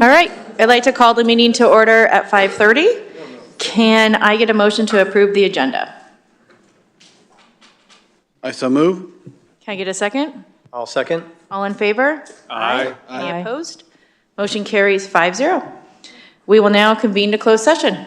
All right, I'd like to call the meeting to order at 5:30. Can I get a motion to approve the agenda? I so move. Can I get a second? I'll second. All in favor? Aye. Any opposed? Motion carries 5-0. We will now convene to closed session.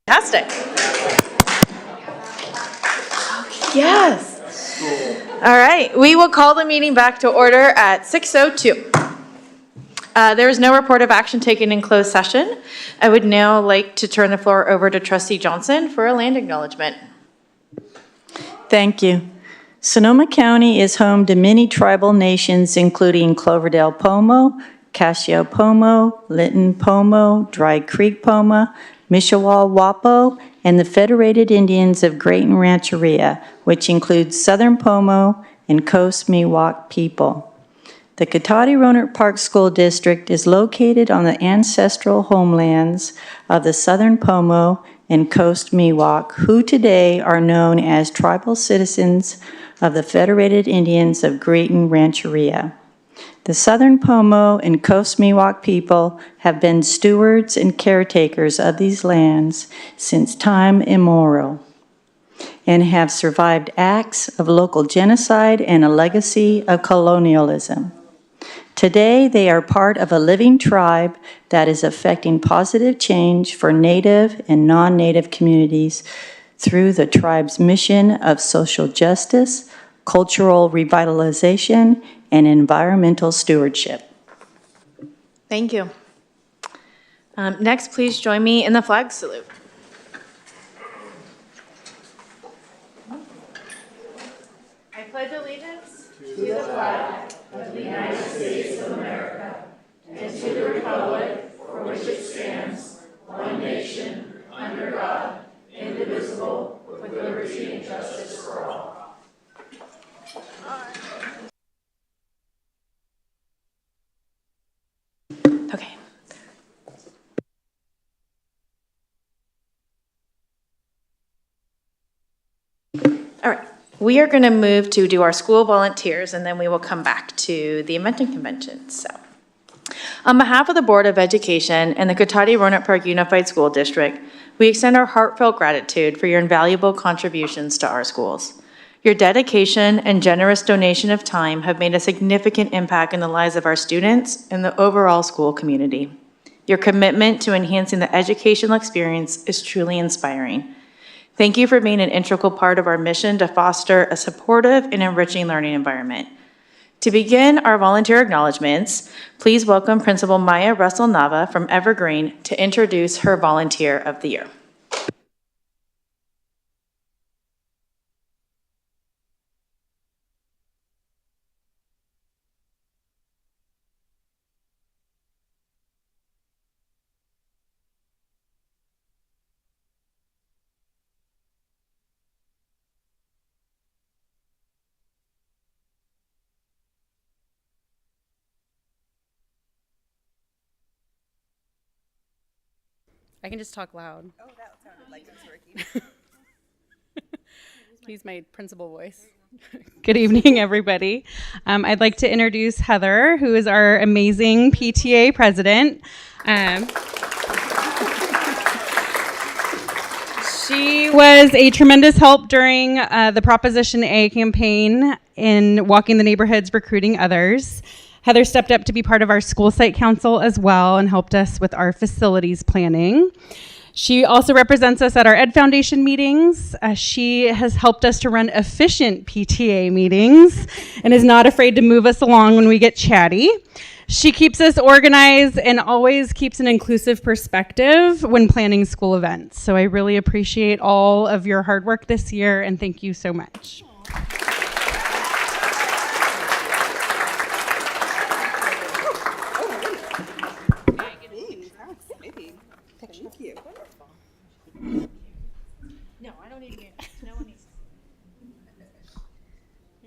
Fantastic. Yes. All right, we will call the meeting back to order at 6:02. There is no report of action taken in closed session. I would now like to turn the floor over to Trustee Johnson for a land acknowledgement. Thank you. Sonoma County is home to many tribal nations, including Cloverdale Pomo, Casio Pomo, Linton Pomo, Dry Creek Pomo, Mishawal Wapo, and the Federated Indians of Grayton Rancheria, which includes Southern Pomo and Coast Miwok people. The Cotati-Rohnert Park School District is located on the ancestral homelands of the Southern Pomo and Coast Miwok, who today are known as tribal citizens of the Federated Indians of Grayton Rancheria. The Southern Pomo and Coast Miwok people have been stewards and caretakers of these lands since time immemorial and have survived acts of local genocide and a legacy of colonialism. Today, they are part of a living tribe that is affecting positive change for Native and non-Native communities through the tribe's mission of social justice, cultural revitalization, and environmental stewardship. Thank you. Next, please join me in the flag salute. I pledge allegiance to the flag of the United States of America and to the republic for which it stands, one nation, under God, indivisible, with liberty and justice for all. Okay. All right. We are going to move to do our school volunteers, and then we will come back to the inventing convention. So, on behalf of the Board of Education and the Cotati-Rohnert Park Unified School District, we extend our heartfelt gratitude for your invaluable contributions to our schools. Your dedication and generous donation of time have made a significant impact in the lives of our students and the overall school community. Your commitment to enhancing the educational experience is truly inspiring. Thank you for being an integral part of our mission to foster a supportive and enriching learning environment. To begin our volunteer acknowledgements, please welcome Principal Maya Russell Nava from Evergreen to introduce her Volunteer of the Year. I can just talk loud. Oh, that sounded like it was working. Use my principal voice. Good evening, everybody. I'd like to introduce Heather, who is our amazing PTA president. She was a tremendous help during the Proposition A campaign in walking the neighborhoods, recruiting others. Heather stepped up to be part of our school site council as well and helped us with our facilities planning. She also represents us at our Ed Foundation meetings. She has helped us to run efficient PTA meetings and is not afraid to move us along when we get chatty. She keeps us organized and always keeps an inclusive perspective when planning school events. So I really appreciate all of your hard work this year, and thank you so much.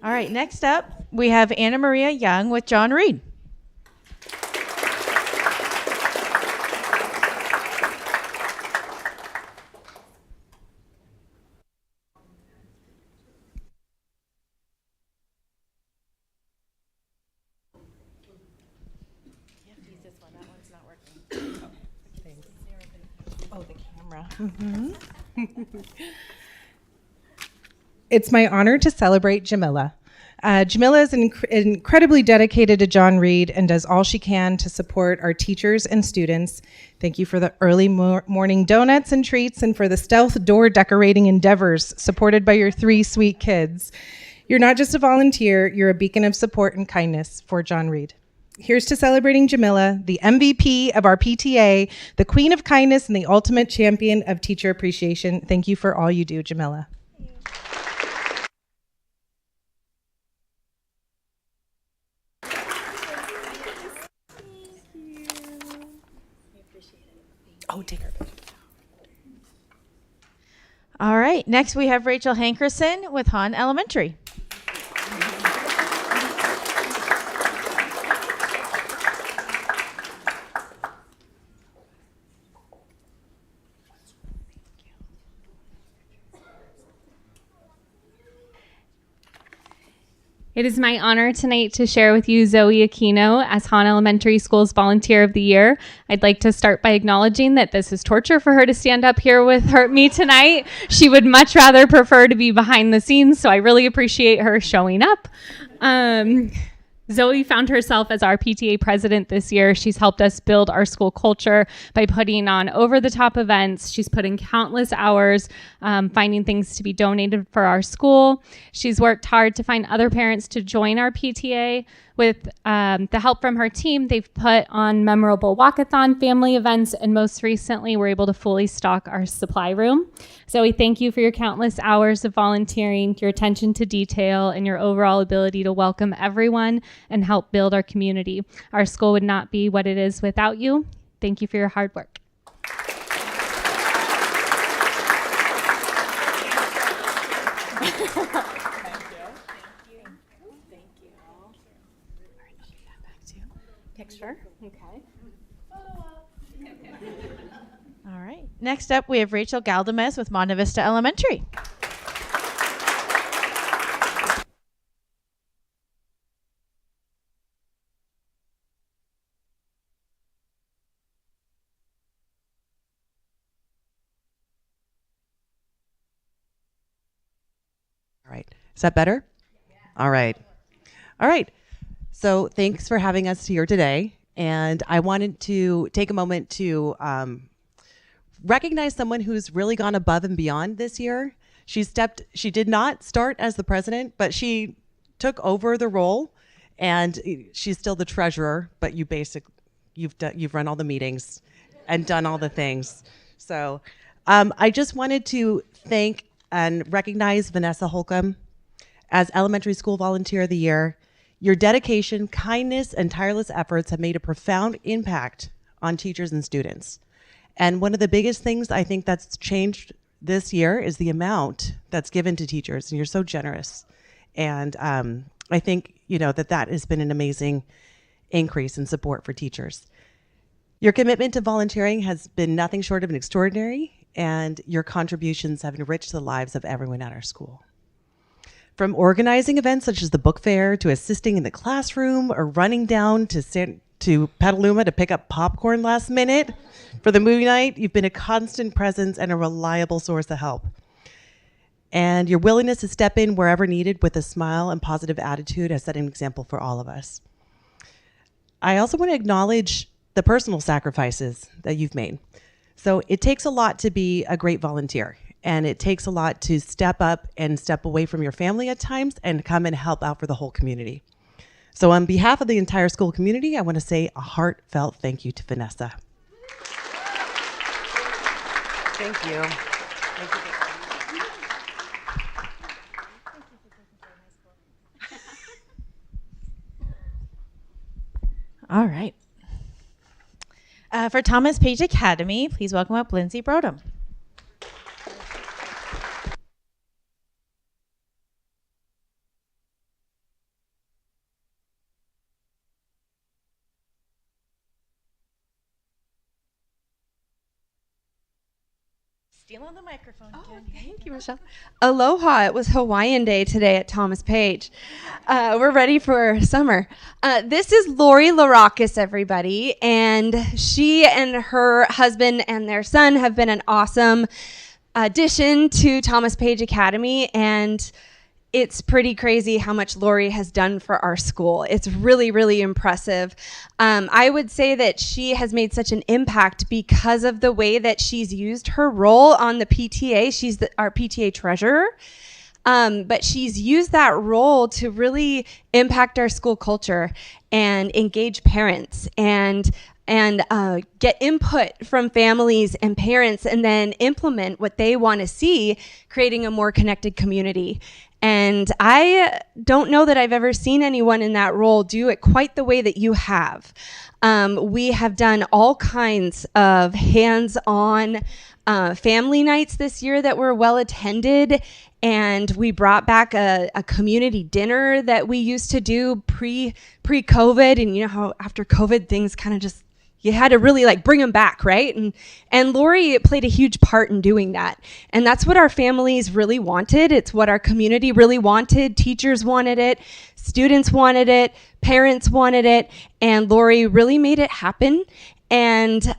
All right, next up, we have Anna Maria Young with John Reed. Oh, the camera. Mm-hmm. It's my honor to celebrate Jamila, Jamila is incredibly dedicated to John Reed and does all she can to support our teachers and students. Thank you for the early morning donuts and treats and for the stealth door decorating endeavors supported by your 3 sweet kids. You're not just a volunteer, you're a beacon of support and kindness for John Reed. Here's to celebrating Jamila, the MVP of our PTA, the queen of kindness, and the ultimate champion of teacher appreciation. Thank you for all you do, Jamila. Oh, take her. All right, next we have Rachel Hankerson with Hahn Elementary. It is my honor tonight to share with you Zoe Aquino as Hahn Elementary School's Volunteer of the Year. I'd like to start by acknowledging that this is torture for her to stand up here with me tonight. She would much rather prefer to be behind the scenes, so I really appreciate her showing up. Zoe found herself as our PTA president this year. She's helped us build our school culture by putting on over-the-top events. She's put in countless hours finding things to be donated for our school. She's worked hard to find other parents to join our PTA. With the help from her team, they've put on memorable walkathon family events, and most recently, we're able to fully stock our supply room. Zoe, thank you for your countless hours of volunteering, your attention to detail, and your overall ability to welcome everyone and help build our community. Our school would not be what it is without you. Thank you for your hard work. Picture. Okay. All right, next up we have Rachel Galdames with Monte Vista Elementary. All right. Is that better? All right. All right. So thanks for having us here today. And I wanted to take a moment to recognize someone who's really gone above and beyond this year. She did not start as the president, but she took over the role, and she's still the treasurer, but you've run all the meetings and done all the things. So I just wanted to thank and recognize Vanessa Holcomb as Elementary School Volunteer of the Year. Your dedication, kindness, and tireless efforts have made a profound impact on teachers and students. And one of the biggest things I think that's changed this year is the amount that's given to teachers, and you're so generous. And I think, that has been an amazing increase in support for teachers. Your commitment to volunteering has been nothing short of extraordinary, and your contributions have enriched the lives of everyone at our school. From organizing events such as the book fair to assisting in the classroom or running down to Petaluma to pick up popcorn last minute for the movie night, you've been a constant presence and a reliable source of help. And your willingness to step in wherever needed with a smile and positive attitude has set an example for all of us. I also want to acknowledge the personal sacrifices that you've made. So it takes a lot to be a great volunteer. And it takes a lot to step up and step away from your family at times and come and help out for the whole community. So on behalf of the entire school community, I want to say a heartfelt thank you to Vanessa. Thank you. All right. For Thomas Page Academy, please welcome up Lindsay Brodom. Stealing the microphone. Oh, thank you, Michelle. Aloha. It was Hawaiian Day today at Thomas Page. We're ready for summer. This is Lori Larakis, everybody, and she and her husband and their son have been an awesome addition to Thomas Page Academy, and it's pretty crazy how much Lori has done for our school. It's really, really impressive. I would say that she has made such an impact because of the way that she's used her role on the PTA. She's our PTA treasurer. But she's used that role to really impact our school culture and engage parents and get input from families and parents, and then implement what they want to see, creating a more connected community. And I don't know that I've ever seen anyone in that role do it quite the way that you have. We have done all kinds of hands-on family nights this year that were well attended, and we brought back a community dinner that we used to do pre-COVID. And you know how after COVID things kind of just, you had to really like bring them back, right? And Lori played a huge part in doing that. And that's what our families really wanted. It's what our community really wanted. Teachers wanted it, students wanted it, parents wanted it, and Lori really made it happen. And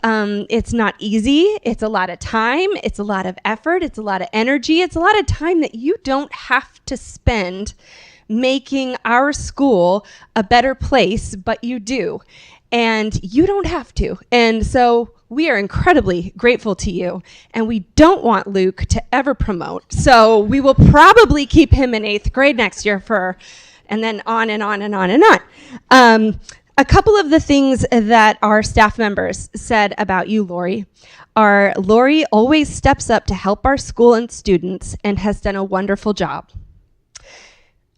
it's not easy. It's a lot of time. It's a lot of effort. It's a lot of energy. It's a lot of time that you don't have to spend making our school a better place, but you do. And you don't have to. And so we are incredibly grateful to you. And we don't want Luke to ever promote. So we will probably keep him in 8th grade next year and then on and on and on and on. A couple of the things that our staff members said about you, Lori, are Lori always steps up to help our school and students and has done a wonderful job.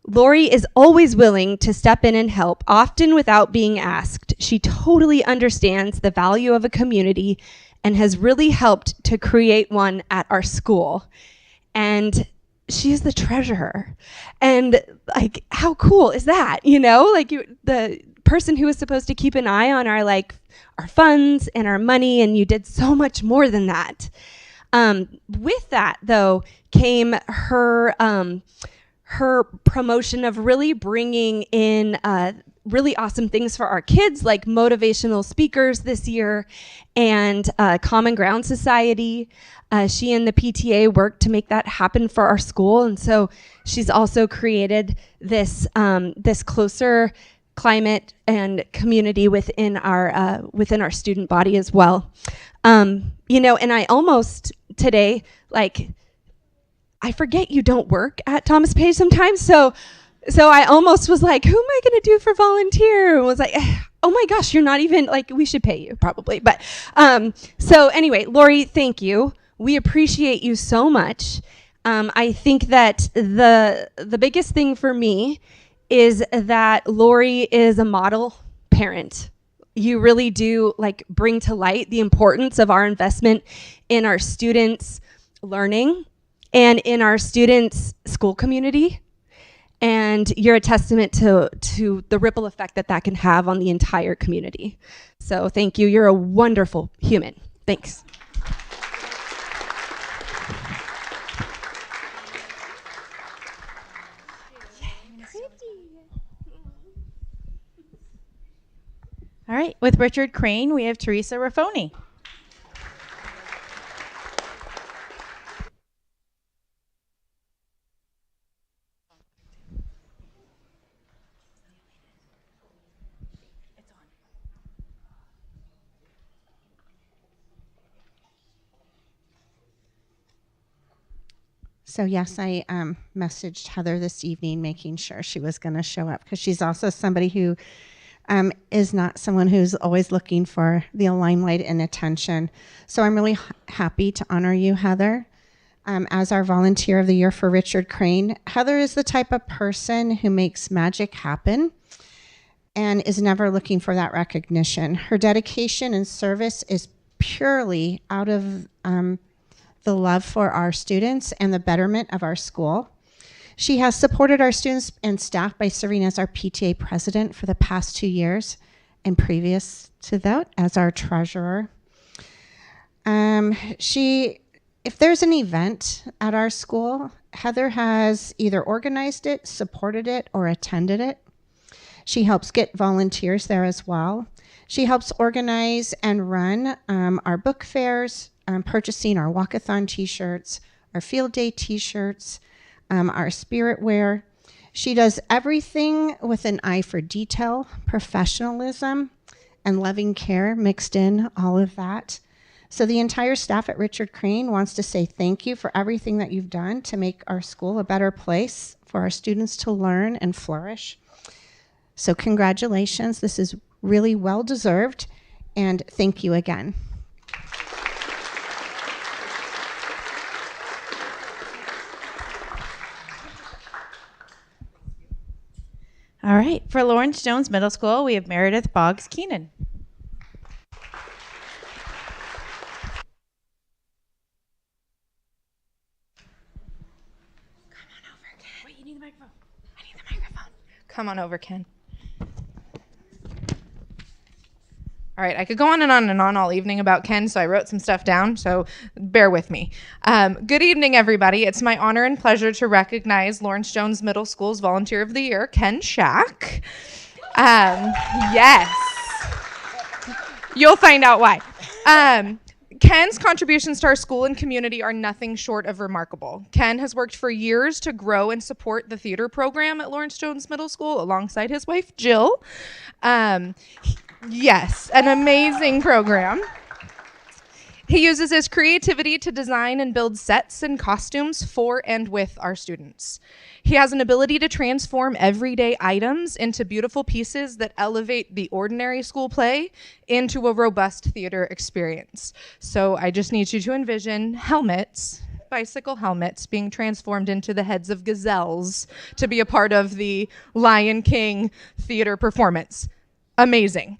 Lori is always willing to step in and help, often without being asked. She totally understands the value of a community and has really helped to create one at our school. And she's the treasurer. And like, how cool is that? You know, like the person who was supposed to keep an eye on our funds and our money, and you did so much more than that. With that, though, came her promotion of really bringing in really awesome things for our kids, like motivational speakers this year and Common Ground Society. She and the PTA worked to make that happen for our school, and so she's also created this closer climate and community within our student body as well. You know, and I almost today, I forget you don't work at Thomas Page sometimes, so I almost was like, who am I going to do for volunteer? And was like, oh my gosh, you're not even, we should pay you probably. But so anyway, Lori, thank you. We appreciate you so much. I think that the biggest thing for me is that Lori is a model parent. You really do bring to light the importance of our investment in our students' learning and in our students' school community. And you're a testament to the ripple effect that can have on the entire community. So thank you. You're a wonderful human. Thanks. All right, with Richard Crane, we have Teresa Raffoni. So yes, I messaged Heather this evening making sure she was going to show up, because she's also somebody who is not someone who's always looking for the limelight and attention. So I'm really happy to honor you, Heather, as our Volunteer of the Year for Richard Crane. Heather is the type of person who makes magic happen and is never looking for that recognition. Her dedication and service is purely out of the love for our students and the betterment of our school. She has supported our students and staff by serving as our PTA president for the past 2 years, and previous to that as our treasurer. If there's an event at our school, Heather has either organized it, supported it, or attended it. She helps get volunteers there as well. She helps organize and run our book fairs, purchasing our walkathon t-shirts, our field day t-shirts, our spirit wear. She does everything with an eye for detail, professionalism, and loving care mixed in, all of that. So the entire staff at Richard Crane wants to say thank you for everything that you've done to make our school a better place for our students to learn and flourish. So congratulations, this is really well deserved, and thank you again. All right, for Lawrence Jones Middle School, we have Meredith Boggs Keenan. Come on over, Ken. All right, I could go on and on all evening about Ken, so I wrote some stuff down, so bear with me. Good evening, everybody. It's my honor and pleasure to recognize Lawrence Jones Middle School's Volunteer of the Year, Ken Shack. Yes. You'll find out why. Ken's contributions to our school and community are nothing short of remarkable. Ken has worked for years to grow and support the theater program at Lawrence Jones Middle School alongside his wife, Jill. Yes, an amazing program. He uses his creativity to design and build sets and costumes for and with our students. He has an ability to transform everyday items into beautiful pieces that elevate the ordinary school play into a robust theater experience. So I just need you to envision helmets, bicycle helmets, being transformed into the heads of gazelles to be a part of the Lion King theater performance. Amazing.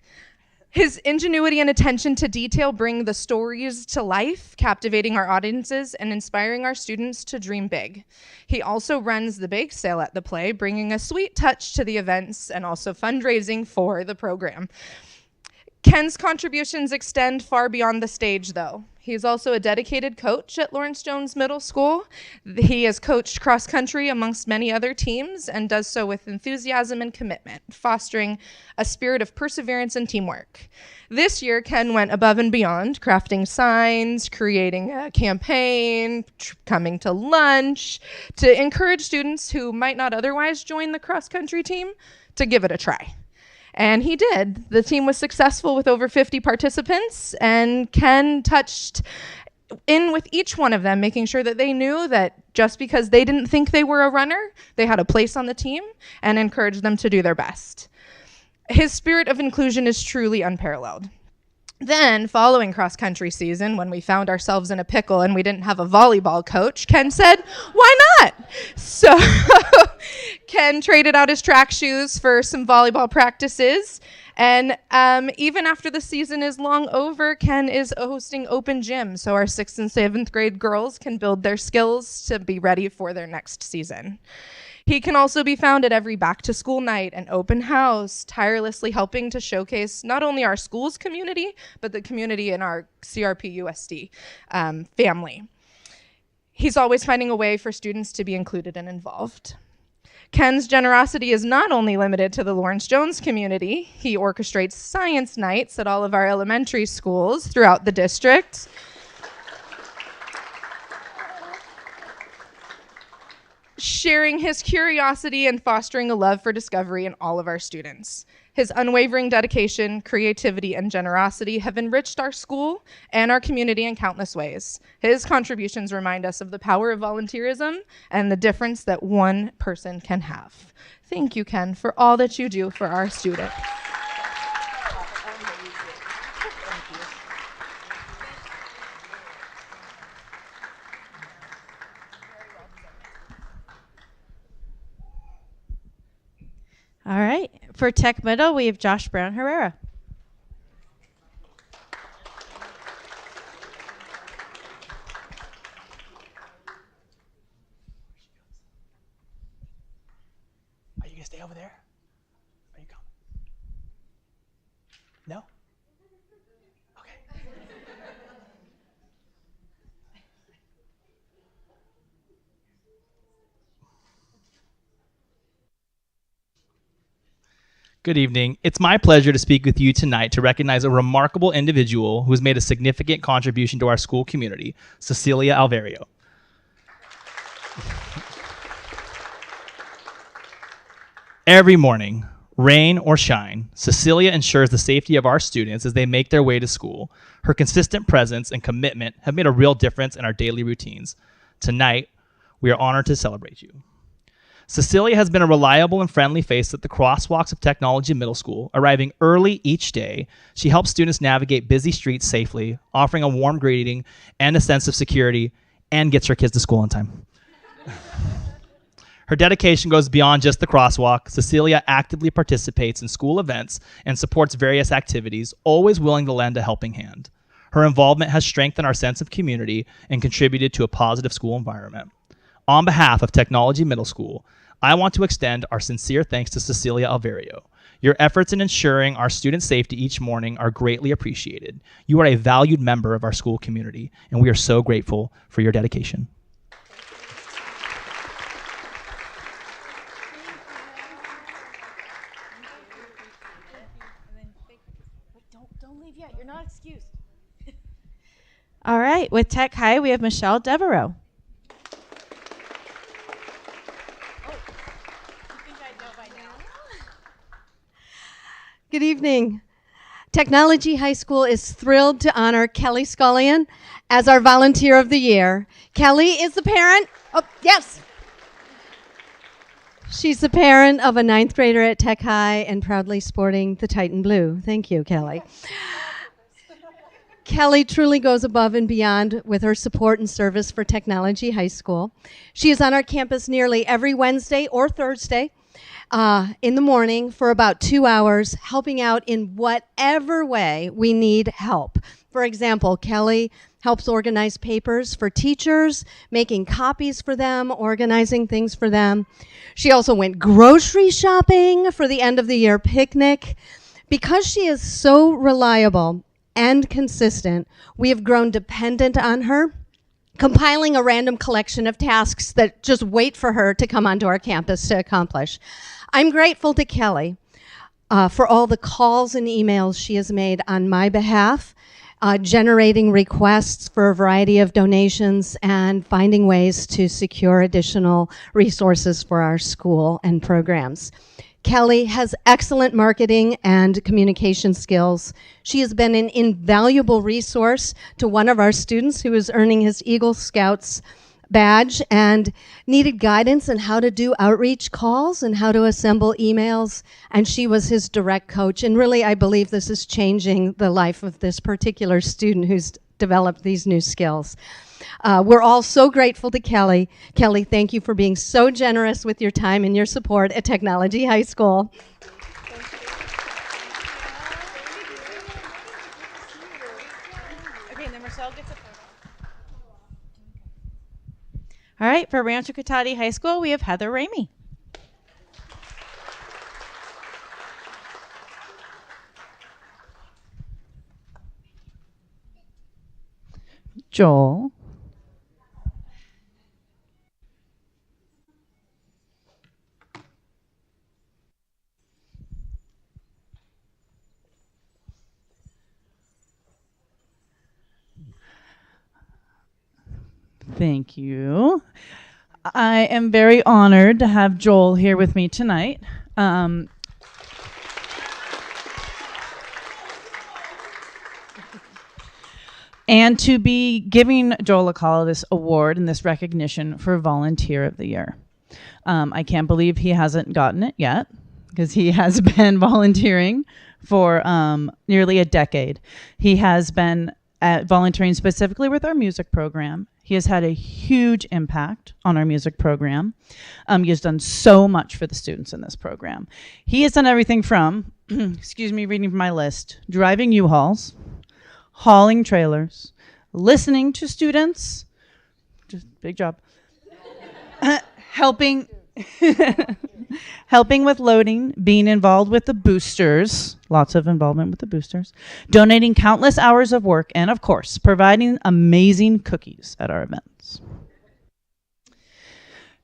His ingenuity and attention to detail bring the stories to life, captivating our audiences and inspiring our students to dream big. He also runs the bake sale at the play, bringing a sweet touch to the events and also fundraising for the program. Ken's contributions extend far beyond the stage, though. He's also a dedicated coach at Lawrence Jones Middle School. He has coached cross country amongst many other teams and does so with enthusiasm and commitment, fostering a spirit of perseverance and teamwork. This year, Ken went above and beyond, crafting signs, creating a campaign, coming to lunch, to encourage students who might not otherwise join the cross country team to give it a try. And he did. The team was successful with over 50 participants, and Ken touched in with each one of them, making sure that they knew that just because they didn't think they were a runner, they had a place on the team, and encouraged them to do their best. His spirit of inclusion is truly unparalleled. Then, following cross-country season, when we found ourselves in a pickle and we didn't have a volleyball coach, Ken said, why not? So Ken traded out his track shoes for some volleyball practices. And even after the season is long over, Ken is hosting open gym so our 6th and 7th grade girls can build their skills to be ready for their next season. He can also be found at every back-to-school night and open house, tirelessly helping to showcase not only our school's community, but the community in our CRP-USD family. He's always finding a way for students to be included and involved. Ken's generosity is not only limited to the Lawrence Jones community. He orchestrates science nights at all of our elementary schools throughout the district. Sharing his curiosity and fostering a love for discovery in all of our students. His unwavering dedication, creativity, and generosity have enriched our school and our community in countless ways. His contributions remind us of the power of volunteerism and the difference that one person can have. Thank you, Ken, for all that you do for our students. All right, for Tech Middle, we have Josh Brown Herrera. Are you gonna stay over there? Are you coming? No? Okay. Good evening. It's my pleasure to speak with you tonight to recognize a remarkable individual who has made a significant contribution to our school community, Cecilia Alvario. Every morning, rain or shine, Cecilia ensures the safety of our students as they make their way to school. Her consistent presence and commitment have made a real difference in our daily routines. Tonight, we are honored to celebrate you. Cecilia has been a reliable and friendly face at the crosswalks of Technology Middle School. Arriving early each day, she helps students navigate busy streets safely, offering a warm greeting and a sense of security, and gets her kids to school on time. Her dedication goes beyond just the crosswalk. Cecilia actively participates in school events and supports various activities, always willing to lend a helping hand. Her involvement has strengthened our sense of community and contributed to a positive school environment. On behalf of Technology Middle School, I want to extend our sincere thanks to Cecilia Alverio. Your efforts in ensuring our students' safety each morning are greatly appreciated. You are a valued member of our school community, and we are so grateful for your dedication. Don't leave yet. You're not excused. All right, with Tech High, we have Michelle Devereaux. Good evening. Technology High School is thrilled to honor Kelly Scullion as our Volunteer of the Year. Kelly is the parent. Oh, yes. She's the parent of a 9th grader at Tech High and proudly sporting the Titan Blue. Thank you, Kelly. Kelly truly goes above and beyond with her support and service for Technology High School. She is on our campus nearly every Wednesday or Thursday in the morning for about 2 hours, helping out in whatever way we need help. For example, Kelly helps organize papers for teachers, making copies for them, organizing things for them. She also went grocery shopping for the end of the year picnic. Because she is so reliable and consistent, we have grown dependent on her, compiling a random collection of tasks that just wait for her to come onto our campus to accomplish. I'm grateful to Kelly for all the calls and emails she has made on my behalf, generating requests for a variety of donations and finding ways to secure additional resources for our school and programs. Kelly has excellent marketing and communication skills. She has been an invaluable resource to one of our students who is earning his Eagle Scouts badge and needed guidance on how to do outreach calls and how to assemble emails, and she was his direct coach. And really, I believe this is changing the life of this particular student who's developed these new skills. We're all so grateful to Kelly. Kelly, thank you for being so generous with your time and your support at Technology High School. Okay, and then Michelle gets a photo. All right, for Rancho Cotati High School, we have Heather Ramey. Joel. Thank you. I am very honored to have Joel here with me tonight. And to be giving Joel Acala this award and this recognition for Volunteer of the Year. I can't believe he hasn't gotten it yet, because he has been volunteering for nearly a decade. He has been volunteering specifically with our music program. He has had a huge impact on our music program. He has done so much for the students in this program. He has done everything from, excuse me, reading from my list, driving U-Hauls, hauling trailers, listening to students, just big job, helping with loading, being involved with the boosters, lots of involvement with the boosters, donating countless hours of work, and of course, providing amazing cookies at our events.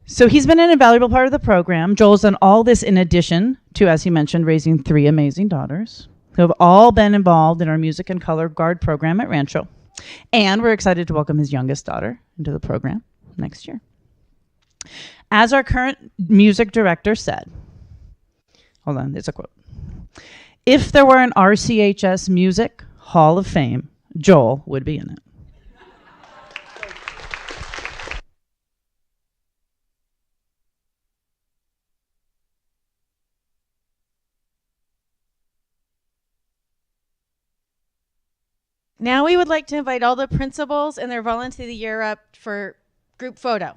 So he's been an invaluable part of the program. Joel's done all this in addition to, as he mentioned, raising 3 amazing daughters who have all been involved in our Music and Color Guard program at Rancho. And we're excited to welcome his youngest daughter into the program next year. As our current music director said, hold on, it's a quote. If there were an RCHS Music Hall of Fame, Joel would be in it. Now we would like to invite all the principals and their volunteer of the year up for group photo.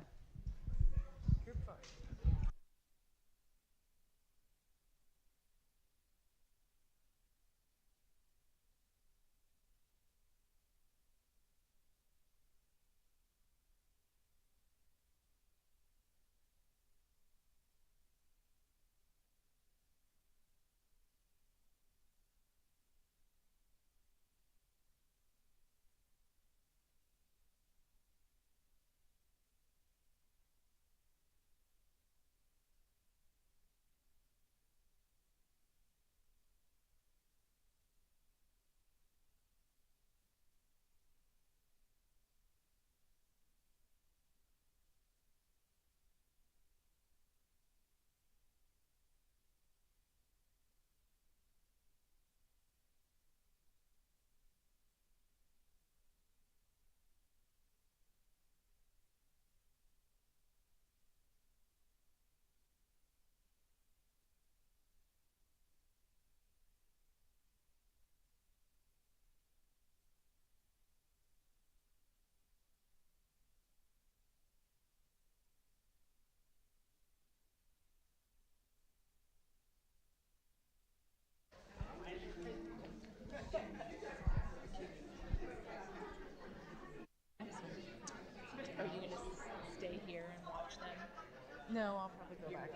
No, I'll probably go back.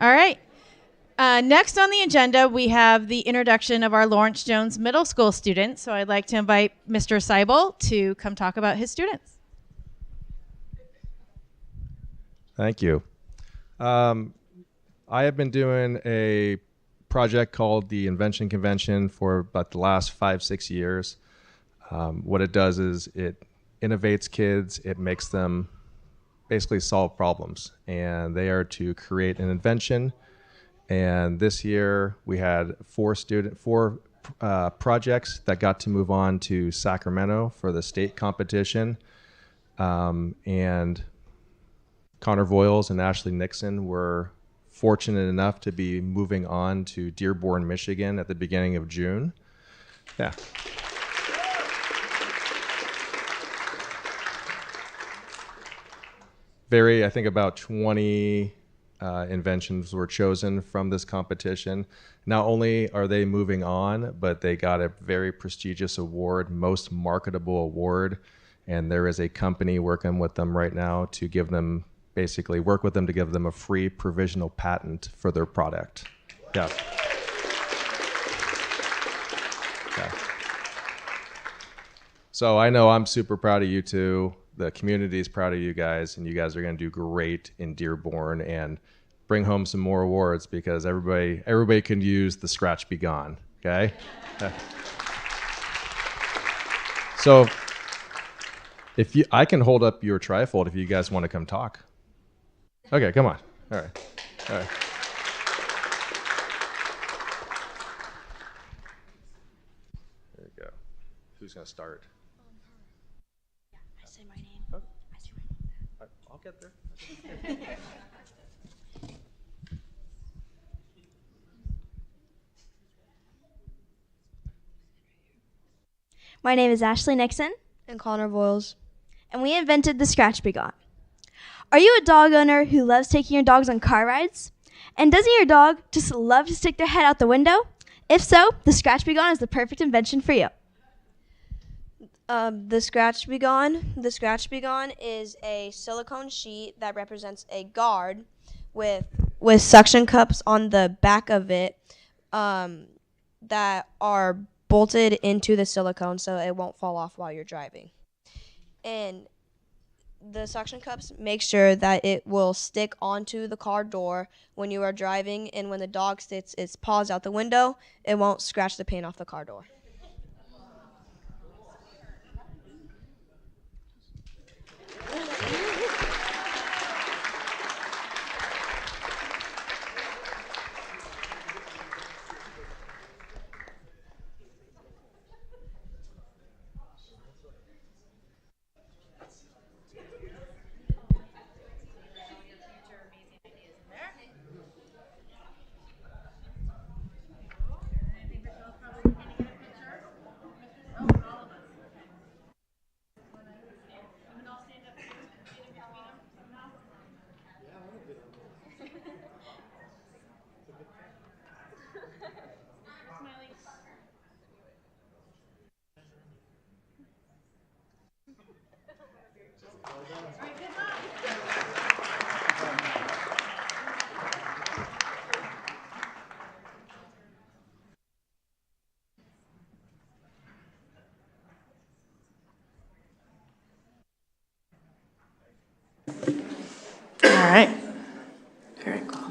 All right. Next on the agenda, we have the introduction of our Lawrence Jones Middle School students. So I'd like to invite Mr. Seibel to come talk about his students. Thank you. I have been doing a project called the Invention Convention for about the last 5-6 years. What it does is it innovates kids, it makes them basically solve problems, and they are to create an invention. And this year we had four projects that got to move on to Sacramento for the state competition. And Connor Voiles and Ashley Nixon were fortunate enough to be moving on to Dearborn, Michigan at the beginning of June. Yeah. I think about 20 inventions were chosen from this competition. Not only are they moving on, but they got a very prestigious award, Most Marketable Award. And there is a company working with them right now to give them, basically work with them to give them a free provisional patent for their product. Yeah. Yeah. So I know I'm super proud of you two. The community is proud of you guys, and you guys are going to do great in Dearborn and bring home some more awards, because everybody can use the Scratch Be Gone. Okay. So I can hold up your trifold if you guys want to come talk. Okay, come on. All right. All right. There we go. Who's going to start? I say my name. Oh. I say my name. I'll get there. My name is Ashley Nixon and Connor Voiles, and we invented the Scratch Be Gone. Are you a dog owner who loves taking your dogs on car rides? And doesn't your dog just love to stick their head out the window? If so, the Scratch Be Gone is the perfect invention for you. The Scratch Be Gone is a silicone sheet that represents a guard with suction cups on the back of it that are bolted into the silicone so it won't fall off while you're driving. And the suction cups make sure that it will stick onto the car door when you are driving, and when the dog sticks its paws out the window, it won't scratch the paint off the car door. right. Very cool.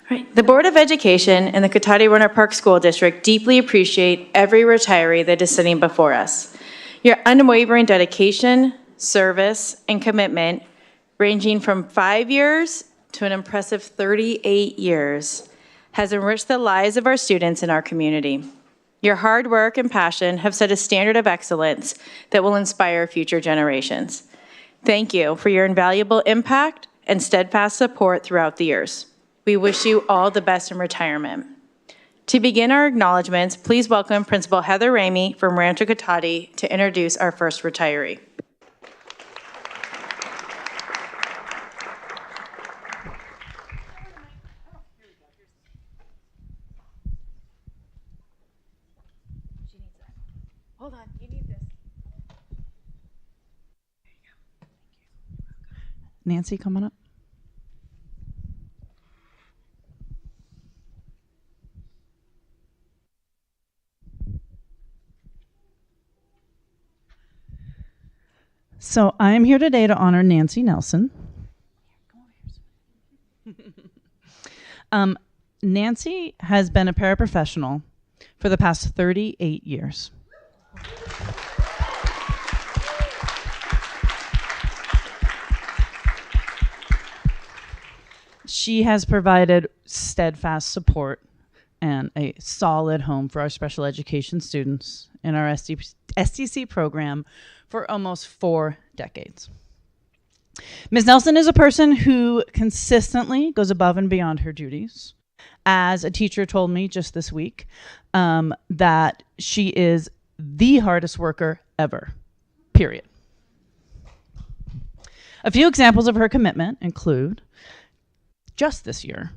All right. The Board of Education and the Cotati-Roanoke Park School District deeply appreciate every retiree that is sitting before us. Your unwavering dedication, service, and commitment, ranging from 5 years to an impressive 38 years, has enriched the lives of our students in our community. Your hard work and passion have set a standard of excellence that will inspire future generations. Thank you for your invaluable impact and steadfast support throughout the years. We wish you all the best in retirement. To begin our acknowledgements, please welcome Principal Heather Ramey from Rancho Cotati to introduce our first retiree. Hold on, you need this. Nancy, come on up. So I'm here today to honor Nancy Nelson. Nancy has been a paraprofessional for the past 38 years. She has provided steadfast support and a solid home for our special education students in our SDC program for almost 4 decades. Ms. Nelson is a person who consistently goes above and beyond her duties. As a teacher told me just this week, that she is the hardest worker ever, period. A few examples of her commitment include, just this year,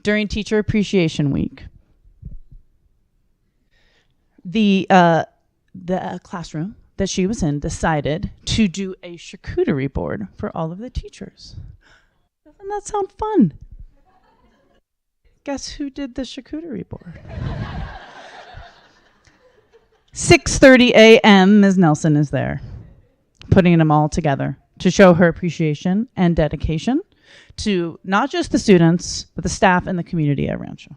during Teacher Appreciation Week, the classroom that she was in decided to do a charcuterie board for all of the teachers. Doesn't that sound fun? Guess who did the charcuterie board? 6:30 a.m. Ms. Nelson is there, putting them all together to show her appreciation and dedication to not just the students, but the staff and the community at Rancho.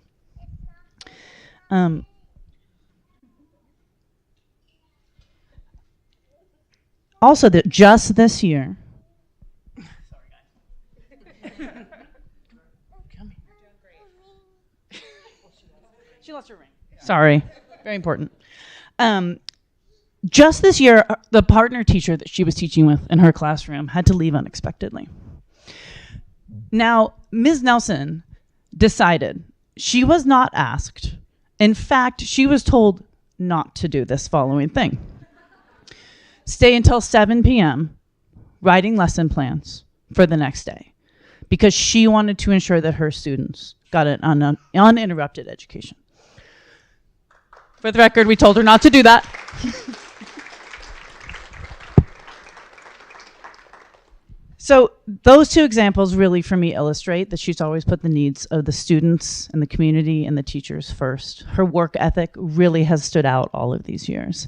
Also, just this year, she lost her ring. Sorry, very important. Just this year, the partner teacher that she was teaching with in her classroom had to leave unexpectedly. Now, Ms. Nelson decided she was not asked. In fact, she was told not to do this following thing. Stay until 7 p.m. writing lesson plans for the next day because she wanted to ensure that her students got an uninterrupted education. For the record, we told her not to do that. So those two examples really, for me, illustrate that she's always put the needs of the students and the community and the teachers first. Her work ethic really has stood out all of these years.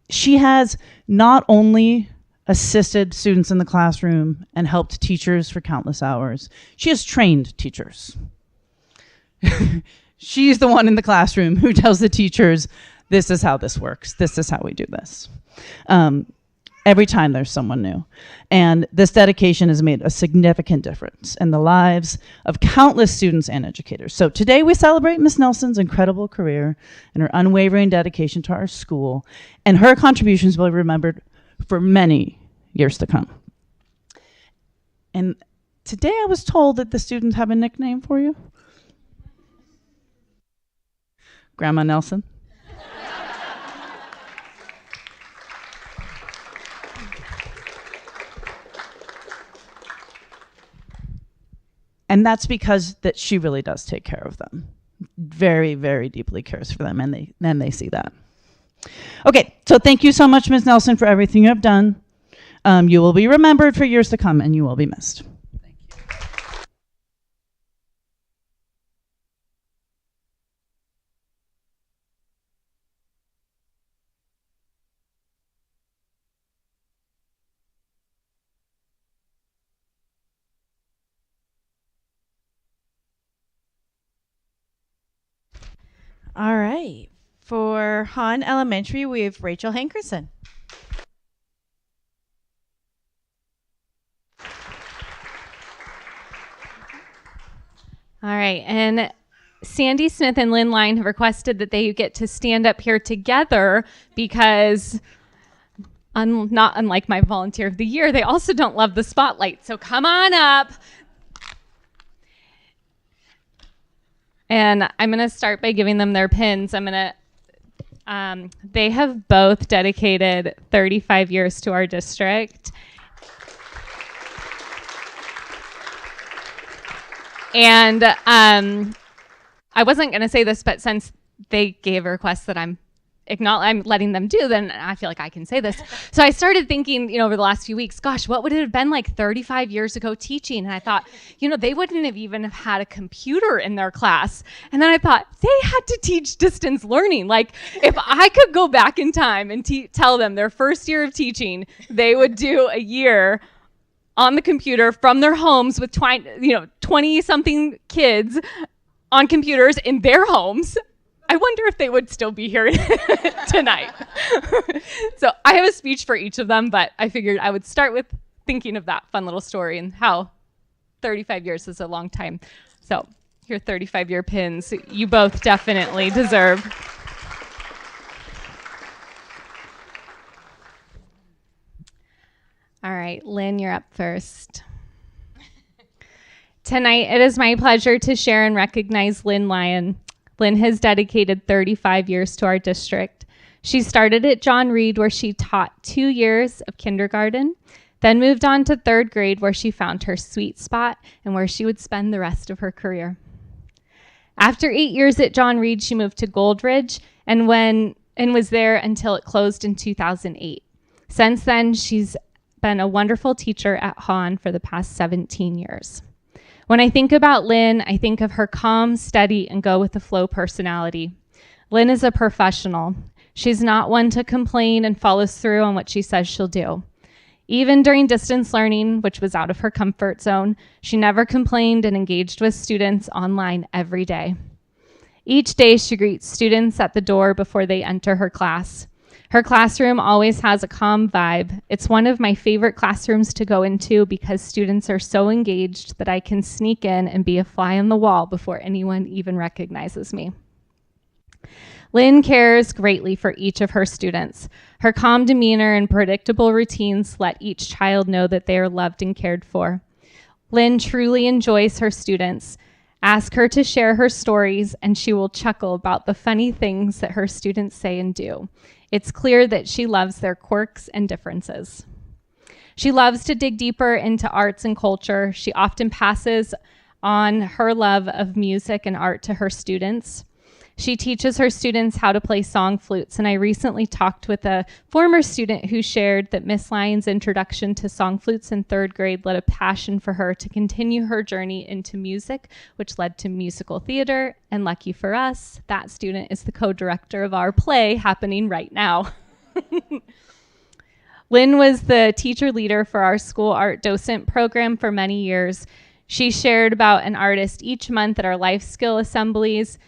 She has not only assisted students in the classroom and helped teachers for countless hours, she has trained teachers. She's the one in the classroom who tells the teachers, this is how this works. This is how we do this. Every time there's someone new. And this dedication has made a significant difference in the lives of countless students and educators. So today we celebrate Ms. Nelson's incredible career and her unwavering dedication to our school, and her contributions will be remembered for many years to come. And today I was told that the students have a nickname for you. Grandma Nelson. And that's because that she really does take care of them. Very, very deeply cares for them, and they see that. Okay, so thank you so much, Ms. Nelson, for everything you have done. You will be remembered for years to come, and you will be missed. All right. For Han Elementary, we have Rachel Hankerson. All right, and Sandy Smith and Lynn Line have requested that they get to stand up here together because, not unlike my volunteer of the year, they also don't love the spotlight. So come on up. And I'm going to start by giving them their pins. They have both dedicated 35 years to our district. And I wasn't going to say this, but since they gave a request that I'm letting them do, then I feel like I can say this. So I started thinking, over the last few weeks, gosh, what would it have been like 35 years ago teaching? And I thought, they wouldn't have even have had a computer in their class. And then I thought, they had to teach distance learning. Like, if I could go back in time and tell them their first year of teaching, they would do a year on the computer from their homes with 20-something kids on computers in their homes. I wonder if they would still be here tonight. So I have a speech for each of them, but I figured I would start with thinking of that fun little story and how 35 years is a long time. So your 35-year pins, you both definitely deserve. All right, Lynn, you're up first. Tonight, it is my pleasure to share and recognize Lynn Lyon. Lynn has dedicated 35 years to our district. She started at John Reed, where she taught 2 years of kindergarten, then moved on to 3rd grade, where she found her sweet spot and where she would spend the rest of her career. After 8 years at John Reed, she moved to Goldridge and was there until it closed in 2008. Since then, she's been a wonderful teacher at Hahn for the past 17 years. When I think about Lynn, I think of her calm, steady, and go-with-the-flow personality. Lynn is a professional. She's not one to complain and follows through on what she says she'll do. Even during distance learning, which was out of her comfort zone, she never complained and engaged with students online every day. Each day, she greets students at the door before they enter her class. Her classroom always has a calm vibe. It's one of my favorite classrooms to go into because students are so engaged that I can sneak in and be a fly on the wall before anyone even recognizes me. Lynn cares greatly for each of her students. Her calm demeanor and predictable routines let each child know that they are loved and cared for. Lynn truly enjoys her students. Ask her to share her stories, and she will chuckle about the funny things that her students say and do. It's clear that she loves their quirks and differences. She loves to dig deeper into arts and culture. She often passes on her love of music and art to her students. She teaches her students how to play song flutes, and I recently talked with a former student who shared that Miss Lyon's introduction to song flutes in 3rd grade led a passion for her to continue her journey into music, which led to musical theater, and lucky for us, that student is the co-director of our play happening right now. Lynn was the teacher leader for our school art docent program for many years. She shared about an artist each month at our life skill assemblies.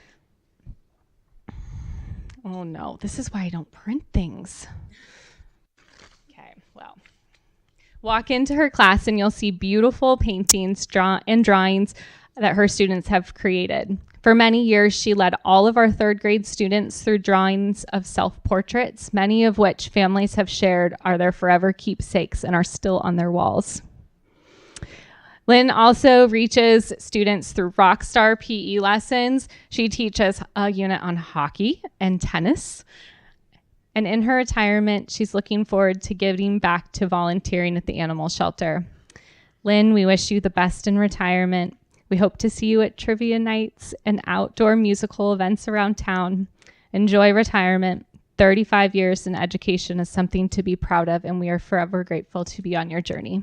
Oh no, this is why I don't print things. Okay, well. Walk into her class and you'll see beautiful paintings and drawings that her students have created. For many years, she led all of our 3rd grade students through drawings of self-portraits, many of which families have shared are their forever keepsakes and are still on their walls. Lynn also reaches students through Rockstar PE lessons. She teaches a unit on hockey and tennis. And in her retirement, she's looking forward to giving back to volunteering at the animal shelter. Lynn, we wish you the best in retirement. We hope to see you at trivia nights and outdoor musical events around town. Enjoy retirement. 35 years in education is something to be proud of, and we are forever grateful to be on your journey.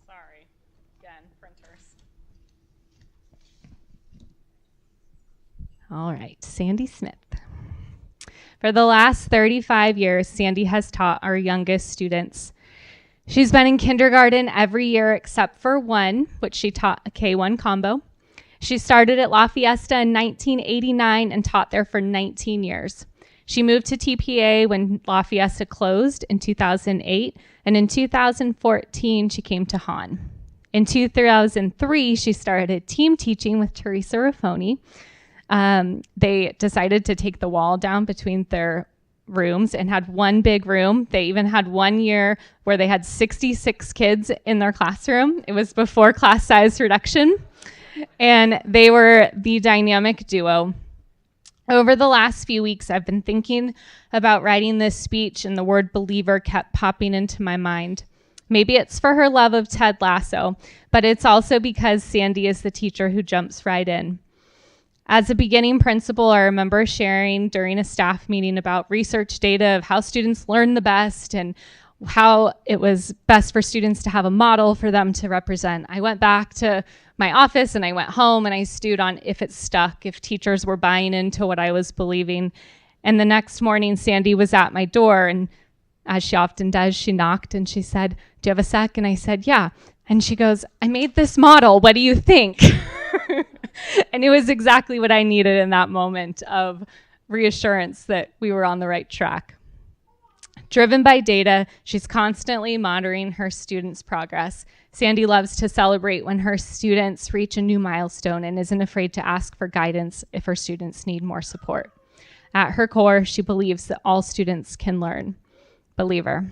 Sorry, again, printers. All right, Sandy Smith. For the last 35 years, Sandy has taught our youngest students. She's been in kindergarten every year except for one, which she taught a K-1 combo. She started at La Fiesta in 1989 and taught there for 19 years. She moved to TPA when La Fiesta closed in 2008, and in 2014, she came to Hahn. In 2003, she started team teaching with Teresa Raffoni. They decided to take the wall down between their rooms and had one big room. They even had 1 year where they had 66 kids in their classroom. It was before class size reduction. And they were the dynamic duo. Over the last few weeks, I've been thinking about writing this speech, and the word believer kept popping into my mind. Maybe it's for her love of Ted Lasso, but it's also because Sandy is the teacher who jumps right in. As a beginning principal, I remember sharing during a staff meeting about research data of how students learn the best and how it was best for students to have a model for them to represent. I went back to my office and I went home and I stewed on if it stuck, if teachers were buying into what I was believing. And the next morning, Sandy was at my door, and as she often does, she knocked and she said, "Do you have a sec?" And I said, "Yeah." And she goes, "I made this model. What do you think?" And it was exactly what I needed in that moment of reassurance that we were on the right track. Driven by data, she's constantly monitoring her students' progress. Sandy loves to celebrate when her students reach a new milestone and isn't afraid to ask for guidance if her students need more support. At her core, she believes that all students can learn. Believer.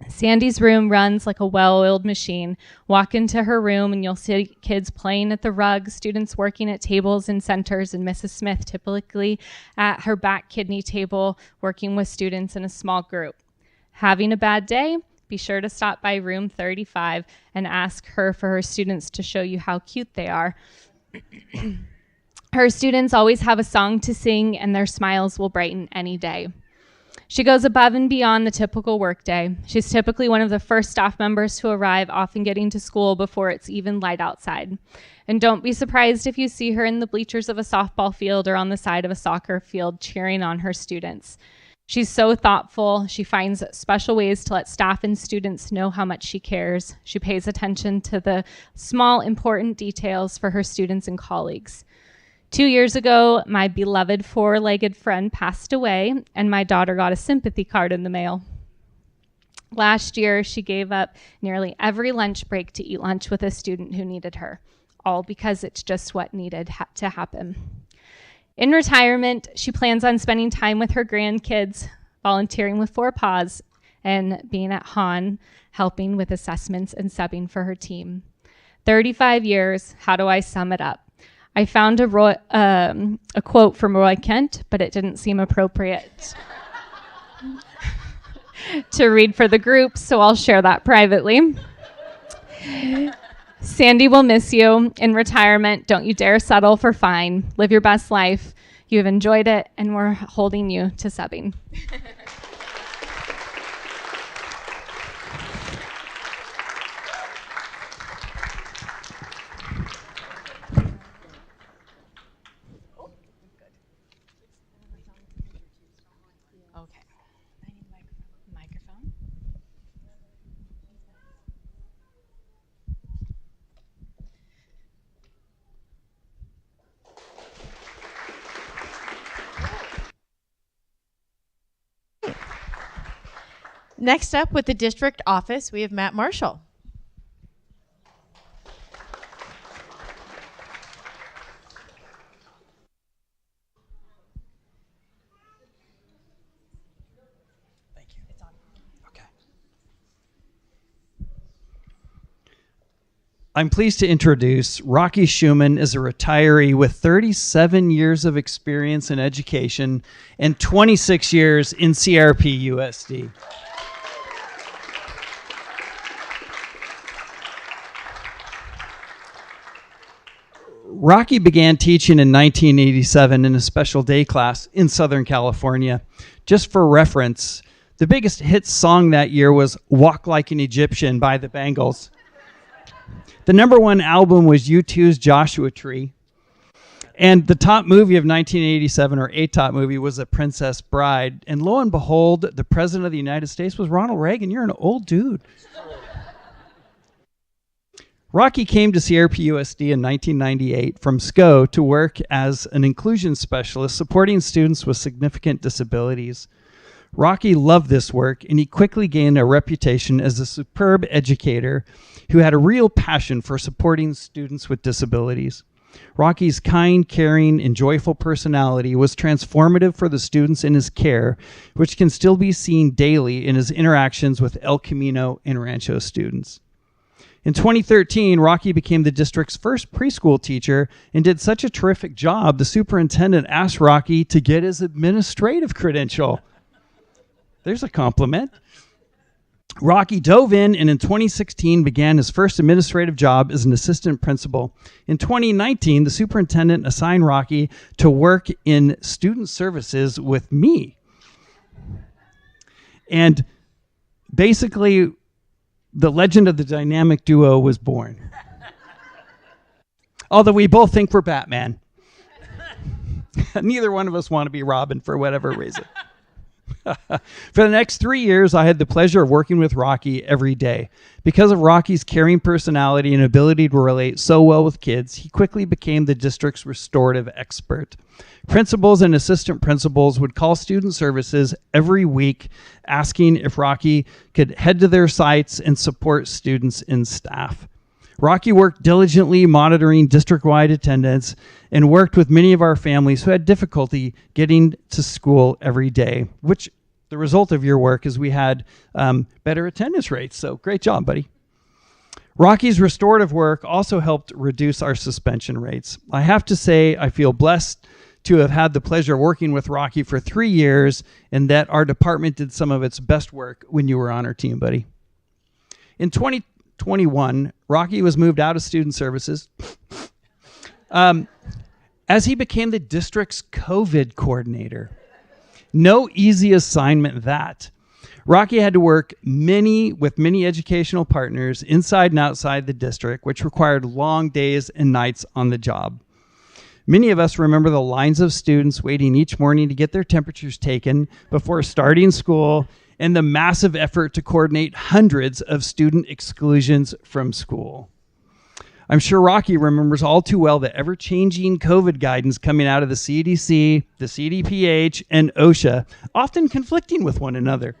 Sandy's room runs like a well-oiled machine. Walk into her room and you'll see kids playing at the rug, students working at tables and centers, and Mrs. Smith typically at her back kidney table working with students in a small group. Having a bad day? Be sure to stop by room 35 and ask her for her students to show you how cute they are. Her students always have a song to sing, and their smiles will brighten any day. She goes above and beyond the typical workday. She's typically one of the first staff members to arrive, often getting to school before it's even light outside. And don't be surprised if you see her in the bleachers of a softball field or on the side of a soccer field cheering on her students. She's so thoughtful. She finds special ways to let staff and students know how much she cares. She pays attention to the small, important details for her students and colleagues. 2 years ago, my beloved four-legged friend passed away, and my daughter got a sympathy card in the mail. Last year, she gave up nearly every lunch break to eat lunch with a student who needed her, all because it's just what needed to happen. In retirement, she plans on spending time with her grandkids, volunteering with Four Paws, and being at Hahn, helping with assessments and subbing for her team. 35 years, how do I sum it up? I found a quote from Roy Kent, but it didn't seem appropriate to read for the group, so I'll share that privately. Sandy will miss you. In retirement, don't you dare settle for fine. Live your best life. You have enjoyed it, and we're holding you to subbing. Next up, with the district office, we have Matt Marshall. Thank you. It's on. Okay. I'm pleased to introduce Rocky Schumann as a retiree with 37 years of experience in education and 26 years in CRP USD. Rocky began teaching in 1987 in a special day class in Southern California. Just for reference, the biggest hit song that year was Walk Like an Egyptian by the Bangles. The #1 album was U2's Joshua Tree. And the top movie of 1987, or a top movie, was The Princess Bride. And lo and behold, the president of the United States was Ronald Reagan. You're an old dude. Rocky came to CRPUSD in 1998 from SCO to work as an inclusion specialist supporting students with significant disabilities. Rocky loved this work, and he quickly gained a reputation as a superb educator who had a real passion for supporting students with disabilities. Rocky's kind, caring, and joyful personality was transformative for the students in his care, which can still be seen daily in his interactions with El Camino and Rancho students. In 2013, Rocky became the district's first preschool teacher and did such a terrific job, the superintendent asked Rocky to get his administrative credential. There's a compliment. Rocky dove in and in 2016 began his first administrative job as an assistant principal. In 2019, the superintendent assigned Rocky to work in student services with me. And basically, the legend of the dynamic duo was born. Although we both think we're Batman. Neither one of us want to be Robin for whatever reason. For the next 3 years, I had the pleasure of working with Rocky every day. Because of Rocky's caring personality and ability to relate so well with kids, he quickly became the district's restorative expert. Principals and assistant principals would call student services every week asking if Rocky could head to their sites and support students and staff. Rocky worked diligently monitoring district-wide attendance and worked with many of our families who had difficulty getting to school every day, which the result of your work is we had better attendance rates. So great job, buddy. Rocky's restorative work also helped reduce our suspension rates. I have to say I feel blessed to have had the pleasure of working with Rocky for 3 years and that our department did some of its best work when you were on our team, buddy. In 2021, Rocky was moved out of student services as he became the district's COVID coordinator. No easy assignment that. Rocky had to work with many educational partners inside and outside the district, which required long days and nights on the job. Many of us remember the lines of students waiting each morning to get their temperatures taken before starting school and the massive effort to coordinate hundreds of student exclusions from school. I'm sure Rocky remembers all too well the ever-changing COVID guidance coming out of the CDC, the CDPH, and OSHA, often conflicting with one another.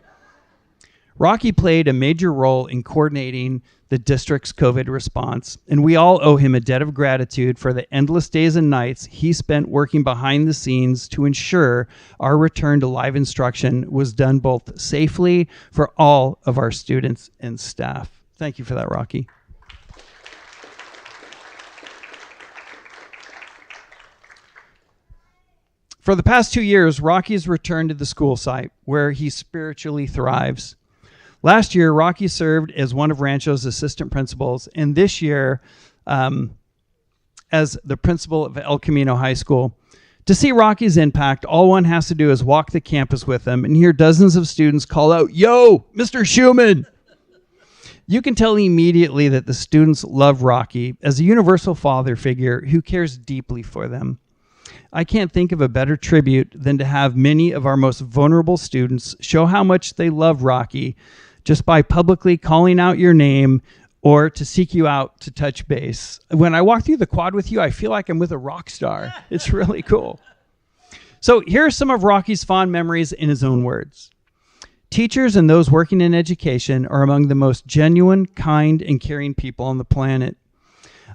Rocky played a major role in coordinating the district's COVID response, and we all owe him a debt of gratitude for the endless days and nights he spent working behind the scenes to ensure our return to live instruction was done both safely for all of our students and staff. Thank you for that, Rocky. For the past 2 years, Rocky's returned to the school site where he spiritually thrives. Last year, Rocky served as one of Rancho's assistant principals, and this year as the principal of El Camino High School. To see Rocky's impact, all one has to do is walk the campus with him and hear dozens of students call out, "Yo, Mr. Schumann!" You can tell immediately that the students love Rocky as a universal father figure who cares deeply for them. I can't think of a better tribute than to have many of our most vulnerable students show how much they love Rocky just by publicly calling out your name or to seek you out to touch base. When I walk through the quad with you, I feel like I'm with a rock star. It's really cool. So here are some of Rocky's fond memories in his own words. Teachers and those working in education are among the most genuine, kind, and caring people on the planet.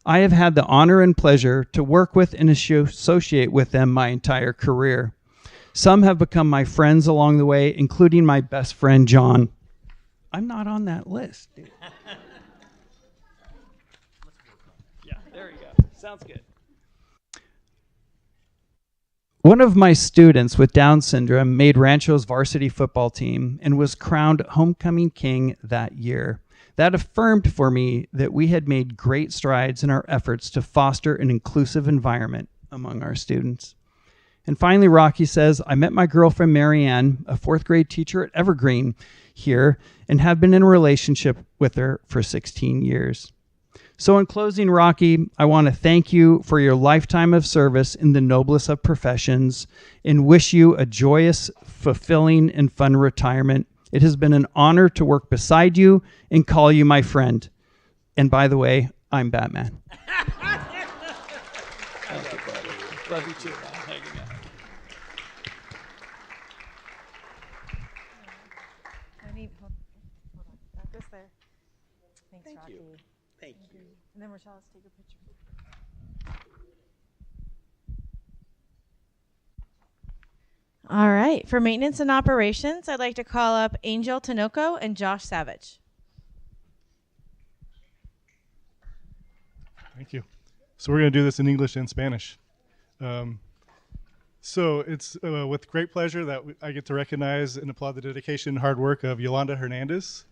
I have had the honor and pleasure to work with and associate with them my entire career. Some have become my friends along the way, including my best friend, John. I'm not on that list, dude. Yeah, there you go. Sounds good. One of my students with Down syndrome made Rancho's varsity football team and was crowned homecoming king that year. That affirmed for me that we had made great strides in our efforts to foster an inclusive environment among our students. And finally, Rocky says, I met my girlfriend, Marianne, a 4th grade teacher at Evergreen here, and have been in a relationship with her for 16 years. So in closing, Rocky, I want to thank you for your lifetime of service in the noblest of professions and wish you a joyous, fulfilling, and fun retirement. It has been an honor to work beside you and call you my friend. And by the way, I'm Batman. Thank you, buddy. Love you too, man. Hanging out. Thanks, Rocky. Thank you. And then Rochelle, let's take a picture. All right. For maintenance and operations, I'd like to call up Angel Tinoco and Josh Savage. Thank you. So we're going to do this in English and Spanish. So it's with great pleasure that I get to recognize and applaud the dedication and hard work of Yolanda Hernandez.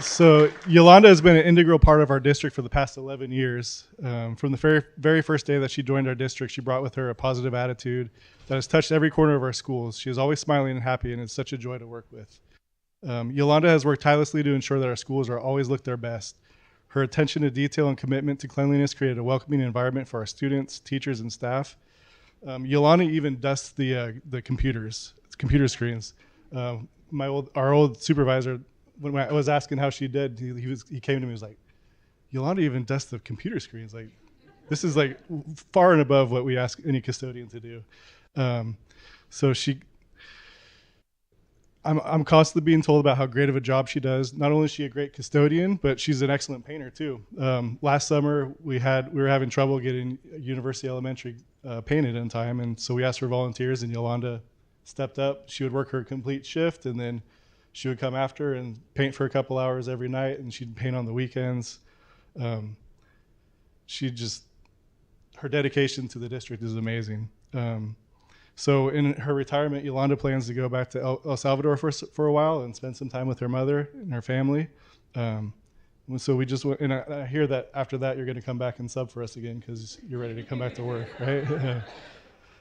So Yolanda has been an integral part of our district for the past 11 years. From the very first day that she joined our district, she brought with her a positive attitude that has touched every corner of our schools. She is always smiling and happy, and it's such a joy to work with. Yolanda has worked tirelessly to ensure that our schools are always look their best. Her attention to detail and commitment to cleanliness created a welcoming environment for our students, teachers, and staff. Yolanda even dusts the computer screens. Our old supervisor, when I was asking how she did, he came to me and was like, Yolanda even dusts the computer screens. Like, this is like far and above what we ask any custodian to do. I'm constantly being told about how great of a job she does. Not only is she a great custodian, but she's an excellent painter too. Last summer we were having trouble getting University Elementary painted in time, and so we asked for volunteers, and Yolanda stepped up. She would work her complete shift, and then she would come after and paint for a couple hours every night, and she'd paint on the weekends. Her dedication to the district is amazing. So in her retirement, Yolanda plans to go back to El Salvador for a while and spend some time with her mother and her family. So we just, and I hear that after that, you're going to come back and sub for us again because you're ready to come back to work, right?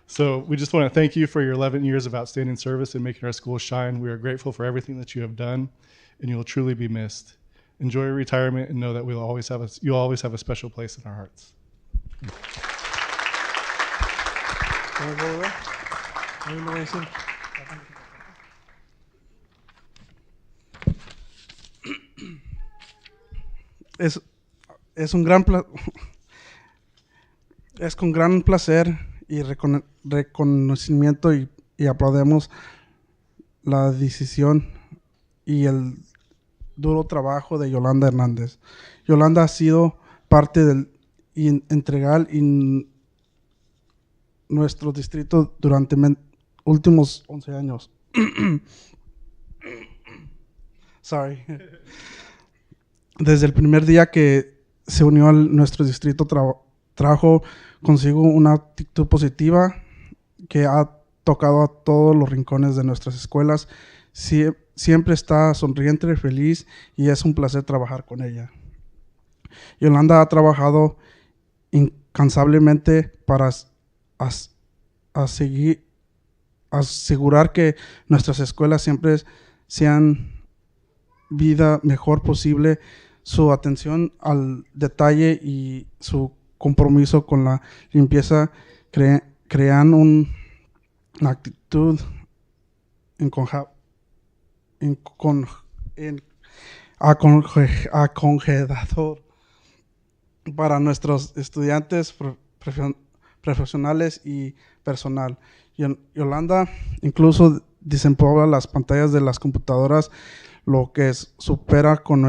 So we just want to thank you for your 11 years of outstanding service and making our school shine. We are grateful for everything that you have done, and you will truly be missed. Enjoy your retirement and know that you'll always have a special place in our hearts. Es un gran es con gran placer y reconocimiento y aplaudemos la decisión y el duro trabajo de Yolanda Hernández. Yolanda ha sido parte del integral en nuestro distrito durante últimos 11 años. Sorry. Desde el primer día que se unió a nuestro distrito, trajo consigo una actitud positiva que ha tocado a todos los rincones de nuestras escuelas. Siempre está sonriente y feliz y es un placer trabajar con ella. Yolanda ha trabajado incansablemente para asegurar que nuestras escuelas siempre sean vida mejor posible. Su atención al detalle y su compromiso con la limpieza crean una actitud acogedor para nuestros estudiantes, profesionales y personal. Yolanda incluso desempolva las pantallas de las computadoras, lo que supera con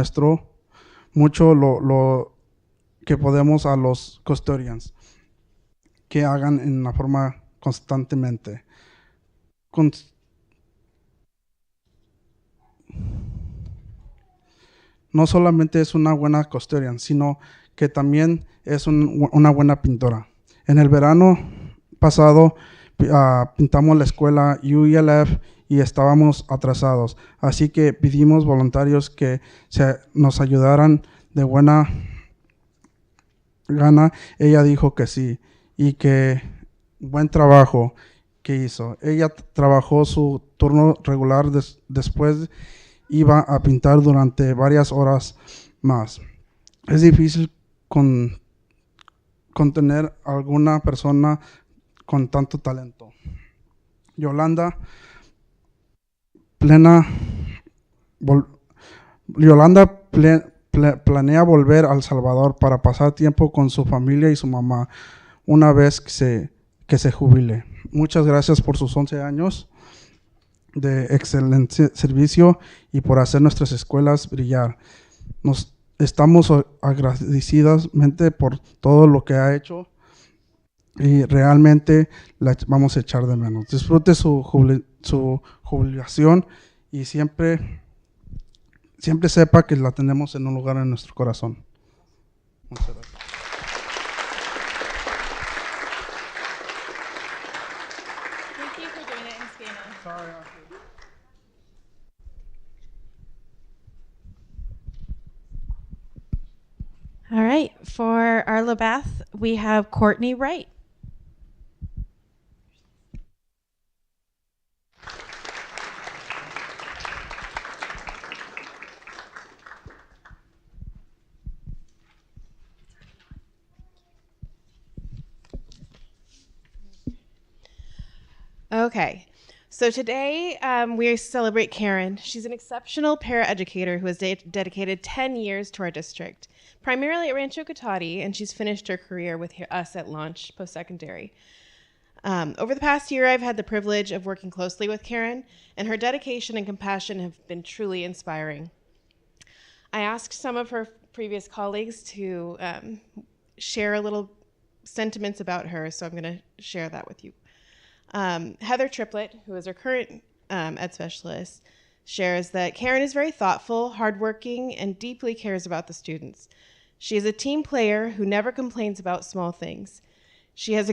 mucho lo que podemos a los custodians que hagan en la forma constantemente. No solamente es una buena custodian, sino que también es una buena pintora. En el verano pasado pintamos la escuela UELF y estábamos atrasados, así que pedimos voluntarios que nos ayudaran de buena gana. Ella dijo que sí y que buen trabajo, que hizo. Ella trabajó su turno regular, después iba a pintar durante varias horas más. Es difícil contener a alguna persona con tanto talento. Yolanda planea volver a El Salvador para pasar tiempo con su familia y su mamá una vez que se jubile. Muchas gracias por sus 11 años de excelente servicio y por hacer nuestras escuelas brillar. Nos estamos agradecidamente por todo lo que ha hecho y realmente la vamos a echar de menos. Disfrute su jubilación y siempre sepa que la tenemos en un lugar en nuestro corazón. Muchas gracias. Thank you for doing it in Spanish. Sorry. All right, for our Labath, we have Courtney Wright. Okay, so today we celebrate Karen. She's an exceptional paraeducator who has dedicated 10 years to our district, primarily at Rancho Cotati, and she's finished her career with us at Launch Post-Secondary. Over the past year, I've had the privilege of working closely with Karen, and her dedication and compassion have been truly inspiring. I asked some of her previous colleagues to share a little sentiments about her, so I'm going to share that with you. Heather Triplett, who is our current ed specialist, shares that Karen is very thoughtful, hardworking, and deeply cares about the students. She is a team player who never complains about small things. She has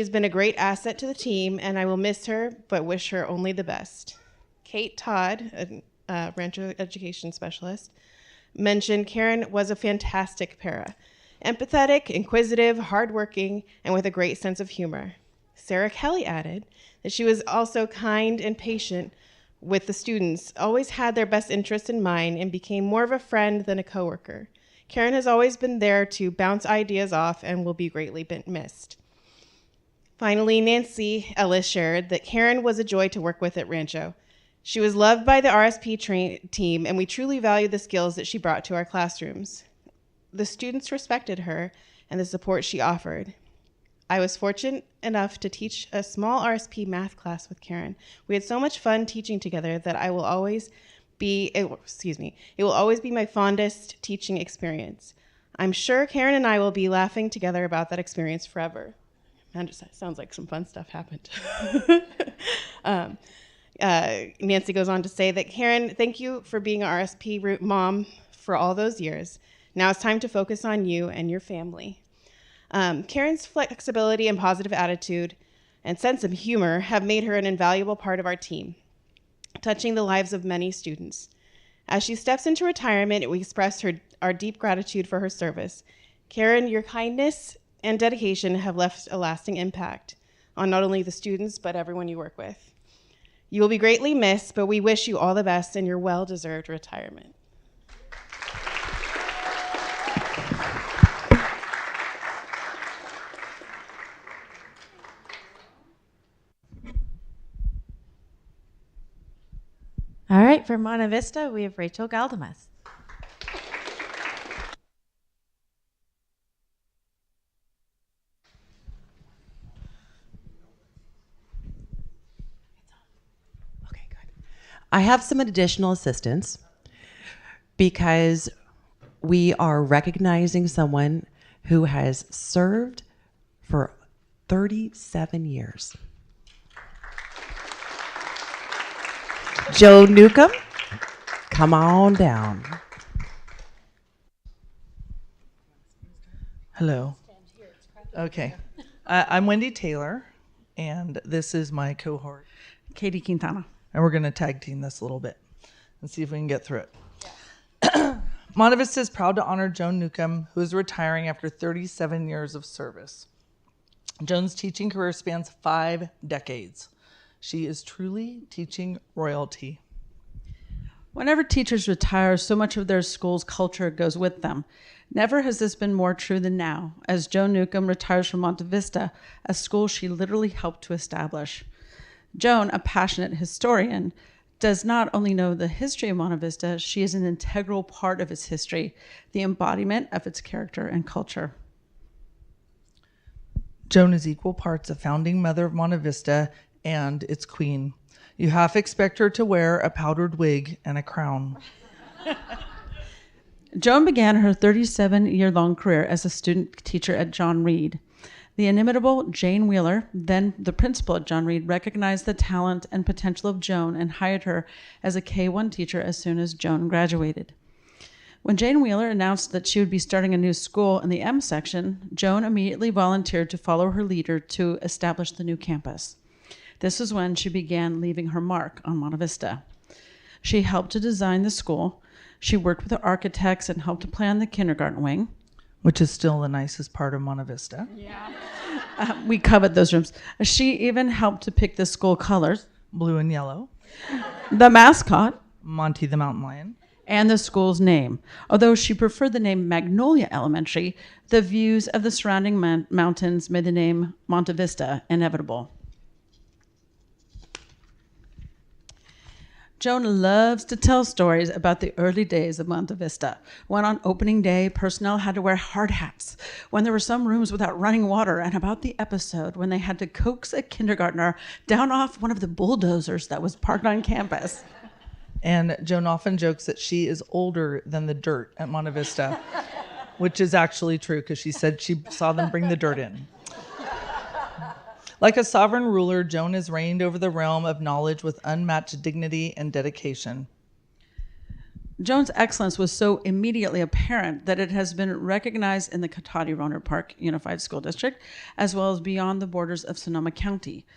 been a great asset to the team, and I will miss her, but wish her only the best. Kate Todd, a Rancho education specialist, mentioned Karen was a fantastic para, empathetic, inquisitive, hardworking, and with a great sense of humor. Sarah Kelly added that she was also kind and patient with the students, always had their best interests in mind, and became more of a friend than a coworker. Karen has always been there to bounce ideas off and will be greatly missed. Finally, Nancy Ellis shared that Karen was a joy to work with at Rancho. She was loved by the RSP team, and we truly valued the skills that she brought to our classrooms. The students respected her and the support she offered. I was fortunate enough to teach a small RSP math class with Karen. We had so much fun teaching together that it will always be my fondest teaching experience. I'm sure Karen and I will be laughing together about that experience forever. Man, just sounds like some fun stuff happened. Nancy goes on to say that, Karen, thank you for being an RSP mom for all those years. Now it's time to focus on you and your family. Karen's flexibility and positive attitude and sense of humor have made her an invaluable part of our team, touching the lives of many students. As she steps into retirement, we express our deep gratitude for her service. Karen, your kindness and dedication have left a lasting impact on not only the students, but everyone you work with. You will be greatly missed, but we wish you all the best in your well-deserved retirement. All right, for Monte Vista, we have Rachel Galdames. I have some additional assistance because we are recognizing someone who has served for 37 years. Joe Newcomb, come on down. Hello. Okay. I'm Wendy Taylor, and this is my cohort, Katie Quintana. And we're going to tag team this a little bit and see if we can get through it. Monte Vista is proud to honor Joan Newcomb, who is retiring after 37 years of service. Joan's teaching career spans 5 decades. She is truly teaching royalty. Whenever teachers retire, so much of their school's culture goes with them. Never has this been more true than now, as Joan Newcomb retires from Monte Vista, a school she literally helped to establish. Joan, a passionate historian, does not only know the history of Monte Vista, she is an integral part of its history, the embodiment of its character and culture. Joan is equal parts a founding mother of Monte Vista and its queen. You half expect her to wear a powdered wig and a crown. Joan began her 37-year-long career as a student teacher at John Reed. The inimitable Jane Wheeler, then the principal at John Reed, recognized the talent and potential of Joan and hired her as a K-1 teacher as soon as Joan graduated. When Jane Wheeler announced that she would be starting a new school in the M section, Joan immediately volunteered to follow her leader to establish the new campus. This was when she began leaving her mark on Monte Vista. She helped to design the school. She worked with the architects and helped to plan the kindergarten wing. Which is still the nicest part of Monte Vista. Yeah. We covered those rooms. She even helped to pick the school colors. Blue and yellow. The mascot. Monty the mountain lion. And the school's name. Although she preferred the name Magnolia Elementary, the views of the surrounding mountains made the name Monte Vista inevitable. Joan loves to tell stories about the early days of Monte Vista, when on opening day, personnel had to wear hard hats, when there were some rooms without running water, and about the episode when they had to coax a kindergartner down off one of the bulldozers that was parked on campus. And Joan often jokes that she is older than the dirt at Monte Vista, which is actually true because she said she saw them bring the dirt in. Like a sovereign ruler, Joan has reigned over the realm of knowledge with unmatched dignity and dedication. Joan's excellence was so immediately apparent that it has been recognized in the Cotati-Rohnert Park Unified School District, as well as beyond the borders of Sonoma County.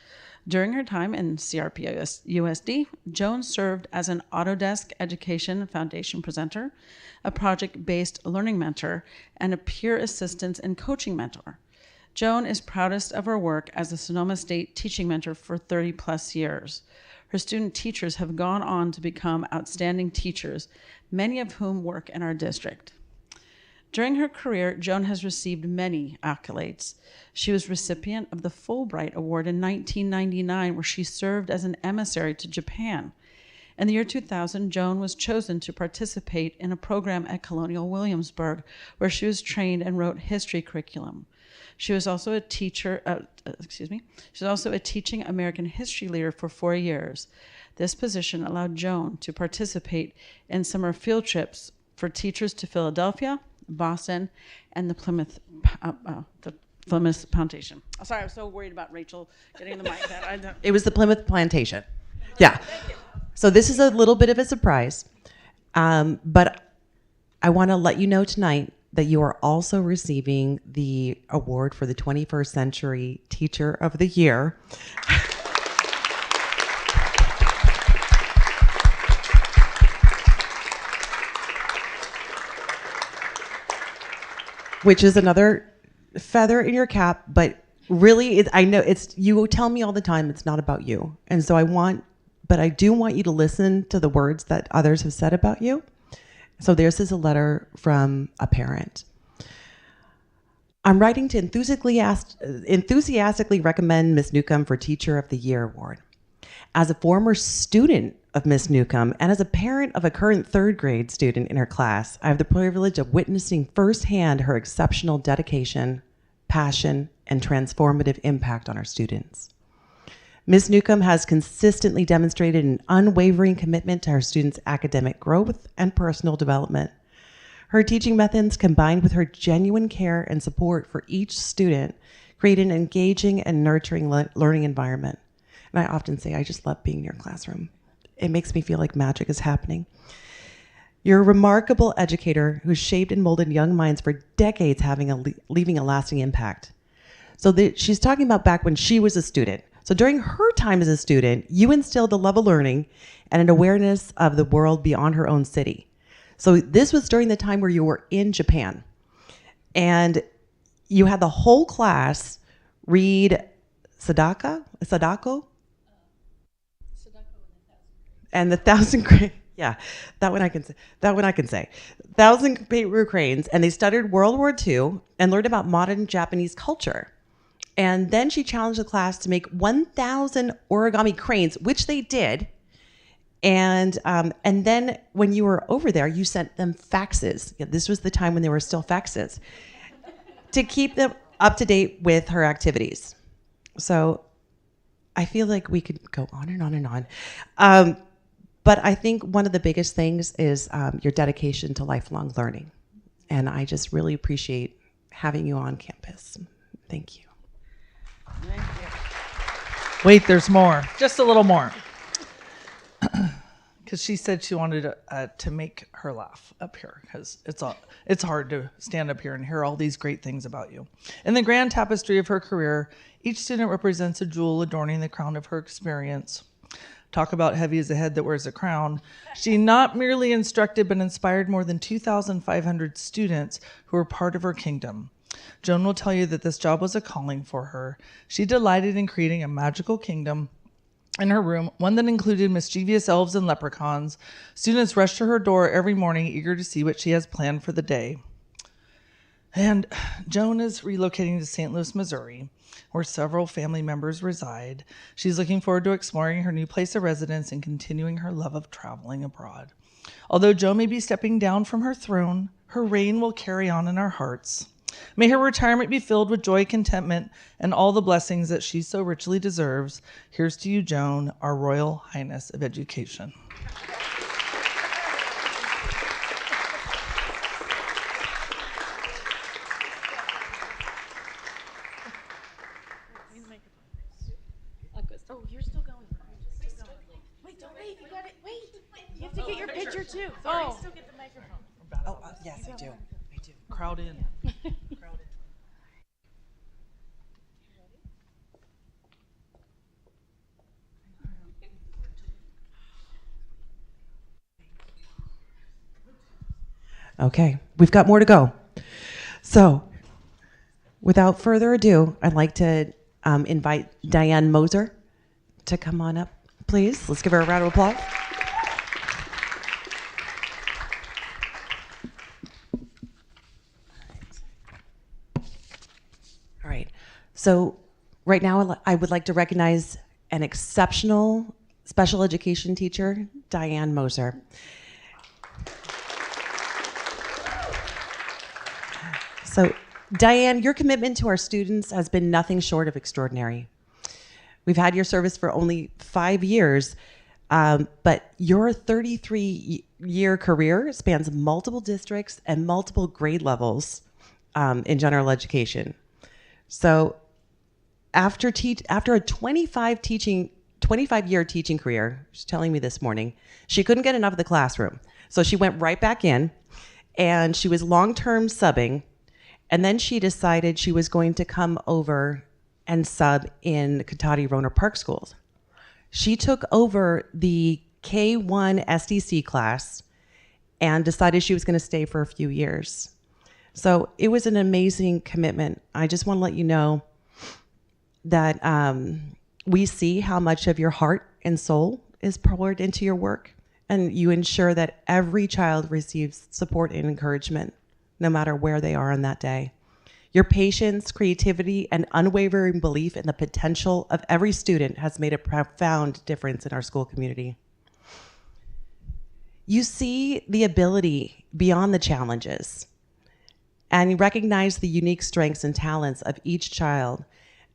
During her time in CRPUSD, Joan served as an Autodesk Education Foundation presenter, a project-based learning mentor, and a peer assistance and coaching mentor. Joan is proudest of her work as a Sonoma State teaching mentor for 30 plus years. Her student teachers have gone on to become outstanding teachers, many of whom work in our district. During her career, Joan has received many accolades. She was recipient of the Fulbright Award in 1999, where she served as an emissary to Japan. In the year 2000, Joan was chosen to participate in a program at Colonial Williamsburg, where she was trained and wrote history curriculum. She was also a teaching American history leader for 4 years. This position allowed Joan to participate in summer field trips for teachers to Philadelphia, Boston, and the Plymouth Plantation. Oh, sorry, I was so worried about Rachel getting the mic. It was the Plymouth Plantation. Yeah. So this is a little bit of a surprise, but I want to let you know tonight that you are also receiving the award for the 21st Century Teacher of the Year. Which is another feather in your cap, but really, I know you tell me all the time it's not about you. And so I do want you to listen to the words that others have said about you. So this is a letter from a parent. I'm writing to enthusiastically recommend Ms. Newcomb for Teacher of the Year Award. As a former student of Ms. Newcomb and as a parent of a current third grade student in her class, I have the privilege of witnessing firsthand her exceptional dedication, passion, and transformative impact on our students. Ms. Newcomb has consistently demonstrated an unwavering commitment to her students' academic growth and personal development. Her teaching methods, combined with her genuine care and support for each student, create an engaging and nurturing learning environment. And I often say, I just love being in your classroom. It makes me feel like magic is happening. You're a remarkable educator who's shaped and molded young minds for decades, leaving a lasting impact. So she's talking about back when she was a student. So during her time as a student, you instilled a love of learning and an awareness of the world beyond her own city. So this was during the time where you were in Japan. And you had the whole class read Sadako? and the 1,000 cranes. Yeah, that one I can say. 1,000 paper cranes, and they studied World War II and learned about modern Japanese culture. And then she challenged the class to make 1,000 origami cranes, which they did. And then when you were over there, you sent them faxes. Yeah, this was the time when there were still faxes to keep them up to date with her activities. So I feel like we could go on and on and on. But I think one of the biggest things is your dedication to lifelong learning. And I just really appreciate having you on campus. Thank you. Wait, there's more. Just a little more. Because she said she wanted to make her laugh up here, because it's hard to stand up here and hear all these great things about you. In the grand tapestry of her career, each student represents a jewel adorning the crown of her experience. Talk about heavy as a head that wears a crown. She not merely instructed, but inspired more than 2,500 students who were part of her kingdom. Joan will tell you that this job was a calling for her. She delighted in creating a magical kingdom in her room, one that included mischievous elves and leprechauns. Students rush to her door every morning, eager to see what she has planned for the day. And Joan is relocating to St. Louis, Missouri, where several family members reside. She's looking forward to exploring her new place of residence and continuing her love of traveling abroad. Although Joan may be stepping down from her throne, her reign will carry on in our hearts. May her retirement be filled with joy, contentment, and all the blessings that she so richly deserves. Here's to you, Joan, our Royal Highness of Education. Oh, you're still going. Wait, don't leave. You got it. Wait. You have to get your picture too. Sorry. Still get the microphone. Oh, yes, I do. Crowd in. Crowd in. Okay, we've got more to go. So, without further ado, I'd like to invite Diane Moser to come on up, please. Let's give her a round of applause. All right. So, right now, I would like to recognize an exceptional special education teacher, Diane Moser. So, Diane, your commitment to our students has been nothing short of extraordinary. We've had your service for only 5 years, but your 33-year career spans multiple districts and multiple grade levels in general education. So, after a 25-year teaching career, she's telling me this morning, she couldn't get enough of the classroom. So she went right back in, and she was long-term subbing. And then she decided she was going to come over and sub in Cotati Rohnert Park schools. She took over the K1 SDC class and decided she was going to stay for a few years. So it was an amazing commitment. I just want to let you know that we see how much of your heart and soul is poured into your work, and you ensure that every child receives support and encouragement, no matter where they are on that day. Your patience, creativity, and unwavering belief in the potential of every student has made a profound difference in our school community. You see the ability beyond the challenges, and you recognize the unique strengths and talents of each child.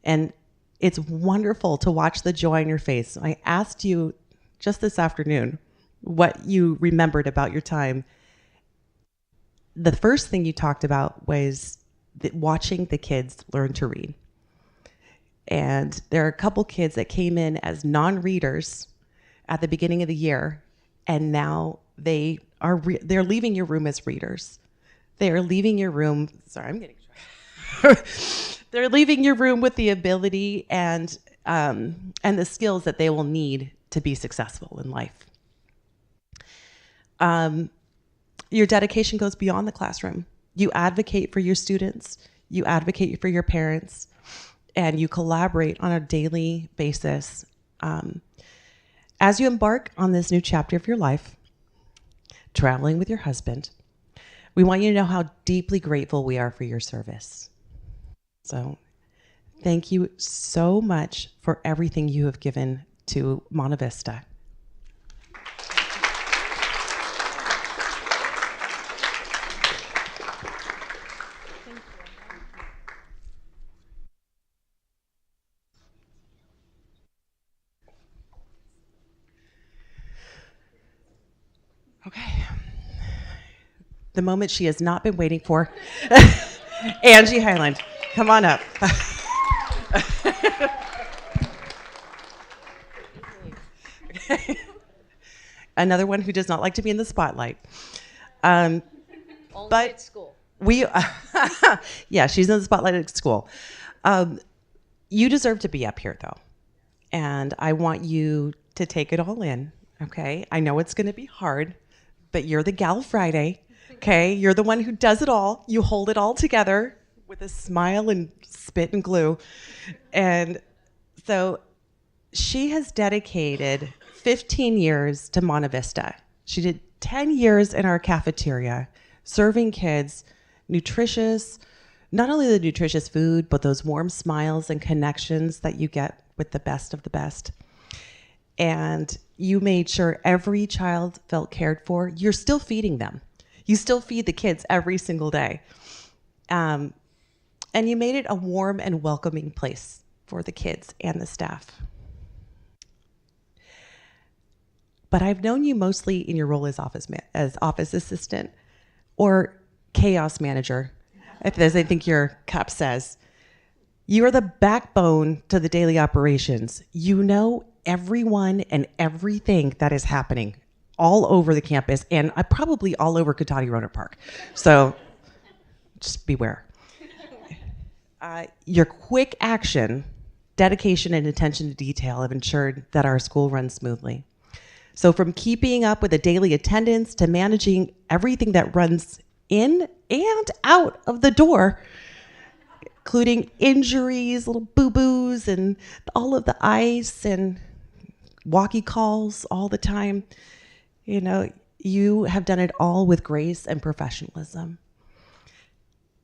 And it's wonderful to watch the joy on your face. I asked you just this afternoon what you remembered about your time. The first thing you talked about was watching the kids learn to read. And there are a couple kids that came in as non-readers at the beginning of the year, and now they're leaving your room as readers. They are leaving your room. Sorry, I'm getting tried. They're leaving your room with the ability and the skills that they will need to be successful in life. Your dedication goes beyond the classroom. You advocate for your students, you advocate for your parents, and you collaborate on a daily basis. as you embark on this new chapter of your life, traveling with your husband, we want you to know how deeply grateful we are for your service. So thank you so much for everything you have given to Monte Vista. Okay. The moment she has not been waiting for. Angie Highland, come on up. Another one who does not like to be in the spotlight. Only but at school. Yeah, she's in the spotlight at school. You deserve to be up here, though. And I want you to take it all in, okay? I know it's going to be hard, but you're the gal Friday, okay? You're the one who does it all. You hold it all together with a smile and spit and glue. And so she has dedicated 15 years to Monte Vista. She did 10 years in our cafeteria, serving kids nutritious, not only the nutritious food, but those warm smiles and connections that you get with the best of the best. And you made sure every child felt cared for. You're still feeding them. You still feed the kids every single day. And you made it a warm and welcoming place for the kids and the staff. But I've known you mostly in your role as office assistant or chaos manager, as I think your cup says. You are the backbone to the daily operations. You know everyone and everything that is happening all over the campus and probably all over Cotati Rohnert Park. So just beware. Your quick action, dedication, and attention to detail have ensured that our school runs smoothly. So from keeping up with the daily attendance to managing everything that runs in and out of the door, including injuries, little boo-boos, and all of the ice and walkie calls all the time. You know, you have done it all with grace and professionalism.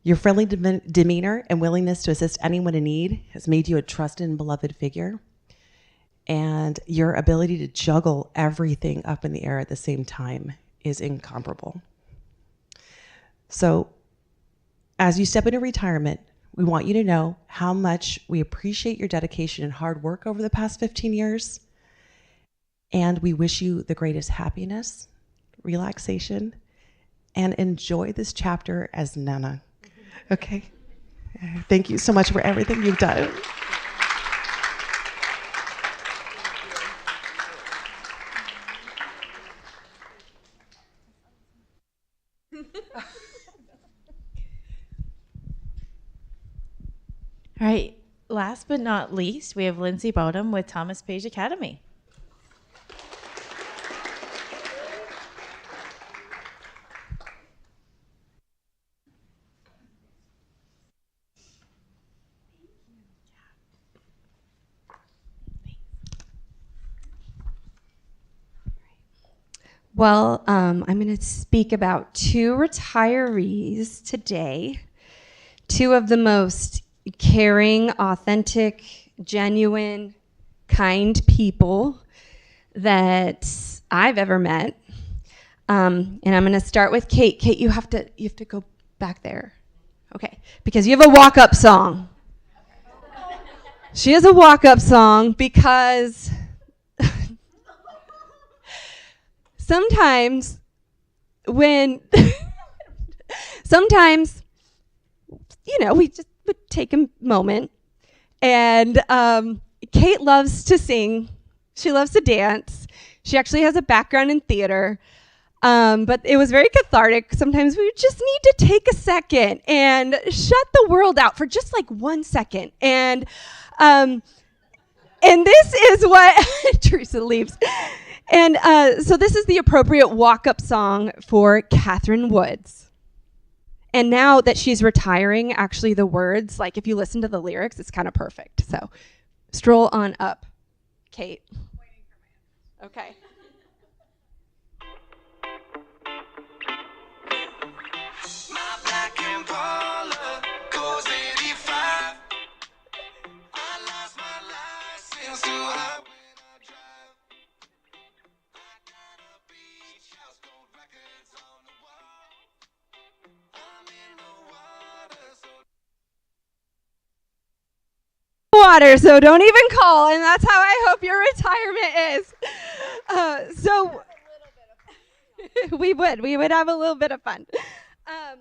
Your friendly demeanor and willingness to assist anyone in need has made you a trusted and beloved figure. And your ability to juggle everything up in the air at the same time is incomparable. So, as you step into retirement, we want you to know how much we appreciate your dedication and hard work over the past 15 years. And we wish you the greatest happiness, relaxation, and enjoy this chapter as Nana. Okay? Thank you so much for everything you've done. All right, last but not least, we have Lindsay Bowden with Thomas Page Academy. Well, I'm going to speak about two retirees today, two of the most caring, authentic, genuine, kind people that I've ever met. And I'm going to start with Kate. Kate, you have to go back there. Okay, because you have a walk-up song. She has a walk-up song because sometimes you know, we just would take a moment. And Kate loves to sing. She loves to dance. She actually has a background in theater. But it was very cathartic. Sometimes we just need to take a second and shut the world out for just like 1 second. And this is what Teresa leaves. And so this is the appropriate walk-up song for Catherine Woods. And now that she's retiring, actually the words, like if you listen to the lyrics, it's kind of perfect. So stroll on up, Kate. Okay. Water, so don't even call, and that's how I hope your retirement is. So we would have a little bit of fun. Sorry,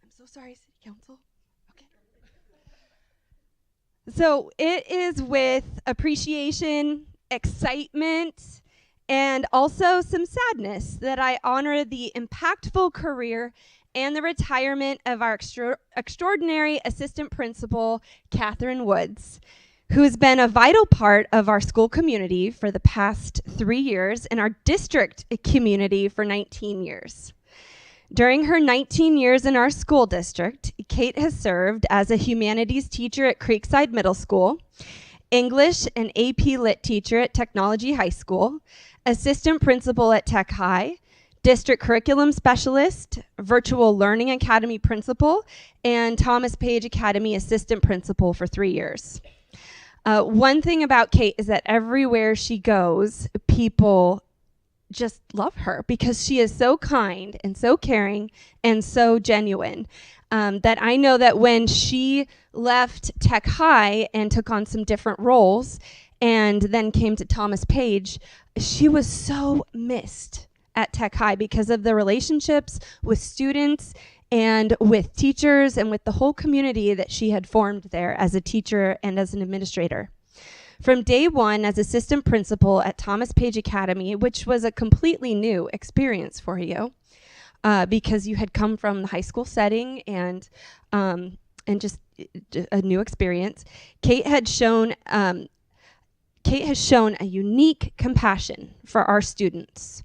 I'm so sorry, City Council. Okay. So it is with appreciation, excitement, and also some sadness that I honor the impactful career and the retirement of our extraordinary assistant principal, Catherine Woods, who has been a vital part of our school community for the past 3 years and our district community for 19 years. During her 19 years in our school district, Kate has served as a humanities teacher at Creekside Middle School, English and AP Lit teacher at Technology High School, assistant principal at Tech High, district curriculum specialist, virtual learning academy principal, and Thomas Page Academy assistant principal for 3 years. One thing about Kate is that everywhere she goes, people just love her because she is so kind and so caring and so genuine. That I know that when she left Tech High and took on some different roles and then came to Thomas Page, she was so missed at Tech High because of the relationships with students and with teachers and with the whole community that she had formed there as a teacher and as an administrator. From day one as assistant principal at Thomas Page Academy, which was a completely new experience for you, because you had come from the high school setting and just a new experience, Kate has shown a unique compassion for our students.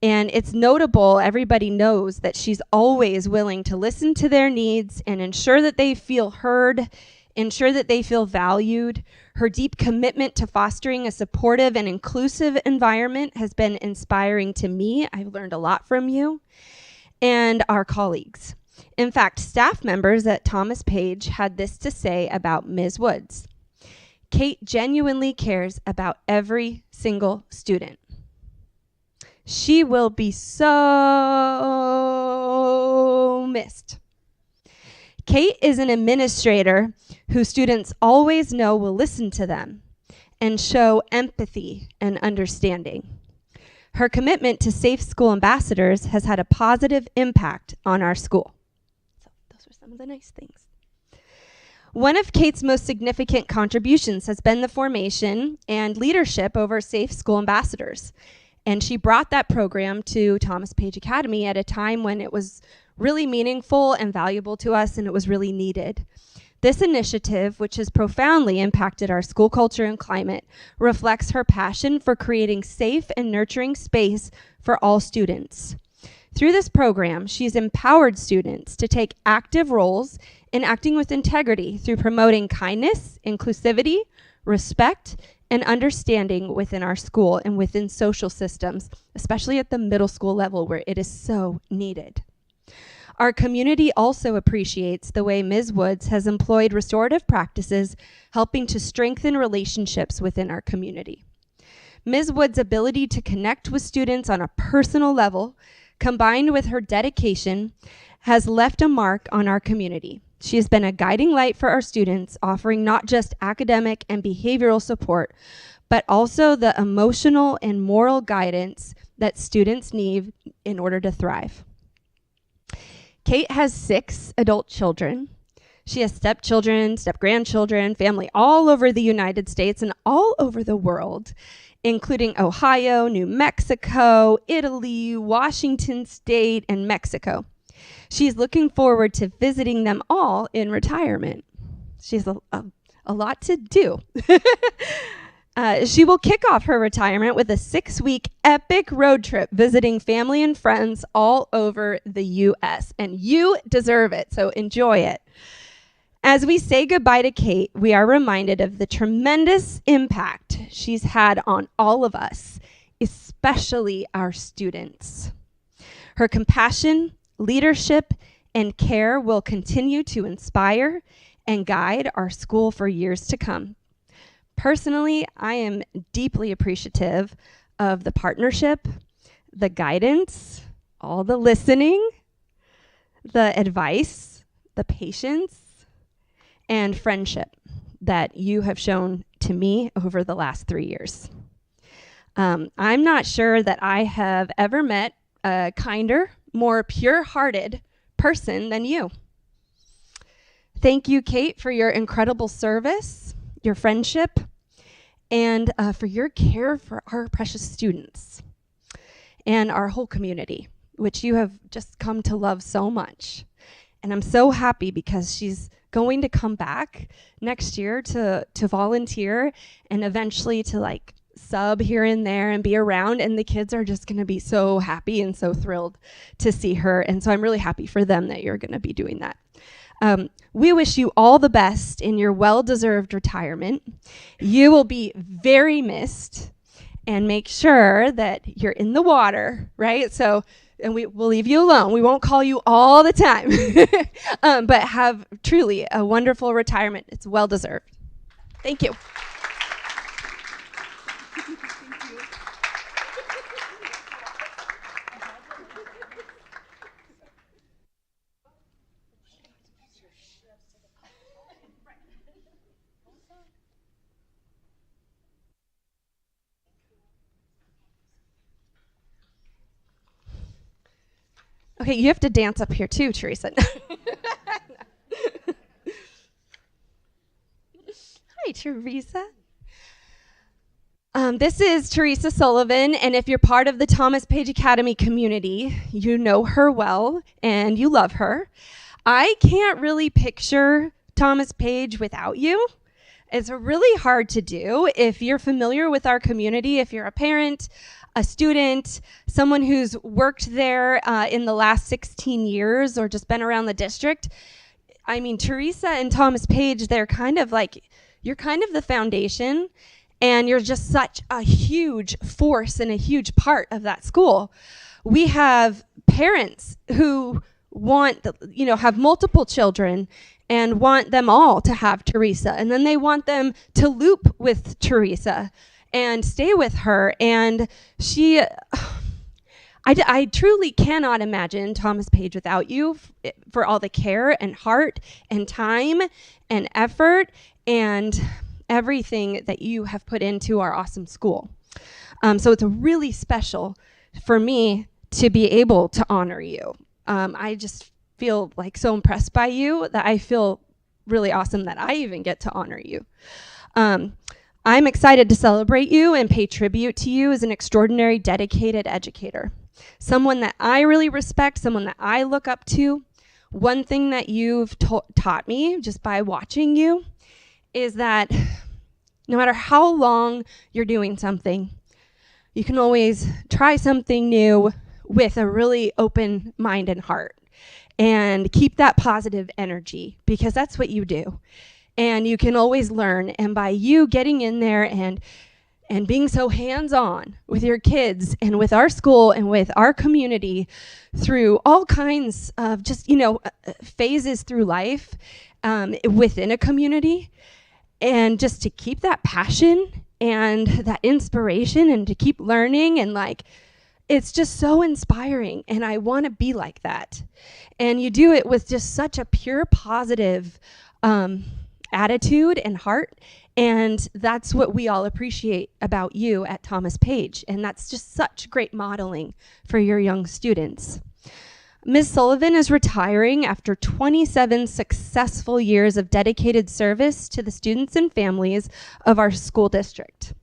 And it's notable, everybody knows that she's always willing to listen to their needs and ensure that they feel heard, ensure that they feel valued. Her deep commitment to fostering a supportive and inclusive environment has been inspiring to me. I've learned a lot from you and our colleagues. In fact, staff members at Thomas Page had this to say about Ms. Woods. Kate genuinely cares about every single student. She will be so missed. Kate is an administrator who students always know will listen to them and show empathy and understanding. Her commitment to Safe School Ambassadors has had a positive impact on our school. So those are some of the nice things. One of Kate's most significant contributions has been the formation and leadership over Safe School Ambassadors. And she brought that program to Thomas Page Academy at a time when it was really meaningful and valuable to us, and it was really needed. This initiative, which has profoundly impacted our school culture and climate, reflects her passion for creating safe and nurturing space for all students. Through this program, she's empowered students to take active roles in acting with integrity through promoting kindness, inclusivity, respect, and understanding within our school and within social systems, especially at the middle school level where it is so needed. Our community also appreciates the way Ms. Woods has employed restorative practices, helping to strengthen relationships within our community. Ms. Woods' ability to connect with students on a personal level, combined with her dedication, has left a mark on our community. She has been a guiding light for our students, offering not just academic and behavioral support, but also the emotional and moral guidance that students need in order to thrive. Kate has 6 adult children. She has stepchildren, step-grandchildren, family all over the United States and all over the world, including Ohio, New Mexico, Italy, Washington State, and Mexico. She's looking forward to visiting them all in retirement. She has a lot to do. She will kick off her retirement with a 6-week epic road trip visiting family and friends all over the U.S., and you deserve it, so enjoy it. As we say goodbye to Kate, we are reminded of the tremendous impact she's had on all of us, especially our students. Her compassion, leadership, and care will continue to inspire and guide our school for years to come. Personally, I am deeply appreciative of the partnership, the guidance, all the listening, the advice, the patience, and friendship that you have shown to me over the last 3 years. I'm not sure that I have ever met a kinder, more pure-hearted person than you. Thank you, Kate, for your incredible service, your friendship, and for your care for our precious students and our whole community, which you have just come to love so much. And I'm so happy because she's going to come back next year to volunteer and eventually to like sub here and there and be around, and the kids are just going to be so happy and so thrilled to see her. And so I'm really happy for them that you're going to be doing that. We wish you all the best in your well-deserved retirement. You will be very missed, and make sure that you're in the water, right? So, and we'll leave you alone. We won't call you all the time, but have truly a wonderful retirement. It's well-deserved. Thank you. Okay, you have to dance up here too, Teresa. Hi, Teresa. This is Teresa Sullivan, and if you're part of the Thomas Page Academy community, you know her well and you love her. I can't really picture Thomas Page without you. It's really hard to do. If you're familiar with our community, if you're a parent, a student, someone who's worked there in the last 16 years or just been around the district, I mean, Teresa and Thomas Page, they're kind of like, you're kind of the foundation, and you're just such a huge force and a huge part of that school. We have parents who want, have multiple children and want them all to have Teresa, and then they want them to loop with Teresa and stay with her. And I truly cannot imagine Thomas Page without you for all the care and heart and time and effort and everything that you have put into our awesome school. So it's really special for me to be able to honor you. I just feel like so impressed by you that I feel really awesome that I even get to honor you. I'm excited to celebrate you and pay tribute to you as an extraordinary, dedicated educator. Someone that I really respect, someone that I look up to. One thing that you've taught me just by watching you is that no matter how long you're doing something, you can always try something new with a really open mind and heart, and keep that positive energy, because that's what you do. And you can always learn. And by you getting in there and being so hands-on with your kids and with our school and with our community through all kinds of just, phases through life within a community, and just to keep that passion and that inspiration and to keep learning, and it's just so inspiring, and I want to be like that. And you do it with just such a pure, positive attitude and heart, and that's what we all appreciate about you at Thomas Page, and that's just such great modeling for your young students. Ms. Sullivan is retiring after 27 successful years of dedicated service to the students and families of our school district.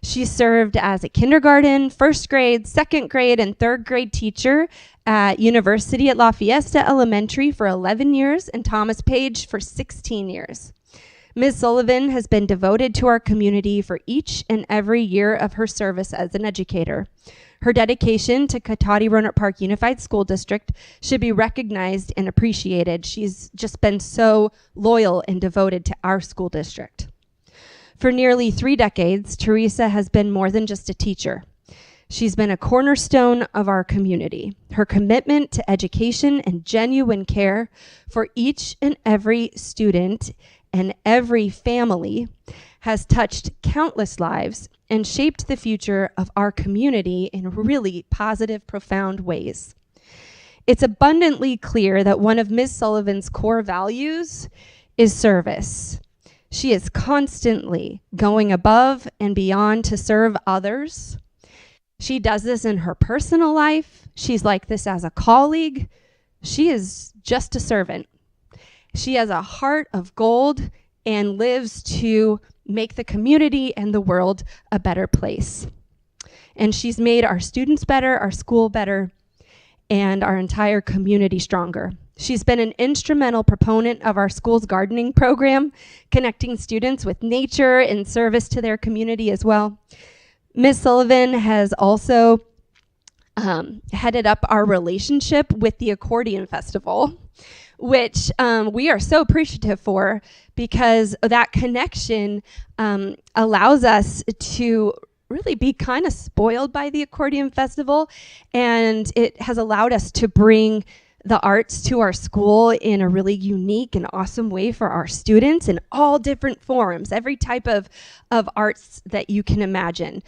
She served as a kindergarten, first grade, second grade, and third grade teacher at University at La Fiesta Elementary for 11 years and Thomas Page for 16 years. Ms. Sullivan has been devoted to our community for each and every year of her service as an educator. Her dedication to Cotati Roanoke Park Unified School District should be recognized and appreciated. She's just been so loyal and devoted to our school district. For nearly 3 decades, Teresa has been more than just a teacher. She's been a cornerstone of our community. Her commitment to education and genuine care for each and every student and every family has touched countless lives and shaped the future of our community in really positive, profound ways. It's abundantly clear that one of Ms. Sullivan's core values is service. She is constantly going above and beyond to serve others. She does this in her personal life. She's like this as a colleague. She is just a servant. She has a heart of gold and lives to make the community and the world a better place. And she's made our students better, our school better, and our entire community stronger. She's been an instrumental proponent of our school's gardening program, connecting students with nature in service to their community as well. Ms. Sullivan has also headed up our relationship with the Accordion Festival, which we are so appreciative for, because that connection allows us to really be kind of spoiled by the Accordion Festival, and it has allowed us to bring the arts to our school in a really unique and awesome way for our students in all different forms, every type of arts that you can imagine.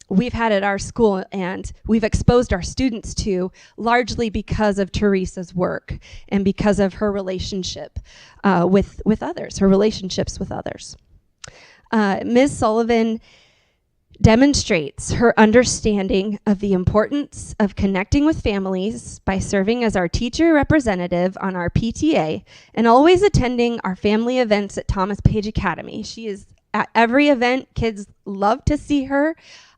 We've had at our school, and we've exposed our students to, largely because of Teresa's work and because of her relationship with others, her relationships with others. Ms. Sullivan demonstrates her understanding of the importance of connecting with families by serving as our teacher representative on our PTA and always attending our family events at Thomas Page Academy. She is at every event. Kids love to see her.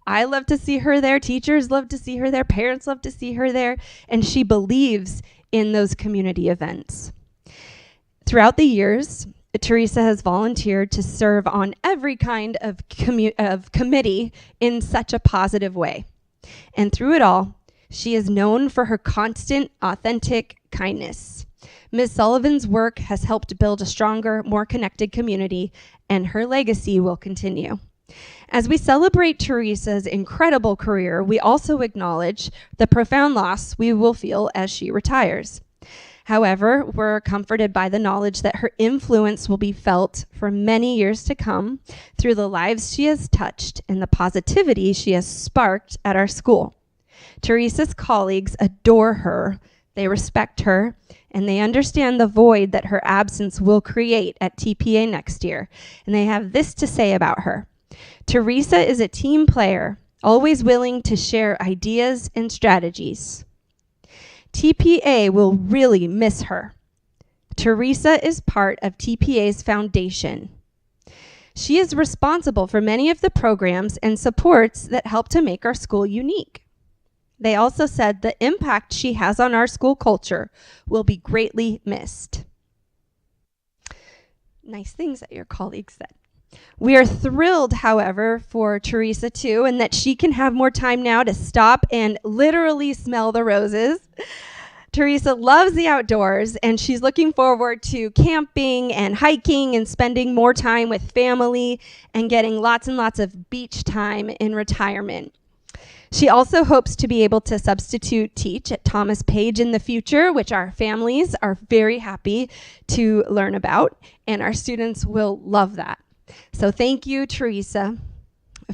I love to see her there. Teachers love to see her there. Parents love to see her there. And she believes in those community events. Throughout the years, Teresa has volunteered to serve on every kind of committee in such a positive way. And through it all, she is known for her constant, authentic kindness. Ms. Sullivan's work has helped build a stronger, more connected community, and her legacy will continue. As we celebrate Teresa's incredible career, we also acknowledge the profound loss we will feel as she retires. However, we're comforted by the knowledge that her influence will be felt for many years to come through the lives she has touched and the positivity she has sparked at our school. Teresa's colleagues adore her, they respect her, and they understand the void that her absence will create at TPA next year. And they have this to say about her. Teresa is a team player, always willing to share ideas and strategies. TPA will really miss her. Teresa is part of TPA's foundation. She is responsible for many of the programs and supports that help to make our school unique. They also said the impact she has on our school culture will be greatly missed. Nice things that your colleagues said. We are thrilled, however, for Teresa too, and that she can have more time now to stop and literally smell the roses. Teresa loves the outdoors, and she's looking forward to camping and hiking and spending more time with family and getting lots and lots of beach time in retirement. She also hopes to be able to substitute teach at Thomas Page in the future, which our families are very happy to learn about, and our students will love that. So thank you, Teresa,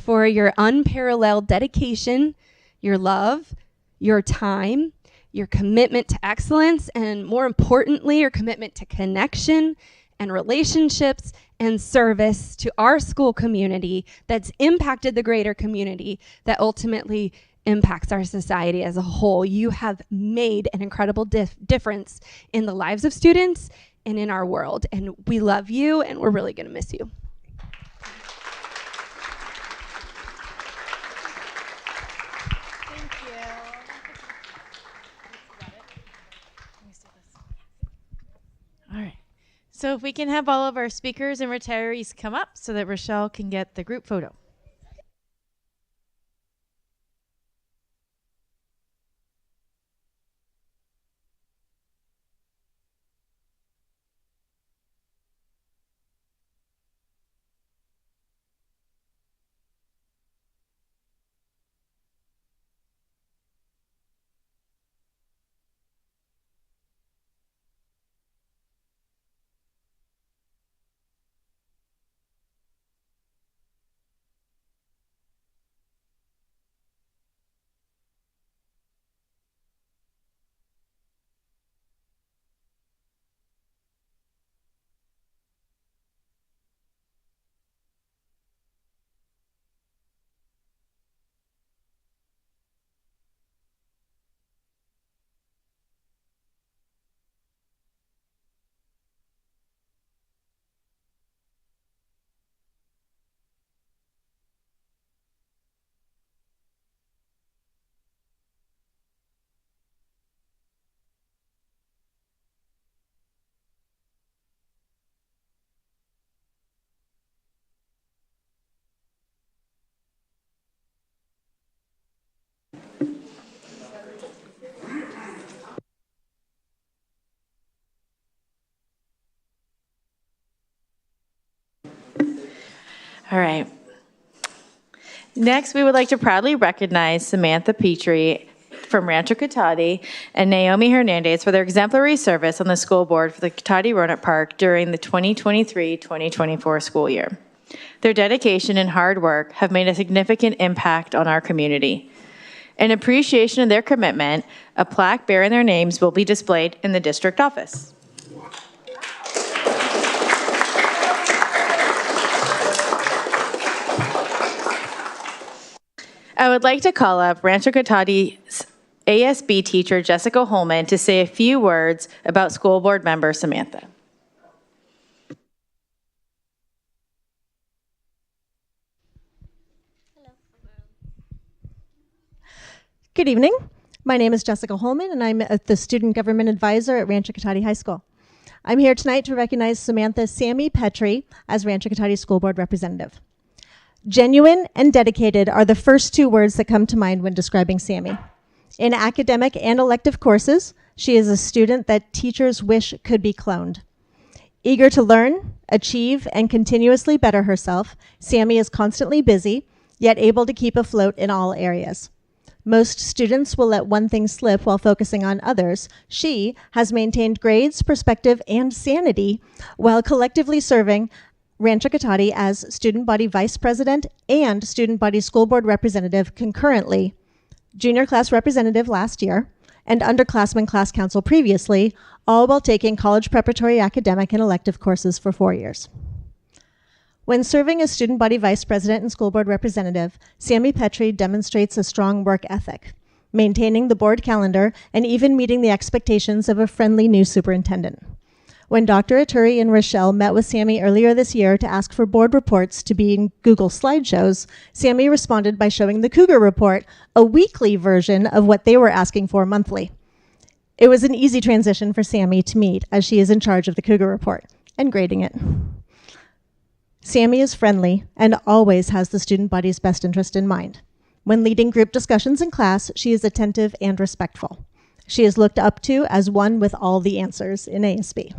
for your unparalleled dedication, your love, your time, your commitment to excellence, and more importantly, your commitment to connection and relationships and service to our school community that's impacted the greater community that ultimately impacts our society as a whole. You have made an incredible difference in the lives of students and in our world, and we love you, and we're really going to miss you. All right. So if we can have all of our speakers and retirees come up so that Rochelle can get the group photo. All right. Next, we would like to proudly recognize Samantha Petrie from Rancho Cotati and Naomi Hernandez for their exemplary service on the school board for the Cotati Roanoke Park during the 2023-2024 school year. Their dedication and hard work have made a significant impact on our community. In appreciation of their commitment, a plaque bearing their names will be displayed in the district office. I would like to call up Rancho Cotati's ASB teacher, Jessica Holman, to say a few words about school board member Samantha. Good evening. My name is Jessica Holman, and I'm the Student Government Advisor at Rancho Cotati High School. I'm here tonight to recognize Samantha Sammy Petrie as Rancho Cotati School Board Representative. Genuine and dedicated are the first two words that come to mind when describing Sammy. In academic and elective courses, she is a student that teachers wish could be cloned. Eager to learn, achieve, and continuously better herself, Sammy is constantly busy, yet able to keep afloat in all areas. Most students will let one thing slip while focusing on others. She has maintained grades, perspective, and sanity while collectively serving Rancho Cotati as Student Body Vice President and Student Body School Board Representative concurrently, Junior Class Representative last year, and Underclassmen Class Council previously, all while taking college preparatory academic and elective courses for 4 years. When serving as Student Body Vice President and School Board Representative, Sammy Petrie demonstrates a strong work ethic, maintaining the board calendar and even meeting the expectations of a friendly new superintendent. When Dr. Aturi and Rochelle met with Sammy earlier this year to ask for board reports to be in Google slideshows, Sammy responded by showing the Cougar Report, a weekly version of what they were asking for monthly. It was an easy transition for Sammy to meet, as she is in charge of the Cougar Report and grading it. Sammy is friendly and always has the student body's best interest in mind. When leading group discussions in class, she is attentive and respectful. She is looked up to as one with all the answers in ASB.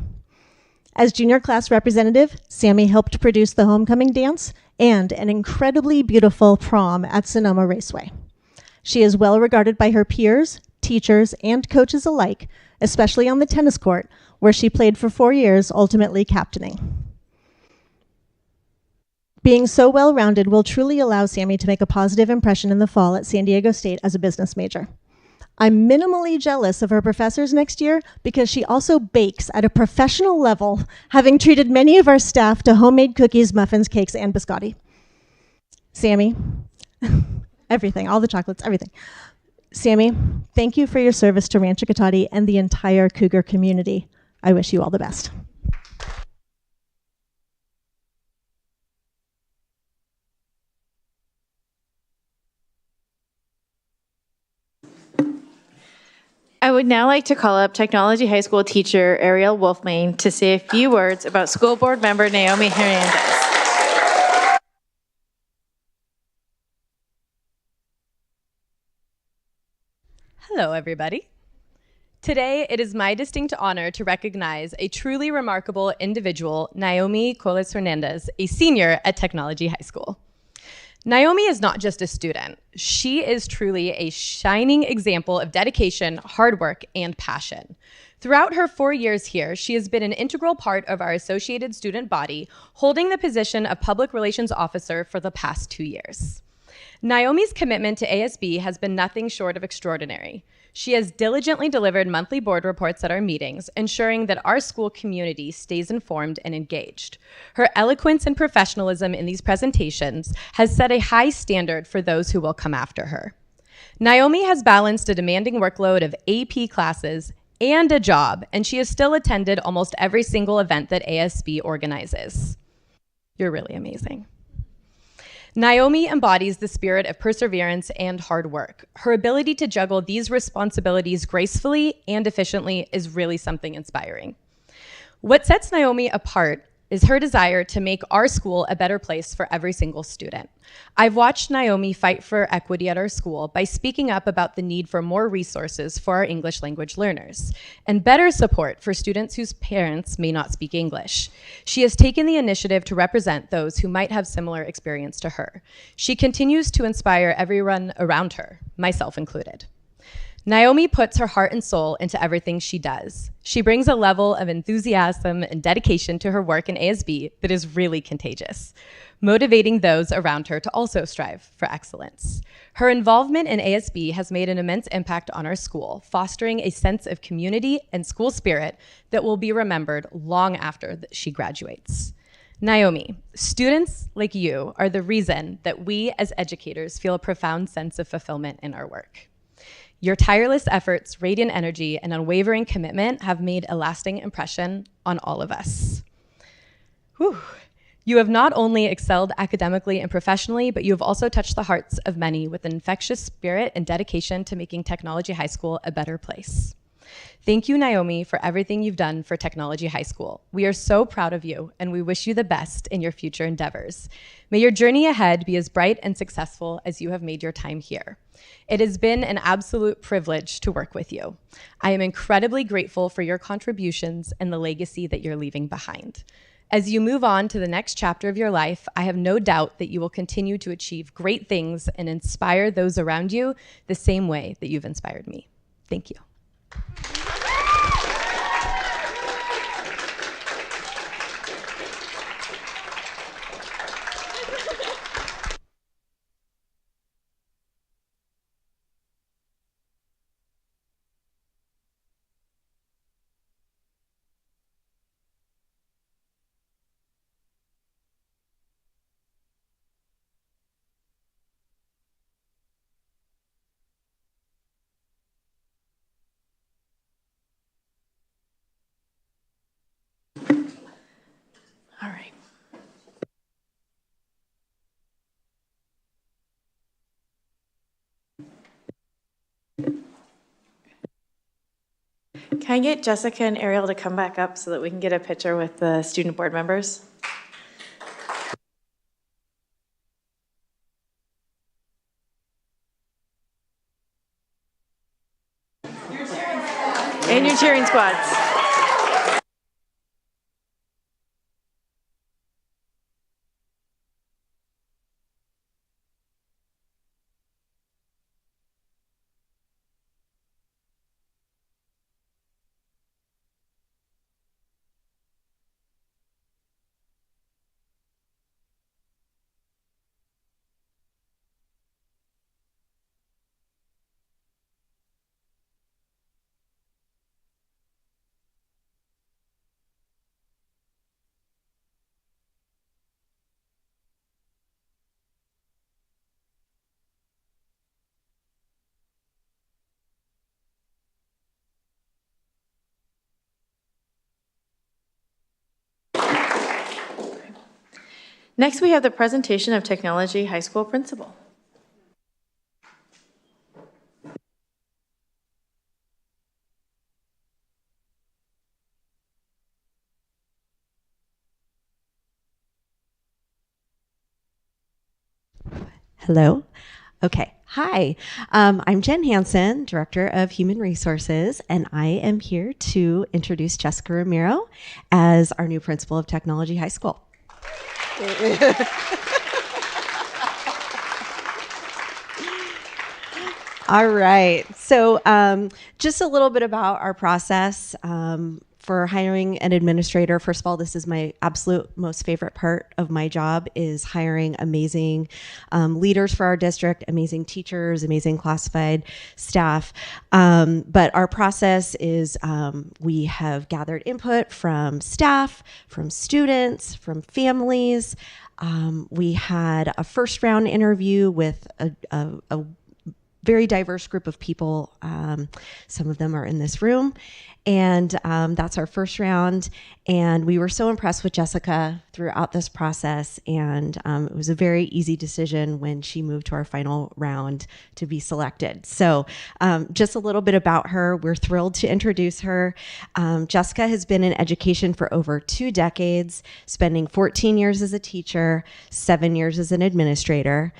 As junior class representative, Sammy helped produce the homecoming dance and an incredibly beautiful prom at Sonoma Raceway. She is well regarded by her peers, teachers, and coaches alike, especially on the tennis court, where she played for 4 years, ultimately captaining. Being so well-rounded will truly allow Sammy to make a positive impression in the fall at San Diego State as a business major. I'm minimally jealous of her professors next year because she also bakes at a professional level, having treated many of our staff to homemade cookies, muffins, cakes, and biscotti. Sammy, everything, all the chocolates, everything. Sammy, thank you for your service to Rancho Cotati and the entire Cougar community. I wish you all the best. I would now like to call up Technology High School teacher Ariel Wolfmain to say a few words about school board member Naomi Hernandez. Hello, everybody. Today, it is my distinct honor to recognize a truly remarkable individual, Naomi Coles Hernandez, a senior at Technology High School. Naomi is not just a student. She is truly a shining example of dedication, hard work, and passion. Throughout her 4 years here, she has been an integral part of our associated student body, holding the position of Public Relations Officer for the past 2 years. Naomi's commitment to ASB has been nothing short of extraordinary. She has diligently delivered monthly board reports at our meetings, ensuring that our school community stays informed and engaged. Her eloquence and professionalism in these presentations has set a high standard for those who will come after her. Naomi has balanced a demanding workload of AP classes and a job, and she has still attended almost every single event that ASB organizes. You're really amazing. Naomi embodies the spirit of perseverance and hard work. Her ability to juggle these responsibilities gracefully and efficiently is really something inspiring. What sets Naomi apart is her desire to make our school a better place for every single student. I've watched Naomi fight for equity at our school by speaking up about the need for more resources for our English language learners and better support for students whose parents may not speak English. She has taken the initiative to represent those who might have similar experience to her. She continues to inspire everyone around her, myself included. Naomi puts her heart and soul into everything she does. She brings a level of enthusiasm and dedication to her work in ASB that is really contagious, motivating those around her to also strive for excellence. Her involvement in ASB has made an immense impact on our school, fostering a sense of community and school spirit that will be remembered long after she graduates. Naomi, students like you are the reason that we as educators feel a profound sense of fulfillment in our work. Your tireless efforts, radiant energy, and unwavering commitment have made a lasting impression on all of us. Whew. You have not only excelled academically and professionally, but you have also touched the hearts of many with an infectious spirit and dedication to making Technology High School a better place. Thank you, Naomi, for everything you've done for Technology High School. We are so proud of you, and we wish you the best in your future endeavors. May your journey ahead be as bright and successful as you have made your time here. It has been an absolute privilege to work with you. I am incredibly grateful for your contributions and the legacy that you're leaving behind. As you move on to the next chapter of your life, I have no doubt that you will continue to achieve great things and inspire those around you the same way that you've inspired me. Thank you. All right. Can I get Jessica and Ariel to come back up so that we can get a picture with the student board members? And your cheering squads. Next, we have the presentation of Technology High School principal. Hello. Okay. Hi. I'm Jen Hansen, Director of Human Resources, and I am here to introduce Jessica Romero as our new principal of Technology High School. All right. So just a little bit about our process for hiring an administrator. First of all, this is my absolute most favorite part of my job is hiring amazing leaders for our district, amazing teachers, amazing classified staff. But our process is we have gathered input from staff, from students, from families. We had a first round interview with a very diverse group of people. Some of them are in this room. And that's our first round. And we were so impressed with Jessica throughout this process. And it was a very easy decision when she moved to our final round to be selected. So just a little bit about her. We're thrilled to introduce her. Jessica has been in education for over 2 decades, spending 14 years as a teacher, 7 years as an administrator.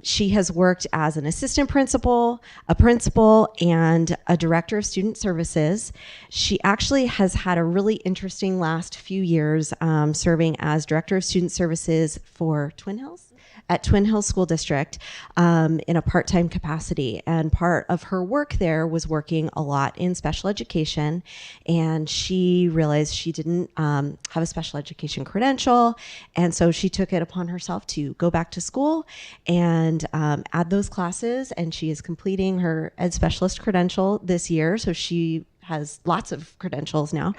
She has worked as an assistant principal, a principal, and a director of student services. She actually has had a really interesting last few years serving as director of student services for Twin Hills at Twin Hills School District in a part-time capacity. And part of her work there was working a lot in special education. And she realized she didn't have a special education credential. And so she took it upon herself to go back to school and add those classes. And she is completing her ed specialist credential this year. So she has lots of credentials now.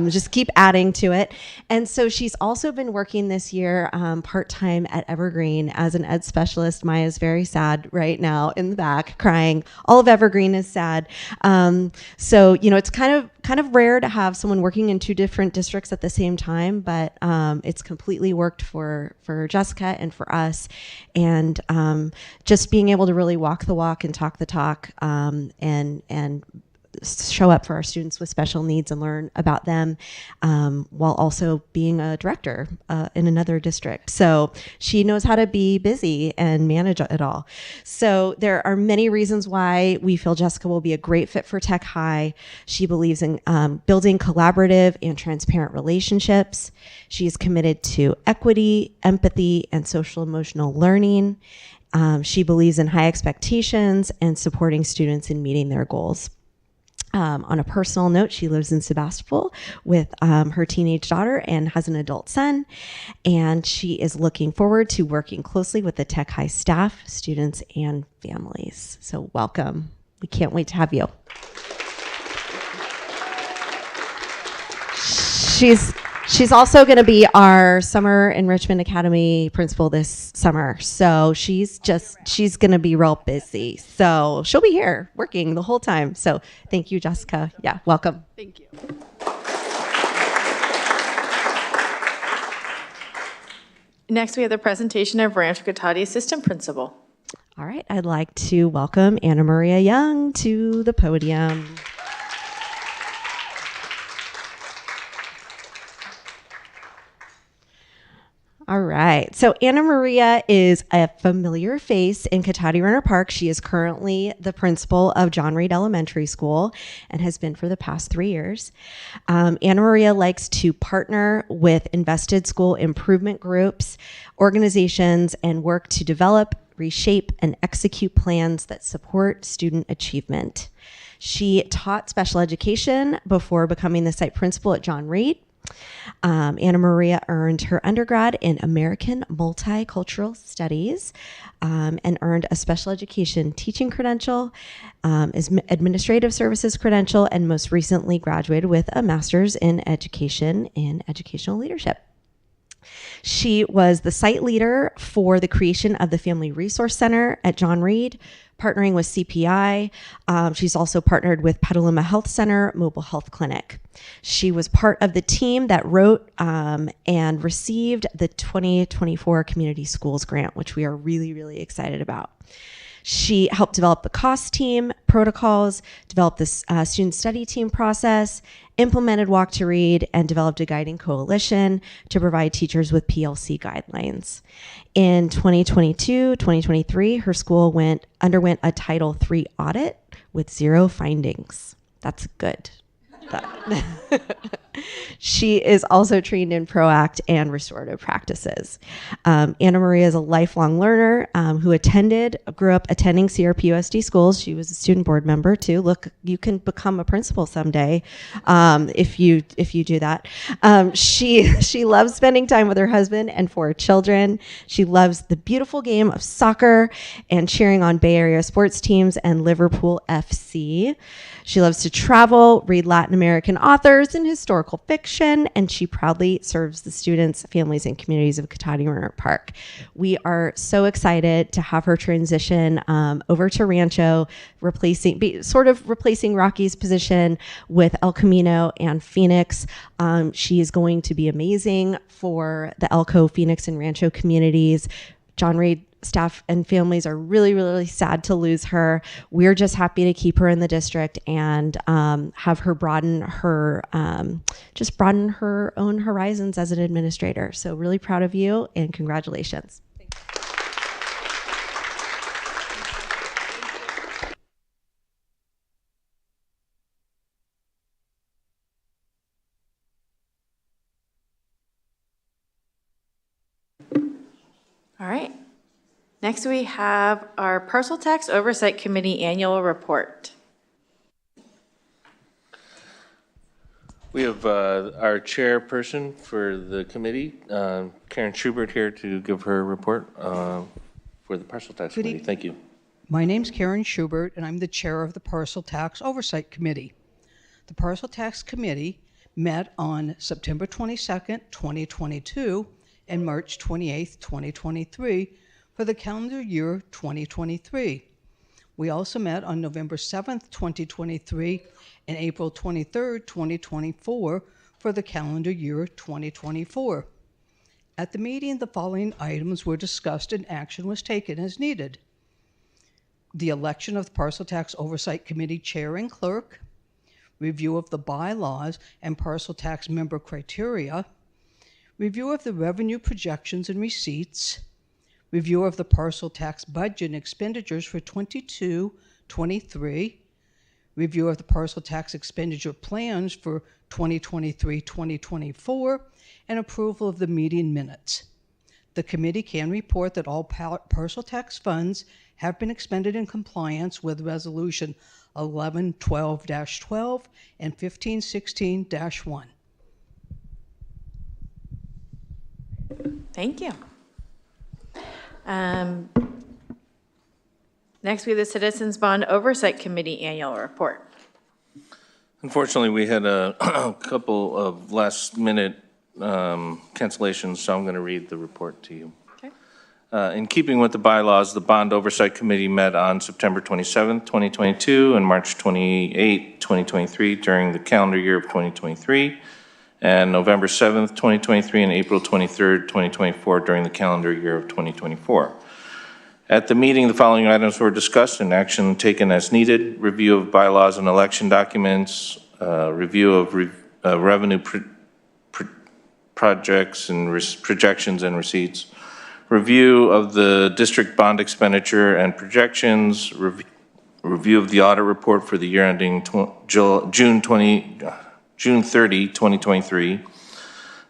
Just keep adding to it. And so she's also been working this year part-time at Evergreen as an ed specialist. Maya's very sad right now in the back, crying. All of Evergreen is sad. So, you know, it's kind of rare to have someone working in 2 different districts at the same time, but it's completely worked for Jessica and for us. And just being able to really walk the walk and talk the talk and show up for our students with special needs and learn about them while also being a director in another district. So she knows how to be busy and manage it all. So there are many reasons why we feel Jessica will be a great fit for Tech High. She believes in building collaborative and transparent relationships. She is committed to equity, empathy, and social emotional learning. She believes in high expectations and supporting students in meeting their goals. On a personal note, she lives in Sebastopol with her teenage daughter and has an adult son. And she is looking forward to working closely with the Tech High staff, students, and families. So welcome. We can't wait to have you. She's also going to be our Summer Enrichment Academy principal this summer. So she's going to be real busy. So she'll be here working the whole time. So thank you, Jessica. Yeah, welcome. Thank you. Next, we have the presentation of Rancho Cotati Assistant Principal. All right, I'd like to welcome Anna Maria Young to the podium. All right. So Anna Maria is a familiar face in Cotati Runner Park. She is currently the principal of John Reed Elementary School and has been for the past 3 years. Anna Maria likes to partner with invested school improvement groups, organizations, and work to develop, reshape, and execute plans that support student achievement. She taught special education before becoming the site principal at John Reed. Anna Maria earned her undergrad in American Multicultural Studies and earned a special education teaching credential, administrative services credential, and most recently graduated with a master's in education in educational leadership. She was the site leader for the creation of the Family Resource Center at John Reed, partnering with CPI. She's also partnered with Petaluma Health Center Mobile Health Clinic. She was part of the team that wrote and received the 2024 Community Schools Grant, which we are really, really excited about. She helped develop the cost team protocols, developed this student study team process, implemented Walk to Read, and developed a guiding coalition to provide teachers with PLC guidelines. In 2022-2023, her school underwent a Title III audit with 0 findings. That's good. She is also trained in PROACT and restorative practices. Anna Maria is a lifelong learner who grew up attending CRPUSD schools. She was a student board member too. Look, you can become a principal someday if you do that. She loves spending time with her husband and 4 children. She loves the beautiful game of soccer and cheering on Bay Area sports teams and Liverpool FC. She loves to travel, read Latin Latin American authors in historical fiction, and she proudly serves the students, families, and communities of Cotati Roanoke Park. We are so excited to have her transition over to Rancho, sort of replacing Rocky's position with El Camino and Phoenix. She is going to be amazing for the Elko, Phoenix, and Rancho communities. John Reed staff and families are really, really sad to lose her. We're just happy to keep her in the district and have her broaden her own horizons as an administrator. So really proud of you and congratulations. All right. Next, we have our Parcel Tax Oversight Committee Annual Report. We have our chairperson for the committee, Karen Schubert, here to give her report for the Parcel Tax Committee. Thank you. My name's Karen Schubert, and I'm the chair of the Parcel Tax Oversight Committee. The Parcel Tax Committee met on September 22nd, 2022, and March 28th, 2023, for the calendar year 2023. We also met on November 7th, 2023, and April 23rd, 2024, for the calendar year 2024. At the meeting, the following items were discussed and action was taken as needed: the election of the Parcel Tax Oversight Committee Chair and Clerk, review of the bylaws and parcel tax member criteria, review of the revenue projections and receipts, review of the parcel tax budget and expenditures for 22-23, review of the parcel tax expenditure plans for 2023-2024, and approval of the meeting minutes. The committee can report that all parcel tax funds have been expended in compliance with Resolution 1112-12 and 1516-1. Thank you. Next, we have the Citizens Bond Oversight Committee Annual Report. Unfortunately, we had a couple of last-minute cancellations, so I'm going to read the report to you. Okay. In keeping with the bylaws, the Bond Oversight Committee met on September 27th, 2022, and March 28th, 2023, during the calendar year of 2023, and November 7th, 2023, and April 23rd, 2024, during the calendar year of 2024. At the meeting, the following items were discussed and action taken as needed: review of bylaws and election documents, review of revenue projects and projections and receipts, review of the district bond expenditure and projections, review of the audit report for the year ending June 30, 2023,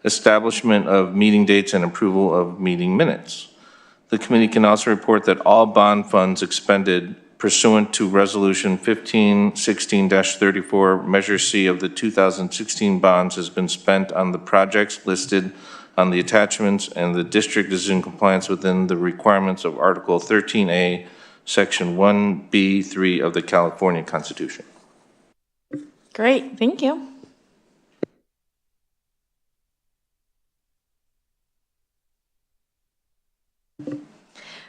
establishment of meeting dates and approval of meeting minutes. The committee can also report that all bond funds expended pursuant to Resolution 1516-34, Measure C of the 2016 bonds has been spent on the projects listed on the attachments, and the district is in compliance within the requirements of Article 13A, Section 1B3 of the California Constitution. Great, thank you.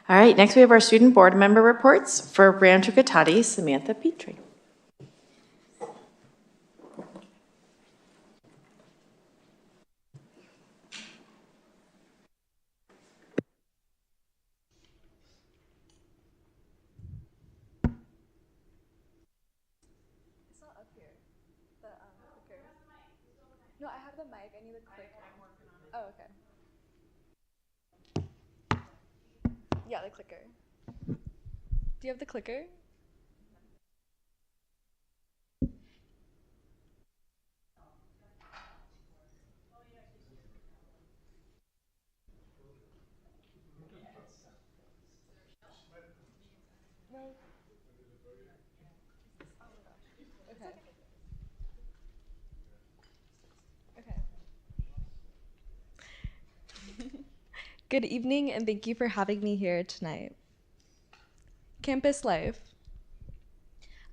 All right, next we have our student board member reports. For Rancho Cotati, Samantha Petrie. It's not up here. The clicker. No, I have the mic. I need the clicker. Oh, okay. Yeah, the clicker. Do you have the clicker? No. Okay. Okay. Good evening, and thank you for having me here tonight. Campus life.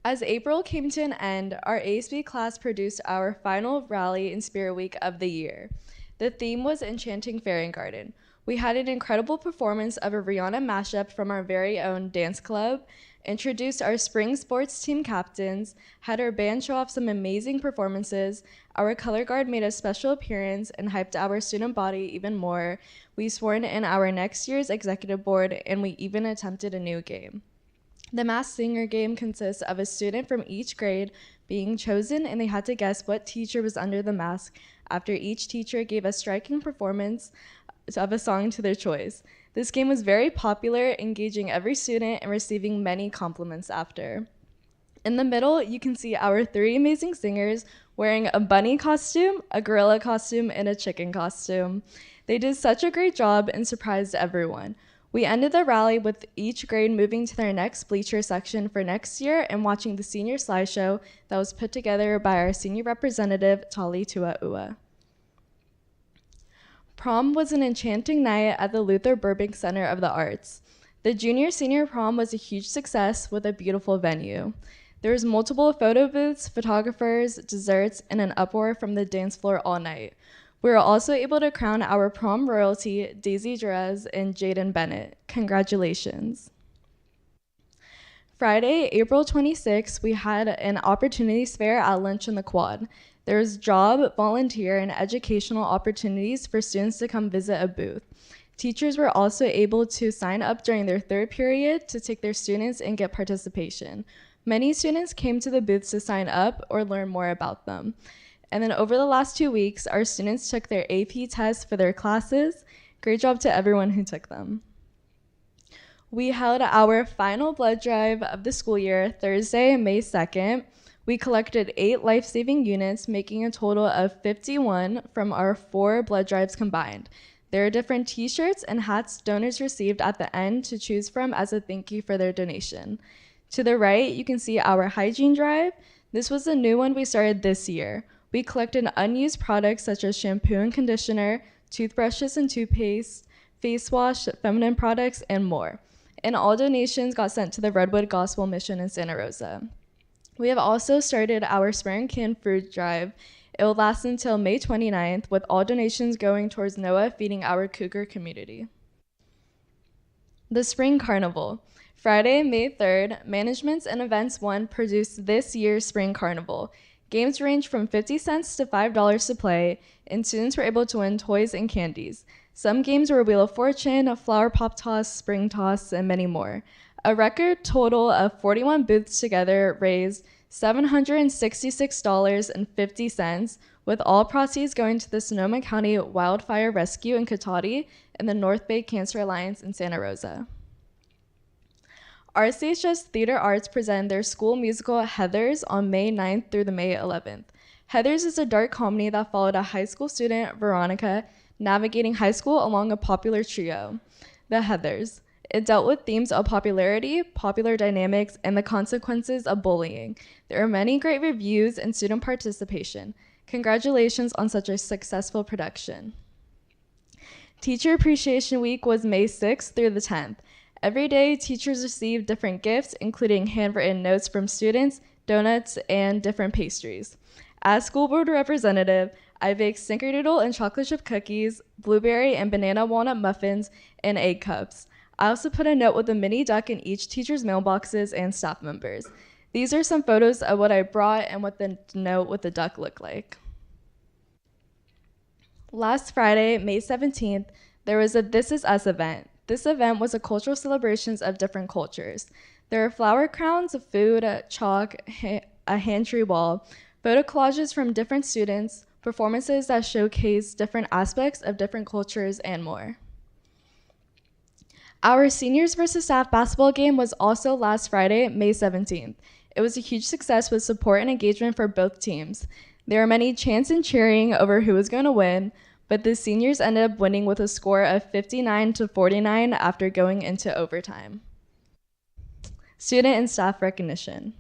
As April came to an end, our ASB class produced our final rally in Spirit Week of the year. The theme was Enchanting Fairy Garden. We had an incredible performance of a Rihanna mashup from our very own dance club, introduced our spring sports team captains, had our band show off some amazing performances, our color guard made a special appearance and hyped our student body even more. We sworn in our next year's executive board, and we even attempted a new game. The Masked Singer game consists of a student from each grade being chosen, and they had to guess what teacher was under the mask after each teacher gave a striking performance of a song to their choice. This game was very popular, engaging every student and receiving many compliments after. In the middle, you can see our 3 amazing singers wearing a bunny costume, a gorilla costume, and a chicken costume. They did such a great job and surprised everyone. We ended the rally with each grade moving to their next bleacher section for next year and watching the senior slideshow that was put together by our senior representative, Tali Tua'ua. Prom was an enchanting night at the Luther Burbank Center of the Arts. The junior-senior prom was a huge success with a beautiful venue. There was multiple photo booths, photographers, desserts, and an uproar from the dance floor all night. We were also able to crown our prom royalty, Daisy Jerez and Jaden Bennett. Congratulations. Friday, April 26th, we had an opportunities fair at lunch in the quad. There was job, volunteer, and educational opportunities for students to come visit a booth. Teachers were also able to sign up during their 3rd period to take their students and get participation. Many students came to the booths to sign up or learn more about them. And then over the last 2 weeks, our students took their AP tests for their classes. Great job to everyone who took them. We held our final blood drive of the school year Thursday, May 2nd. We collected 8 life-saving units, making a total of 51 from our 4 blood drives combined. There are different t-shirts and hats donors received at the end to choose from as a thank you for their donation. To the right, you can see our hygiene drive. This was a new one we started this year. We collected unused products such as shampoo and conditioner, toothbrushes and toothpaste, face wash, feminine products, and more. And all donations got sent to the Redwood Gospel Mission in Santa Rosa. We have also started our spring canned food drive. It will last until May 29th, with all donations going towards NOAA feeding our cougar community. The Spring Carnival. Friday, May 3rd, Managements and Events 1 produced this year's Spring Carnival. Games range from 50 cents to $5 to play, and students were able to win toys and candies. Some games were Wheel of Fortune, a flower pop toss, spring toss, and many more. A record total of 41 booths together raised $766.50, with all proceeds going to the Sonoma County Wildfire Rescue in Cotati and the North Bay Cancer Alliance in Santa Rosa. RCHS Theater Arts presented their school musical Heathers on May 9th through the May 11th. Heathers is a dark comedy that followed a high school student, Veronica, navigating high school along a popular trio, the Heathers. It dealt with themes of popularity, popular dynamics, and the consequences of bullying. There are many great reviews and student participation. Congratulations on such a successful production. Teacher Appreciation Week was May 6th through the 10th. Every day, teachers received different gifts, including handwritten notes from students, donuts, and different pastries. As school board representative, I baked snickerdoodle and chocolate chip cookies, blueberry and banana walnut muffins, and egg cups. I also put a note with a mini duck in each teacher's mailboxes and staff members. These are some photos of what I brought and what the note with the duck looked like. Last Friday, May 17th, there was a This Is Us event. This event was a cultural celebrations of different cultures. There are flower crowns, food, chalk, a hand tree wall, photo collages from different students, performances that showcase different aspects of different cultures, and more. Our seniors versus staff basketball game was also last Friday, May 17th. It was a huge success with support and engagement for both teams. There were many chants and cheering over who was going to win, but the seniors ended up winning with a score of 59-49 after going into overtime. Student and staff recognition.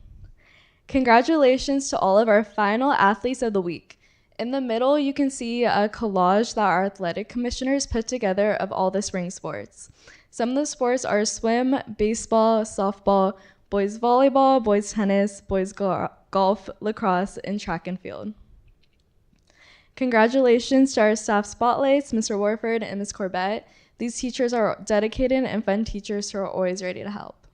Congratulations to all of our final athletes of the week. In the middle, you can see a collage that our athletic commissioners put together of all the spring sports. Some of the sports are swim, baseball, softball, boys volleyball, boys tennis, boys golf, lacrosse, and track and field. Congratulations to our staff spotlights, Mr. Warford and Ms. Corbett. These teachers are dedicated and fun teachers who are always ready to help.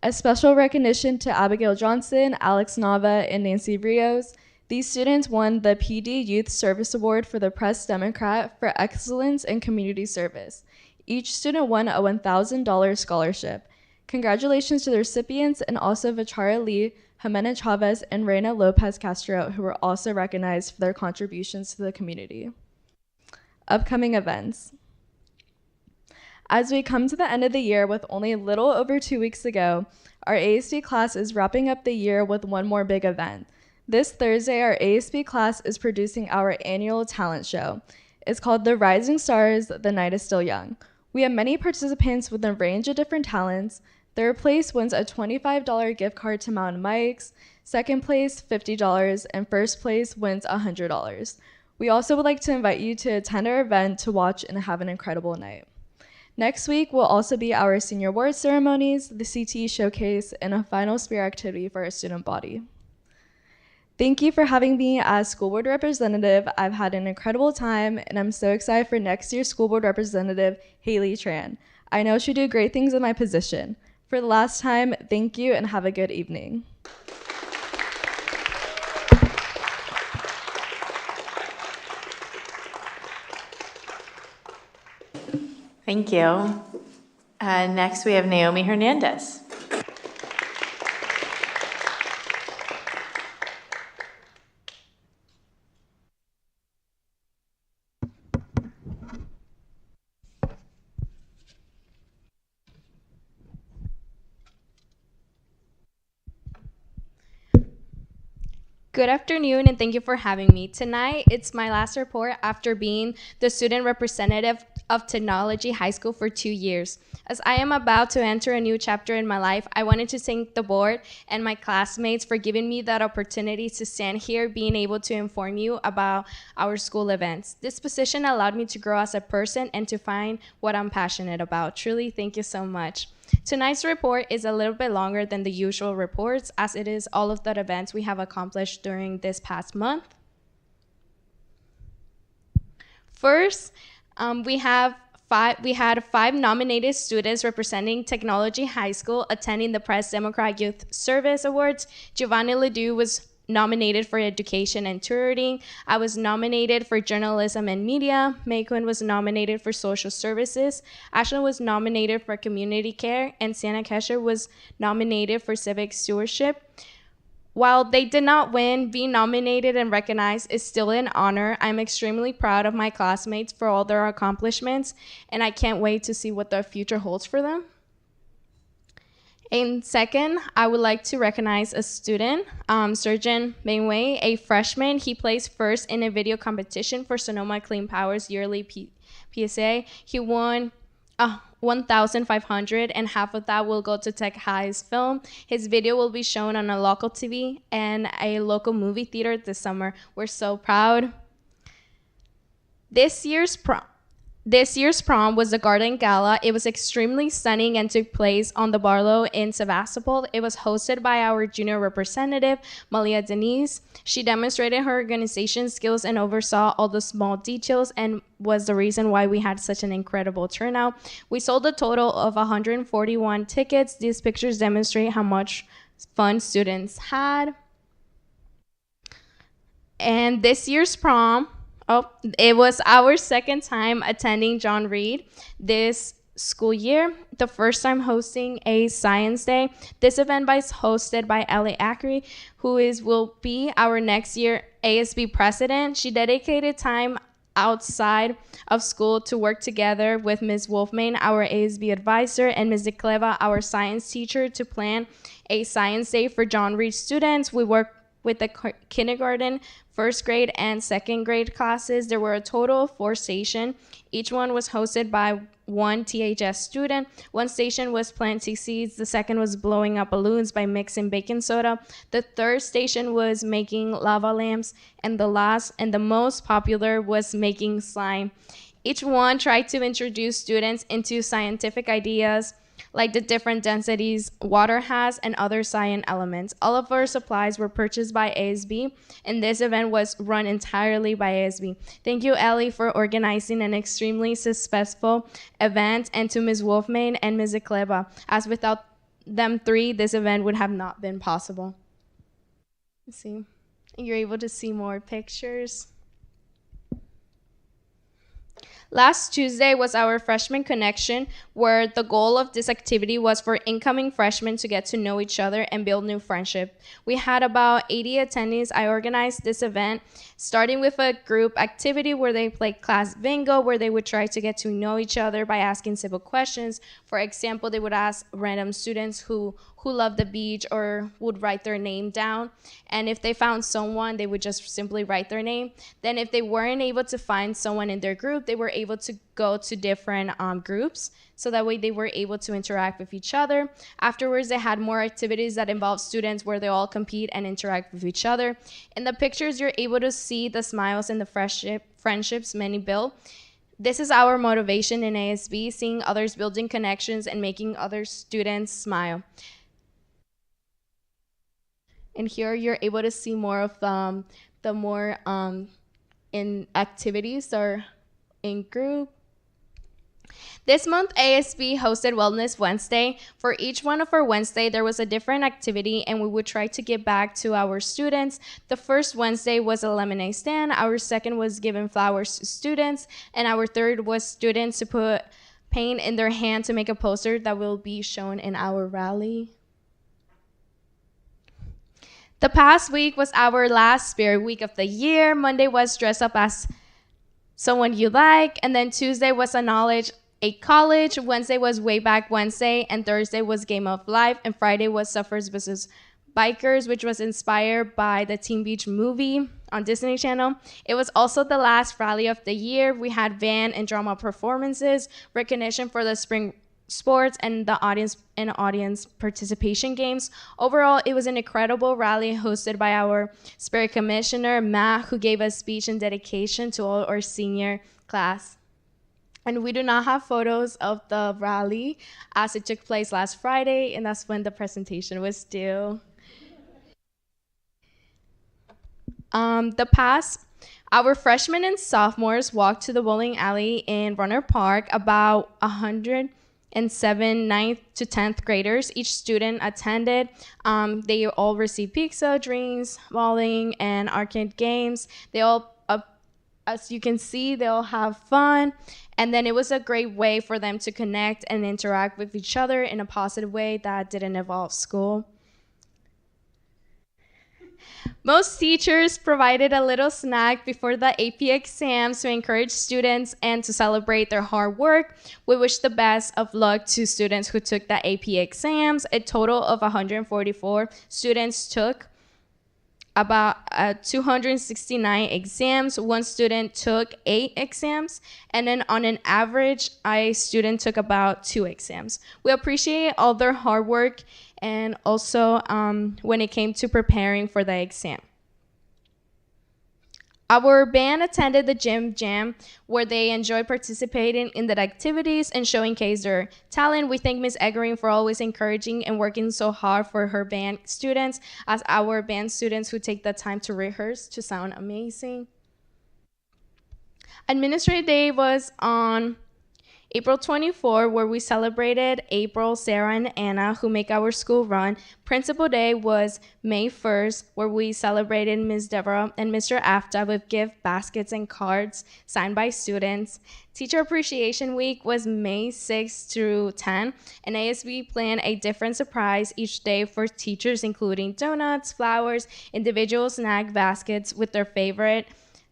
A special recognition to Abigail Johnson, Alex Nava, and Nancy Rios. These students won the PD Youth Service Award for the Press Democrat for excellence in community service. Each student won a $1,000 scholarship. Congratulations to the recipients and also Vichara Lee, Jimena Chavez, and Reina Lopez Castro, who were also recognized for their contributions to the community. Upcoming events. As we come to the end of the year with only a little over 2 weeks to go, our ASB class is wrapping up the year with one more big event. This Thursday, our ASB class is producing our annual talent show. It's called The Rising Stars, The Night is Still Young. We have many participants with a range of different talents. Third place wins a $25 gift card to Mountain Mike's, second place $50, and first place wins $100. We also would like to invite you to attend our event to watch and have an incredible night. Next week will also be our senior award ceremonies, the CTE showcase, and a final spear activity for our student body. Thank you for having me as school board representative. I've had an incredible time, and I'm so excited for next year's school board representative, Haley Tran. I know she'll do great things in my position. For the last time, thank you and have a good evening. Thank you. Next, we have Naomi Hernandez. Good afternoon, and thank you for having me. Tonight, it's my last report after being the student representative of Technology High School for 2 years. As I am about to enter a new chapter in my life, I wanted to thank the board and my classmates for giving me that opportunity to stand here, being able to inform you about our school events. This position allowed me to grow as a person and to find what I'm passionate about. Truly, thank you so much. Tonight's report is a little bit longer than the usual reports, as it is all of the events we have accomplished during this past month. First, we had 5 nominated students representing Technology High School attending the Press Democrat Youth Service Awards. Giovanni Ledoux was nominated for Education and Tutoring. I was nominated for Journalism and Media. Mayquin was nominated for Social Services. Ashland was nominated for Community Care, and Santa Kesha was nominated for Civic Stewardship. While they did not win, being nominated and recognized is still an honor. I'm extremely proud of my classmates for all their accomplishments, and I can't wait to see what the future holds for them. And second, I would like to recognize a student, Surgeon Mainway, a freshman. He placed first in a video competition for Sonoma Clean Power's yearly PSA. He won 1,500, and half of that will go to Tech High's film. His video will be shown on a local TV and a local movie theater this summer. We're so proud. This year's prom was the Garden Gala. It was extremely stunning and took place on the Barlow in Sevastopol. It was hosted by our junior representative, Malia Denise. She demonstrated her organization skills and oversaw all the small details and was the reason why we had such an incredible turnout. We sold a total of 141 tickets. These pictures demonstrate how much fun students had. And this year's prom, it was our second time attending John Reed this school year, the first time hosting a Science Day. This event is hosted by Ellie Ackery, who will be our next year ASB president. She dedicated time outside of school to work together with Ms. Wolfman, our ASB advisor, and Ms. DeCleva, our science teacher, to plan a Science Day for John Reed students. We worked with the kindergarten, first grade, and second grade classes. There were a total of 4 stations. Each one was hosted by one THS student. One station was planting seeds. The second was blowing up balloons by mixing baking soda. The third station was making lava lamps. And the last and the most popular was making slime. Each one tried to introduce students into scientific ideas like the different densities water has and other cyan elements. All of our supplies were purchased by ASB, and this event was run entirely by ASB. Thank you, Ellie, for organizing an extremely successful event, and to Ms. Wolfman and Ms. Ekleba, as without them three, this event would have not been possible. Let's see. You're able to see more pictures. Last Tuesday was our freshman connection, where the goal of this activity was for incoming freshmen to get to know each other and build new friendship. We had about 80 attendees. I organized this event, starting with a group activity where they played class bingo, where they would try to get to know each other by asking simple questions. For example, they would ask random students who loved the beach or would write their name down. And if they found someone, they would just simply write their name. Then if they weren't able to find someone in their group, they were able to go to different groups. So that way they were able to interact with each other. Afterwards, they had more activities that involved students where they all compete and interact with each other. In the pictures, you're able to see the smiles and the friendships many built. This is our motivation in ASB, seeing others building connections and making other students smile. And here you're able to see more of the more in activities or in group. This month, ASB hosted Wellness Wednesday. For each one of our Wednesday, there was a different activity, and we would try to give back to our students. The first Wednesday was a lemonade stand. Our second was giving flowers to students. And our third was students to put paint in their hand to make a poster that will be shown in our rally. The past week was our last Spirit Week of the year. Monday was dress up as someone you like, and then Tuesday was Acknowledge a College, Wednesday was Way Back Wednesday, and Thursday was Game of Life, and Friday was Suffers vs. Bikers, which was inspired by the Teen Beach movie on Disney Channel. It was also the last rally of the year. We had band and drama performances, recognition for the spring sports, and the audience participation games. Overall, it was an incredible rally hosted by our Spirit Commissioner, Matt, who gave a speech in dedication to all our senior class. And we do not have photos of the rally as it took place last Friday, and that's when the presentation was due. Our freshmen and sophomores walked to the bowling alley in Runner Park, about 107 9th to 10th graders. Each student attended. They all received pizza, drinks, bowling, and arcade games. They all, as you can see, they all have fun. And then it was a great way for them to connect and interact with each other in a positive way that didn't involve school. Most teachers provided a little snack before the AP exams to encourage students and to celebrate their hard work. We wish the best of luck to students who took the AP exams. A total of 144 students took about 269 exams. One student took 8 exams, and then on an average, a student took about 2 exams. We appreciate all their hard work, and also when it came to preparing for the exam. Our band attended the Gym Jam, where they enjoyed participating in the activities and showcase their talent. We thank Ms. Eggering for always encouraging and working so hard for her band students, as our band students who take the time to rehearse to sound amazing. Administrative Day was on April 24, where we celebrated April, Sarah, and Anna, who make our school run. Principal Day was May 1st, where we celebrated Ms. Deborah and Mr. Afta with gift baskets and cards signed by students. Teacher Appreciation Week was May 6 through 10, and ASB planned a different surprise each day for teachers, including donuts, flowers, individual snack baskets with their favorite,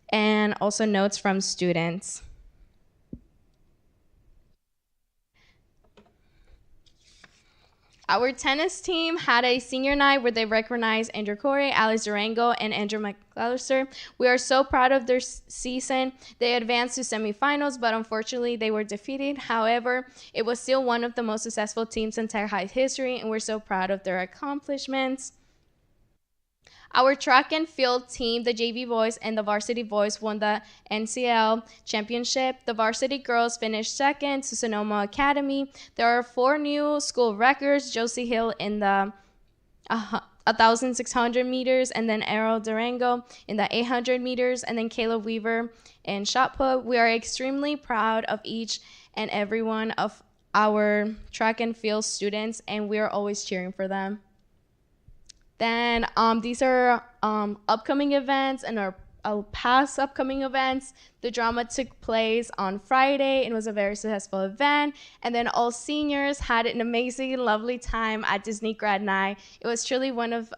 and also notes from students. Our tennis team had a senior night where they recognized Andrew Corey, Alice Durango, and Andrew McAllister. We are so proud of their season. They advanced to semifinals, but unfortunately they were defeated. However, it was still one of the most successful teams in Tech High history, and we're so proud of their accomplishments. Our track and field team, the JV boys and the varsity boys, won the NCL championship. The varsity girls finished second to Sonoma Academy. There are 4 new school records. Josie Hill in the 1,600 meters, and then Errol Durango in the 800 meters, and then Caleb Weaver in shot put. We are extremely proud of each and every one of our track and field students, and we are always cheering for them. Then these are upcoming events and our past upcoming events. The drama took place on Friday. It was a very successful event. And then all seniors had an amazing, lovely time at Disney Grad Night. It was truly one of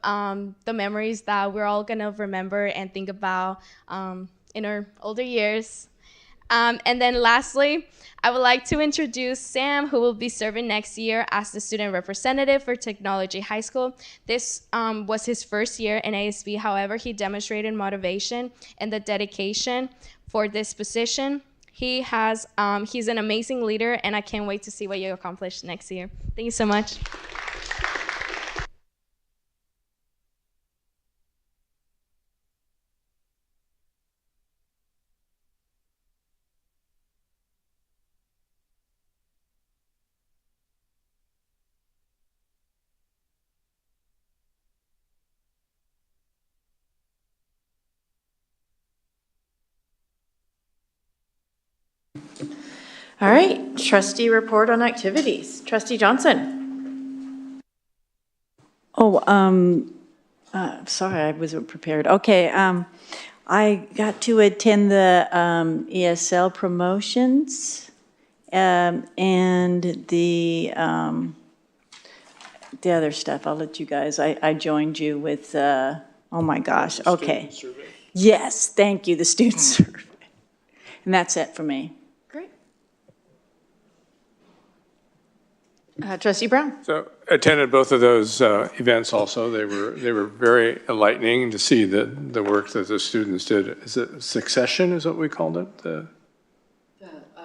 the memories that we're all gonna remember and think about in our older years. And then lastly, I would like to introduce Sam, who will be serving next year as the student representative for Technology High School. This was his first year in ASB. However, he demonstrated motivation and the dedication for this position. He's an amazing leader, and I can't wait to see what you accomplish next year. Thank you so much. All right, trustee report on activities. Trustee Johnson. Oh, sorry, I wasn't prepared. Okay, I got to attend the ESL promotions and the other stuff. I'll let you guys. I joined you with. Oh my gosh. Okay. Yes, thank you. The student survey, and that's it for me. Trustee Brown. So attended both of those events also. They were very enlightening to see the work that the students did. Is it Succession is what we called it? The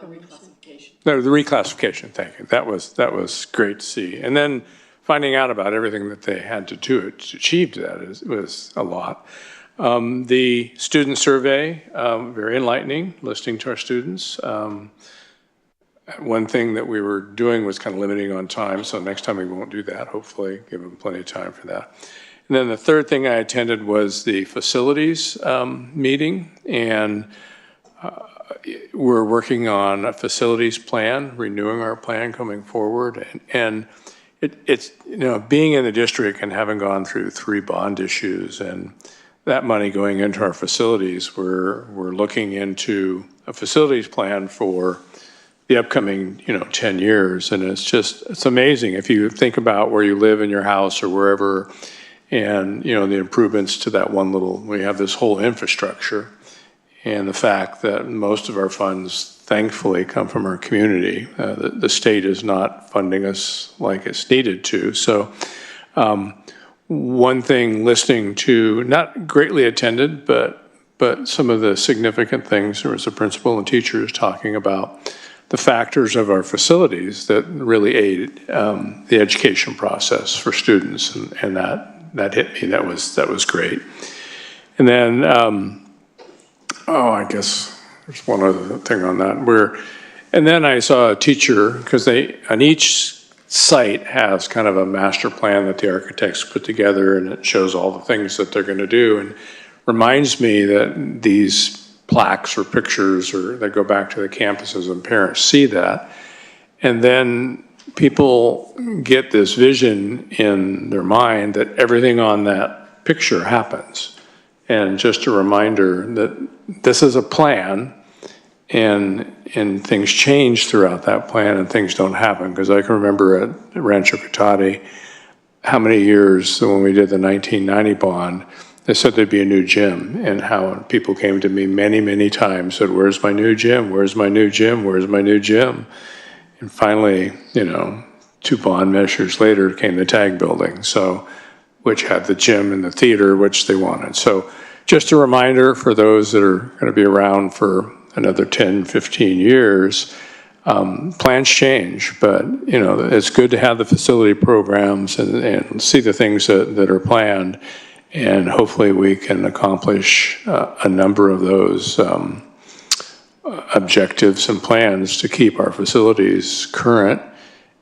reclassification. No, the reclassification, thank you. That was great to see. And then finding out about everything that they had to do to achieve that was a lot. The student survey, very enlightening, listening to our students. One thing that we were doing was kind of limiting on time, so next time we won't do that, hopefully, give them plenty of time for that. And then the third thing I attended was the facilities meeting, and we're working on a facilities plan, renewing our plan coming forward, and it's, you know, being in the district and having gone through 3 bond issues and that money going into our facilities, we're looking into a facilities plan for the upcoming, 10 years. And it's amazing if you think about where you live in your house or wherever, and, the improvements to that we have this whole infrastructure, and the fact that most of our funds, thankfully, come from our community. The state is not funding us like it's needed to. So one thing, listening to, not greatly attended, but some of the significant things, there was a principal and teachers talking about the factors of our facilities that really aid the education process for students, and that hit me. That was great. And then, I guess there's one other thing on that. And then I saw a teacher, because on each site has kind of a master plan that the architects put together, and it shows all the things that they're going to do, and reminds me that these plaques or pictures or that go back to the campuses and parents see that, and then people get this vision in their mind that everything on that picture happens. And just a reminder that this is a plan, and things change throughout that plan and things don't happen. Because I can remember at Rancho Cotati how many years when we did the 1990 bond, they said there'd be a new gym, and how people came to me many, many times, said, "Where's my new gym? Where's my new gym? Where's my new gym?" And finally, 2 bond measures later came the TAG building, which had the gym and the theater, which they wanted. So just a reminder for those that are going to be around for another 10, 15 years, plans change, but it's good to have the facility programs and see the things that are planned. And hopefully we can accomplish a number of those objectives and plans to keep our facilities current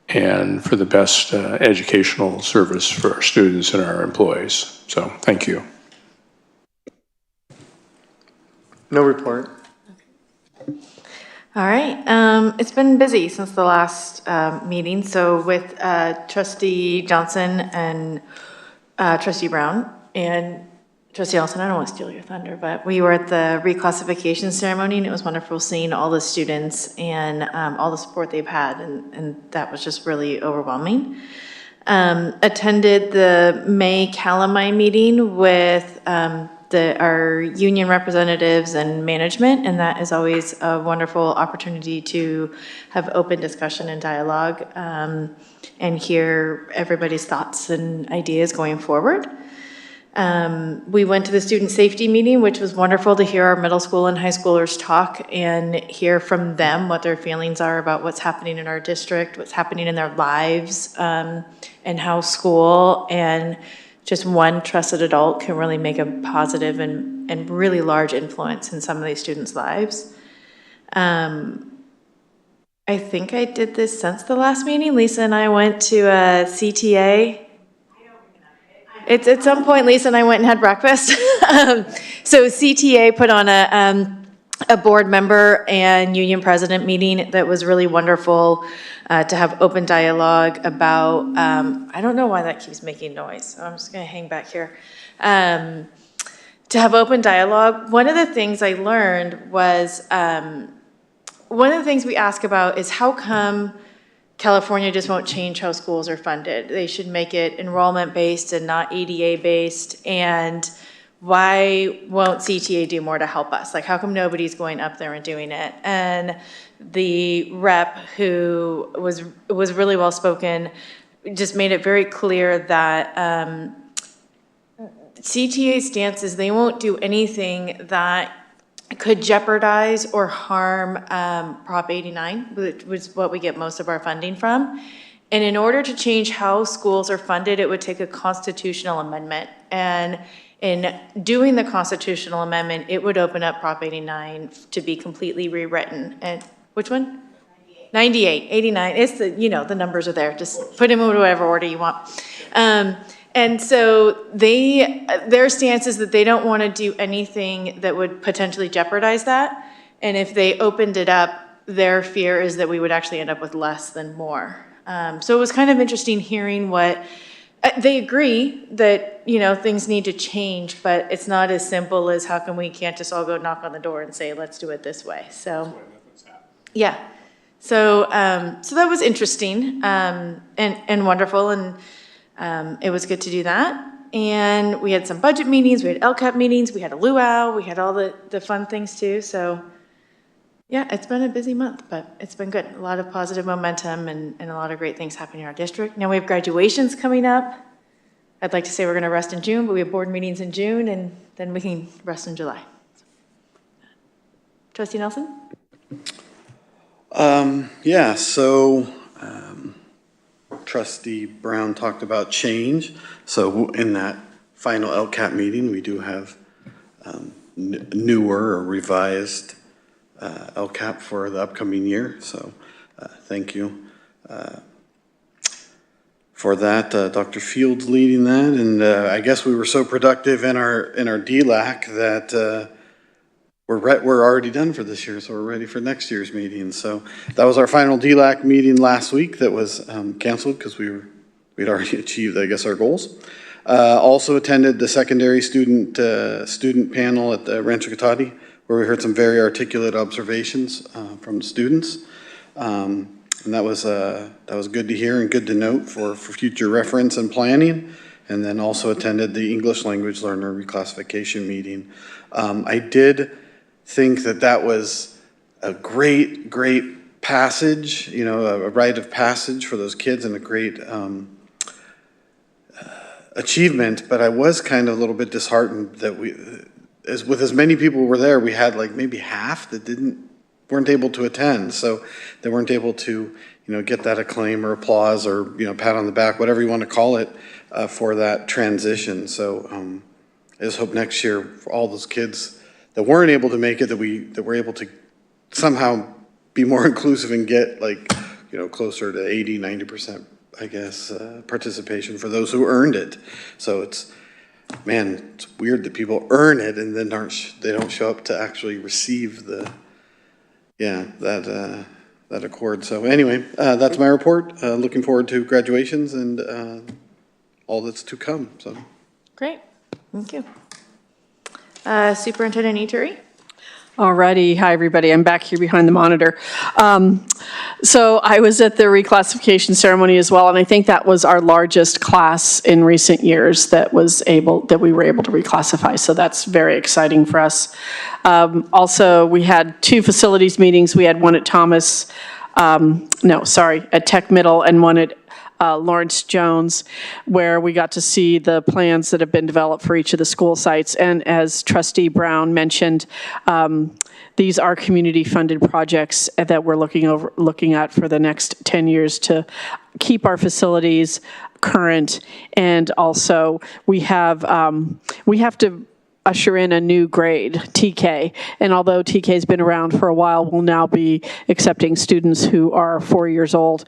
and for the best educational service for our students and our employees. So thank you. No report. All right, it's been busy since the last meeting. So with Trustee Johnson and Trustee Brown and Trustee Ellison, I don't want to steal your thunder, but we were at the reclassification ceremony, and it was wonderful seeing all the students and all the support they've had, and that was just really overwhelming. Attended the May Calamine meeting with our union representatives and management, and that is always a wonderful opportunity to have open discussion and dialogue and hear everybody's thoughts and ideas going forward. We went to the student safety meeting, which was wonderful to hear our middle school and high schoolers talk and hear from them what their feelings are about what's happening in our district, what's happening in their lives, and how school and just one trusted adult can really make a positive and really large influence in some of these students' lives. I think I did this since the last meeting. Lisa and I went to a CTA. It's at some point, Lisa and I went and had breakfast. So CTA put on a board member and union president meeting that was really wonderful to have open dialogue about, I don't know why that keeps making noise, so I'm just gonna hang back here. To have open dialogue, one of the things I learned was, one of the things we ask about is how come California just won't change how schools are funded? They should make it enrollment-based and not ADA-based, and why won't CTA do more to help us? Like, how come nobody's going up there and doing it? And the rep, who was really well-spoken, just made it very clear that CTA's stance is they won't do anything that could jeopardize or harm Prop 89, which is what we get most of our funding from. And in order to change how schools are funded, it would take a constitutional amendment. And in doing the constitutional amendment, it would open up Prop 89 to be completely rewritten. And which one? 98, 89. It's the, the numbers are there. Just put them in whatever order you want. And so their stance is that they don't want to do anything that would potentially jeopardize that. And if they opened it up, their fear is that we would actually end up with less than more. So it was kind of interesting hearing what they agree that, things need to change, but it's not as simple as how come we can't just all go knock on the door and say, let's do it this way. So, yeah. So that was interesting and wonderful. And it was good to do that. And we had some budget meetings, we had LCAP meetings, we had a luau, we had all the fun things too. So yeah, it's been a busy month, but it's been good. A lot of positive momentum and a lot of great things happening in our district. Now we have graduations coming up. I'd like to say we're gonna rest in June, but we have board meetings in June and then we can rest in July. Trustee Nelson? Yeah, so Trustee Brown talked about change. So in that final LCAP meeting, we do have newer or revised LCAP for the upcoming year. So thank you for that. Dr. Fields leading that, and I guess we were so productive in our DLAC that we're already done for this year, so we're ready for next year's meeting. So that was our final DLAC meeting last week that was canceled because we'd already achieved, I guess, our goals. Also attended the secondary student panel at the Rancho Cotati, where we heard some very articulate observations from the students. And that was good to hear and good to note for future reference and planning. And then also attended the English language learner reclassification meeting. I did think that was a great passage, a rite of passage for those kids and a great achievement, but I was kind of a little bit disheartened that with as many people were there, we had like maybe half that weren't able to attend, so they weren't able to, get that acclaim or applause or, pat on the back, whatever you want to call it, for that transition. So I just hope next year for all those kids that weren't able to make it, that we're able to somehow be more inclusive and get closer to 80, 90%, I guess, participation for those who earned it. So it's weird that people earn it and then they don't show up to actually receive that accord. So anyway, that's my report. Looking forward to graduations and all that's to come. So Great, thank you. Superintendent Ituri? Alrighty, hi everybody. I'm back here behind the monitor. So I was at the reclassification ceremony as well, and I think that was our largest class in recent years that we were able to reclassify. So that's very exciting for us. Also, we had 2 facilities meetings. We had one at at Tech Middle and one at Lawrence Jones, where we got to see the plans that have been developed for each of the school sites. And as Trustee Brown mentioned, these are community-funded projects that we're looking at for the next 10 years to keep our facilities current. And also, we have to usher in a new grade, TK. And although TK has been around for a while, we'll now be accepting students who are 4 years old.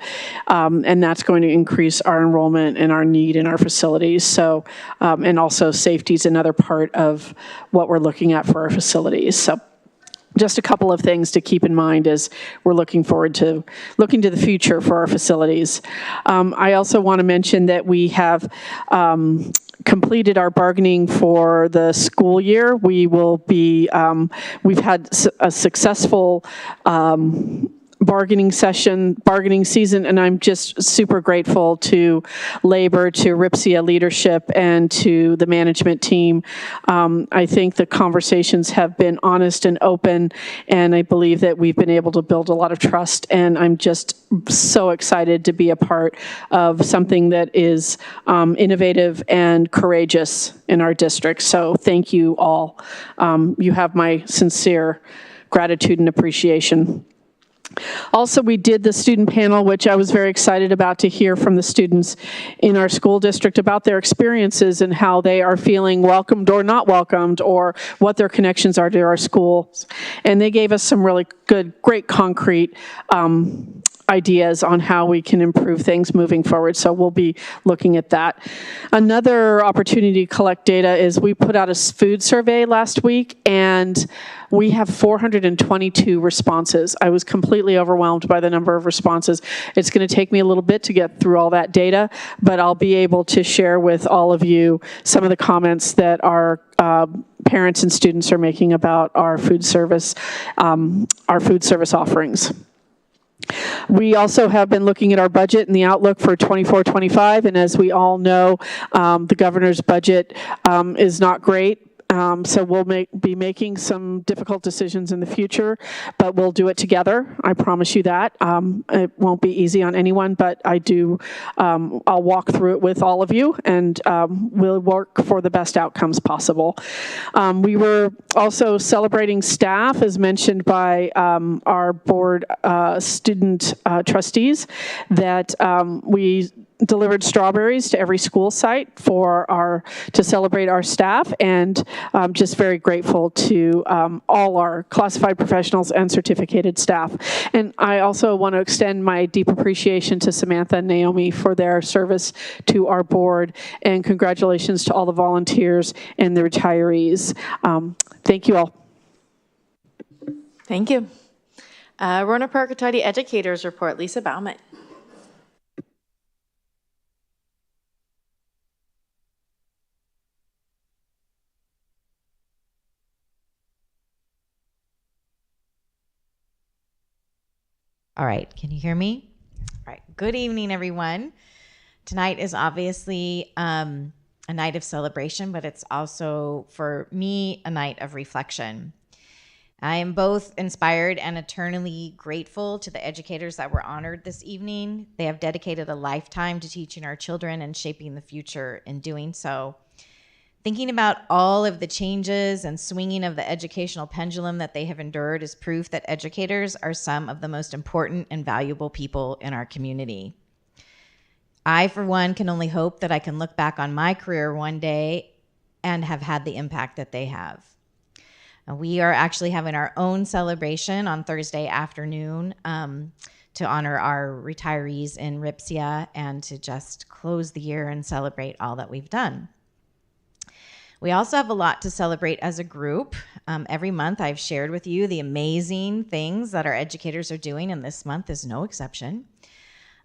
And that's going to increase our enrollment and our need in our facilities. So, and also safety is another part of what we're looking at for our facilities. So just a couple of things to keep in mind as we're looking to the future for our facilities. I also want to mention that we have completed our bargaining for the school year. We will be, we've had a successful bargaining season, and I'm just super grateful to labor, to RIPSIA leadership, and to the management team. I think the conversations have been honest and open, and I believe that we've been able to build a lot of trust, and I'm just so excited to be a part of something that is innovative and courageous in our district. So thank you all. You have my sincere gratitude and appreciation. Also, we did the student panel, which I was very excited about to hear from the students in our school district about their experiences and how they are feeling welcomed or not welcomed, or what their connections are to our schools. And they gave us some really great concrete ideas on how we can improve things moving forward. So we'll be looking at that. Another opportunity to collect data is we put out a food survey last week, and we have 422 responses. I was completely overwhelmed by the number of responses. It's going to take me a little bit to get through all that data, but I'll be able to share with all of you some of the comments that our parents and students are making about our food service offerings. We also have been looking at our budget and the outlook for 24-25, and as we all know, the governor's budget is not great. So we'll be making some difficult decisions in the future, but we'll do it together. I promise you that. It won't be easy on anyone, but I'll walk through it with all of you, and we'll work for the best outcomes possible. We were also celebrating staff, as mentioned by our board student trustees, that we delivered strawberries to every school site to celebrate our staff, and just very grateful to all our classified professionals and certificated staff. And I also want to extend my deep appreciation to Samantha and Naomi for their service to our board, and congratulations to all the volunteers and the retirees. Thank you all. Thank you. Roanoke Park Cotati Educators Report, Lisa Baumann. All right, can you hear me? All right, good evening, everyone. Tonight is obviously a night of celebration, but it's also, for me, a night of reflection. I am both inspired and eternally grateful to the educators that were honored this evening. They have dedicated a lifetime to teaching our children and shaping the future in doing so. Thinking about all of the changes and swinging of the educational pendulum that they have endured is proof that educators are some of the most important and valuable people in our community. I, for one, can only hope that I can look back on my career one day and have had the impact that they have. We are actually having our own celebration on Thursday afternoon to honor our retirees in Ripsia and to just close the year and celebrate all that we've done. We also have a lot to celebrate as a group. Every month I've shared with you the amazing things that our educators are doing, and this month is no exception.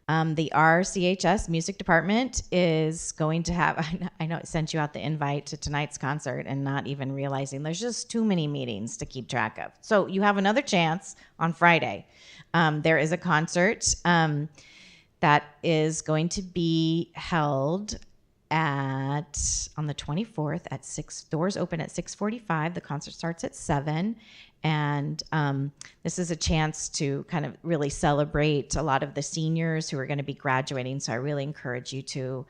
The RCHS music department is going to have, I know I sent you out the invite to tonight's concert and not even realizing there's just too many meetings to keep track of. So you have another chance on Friday. There is a concert that is going to be held on the 24th at 6. Doors open at 6:45. The concert starts at 7. And this is a chance to kind of really celebrate a lot of the seniors who are going to be graduating. So I really encourage you to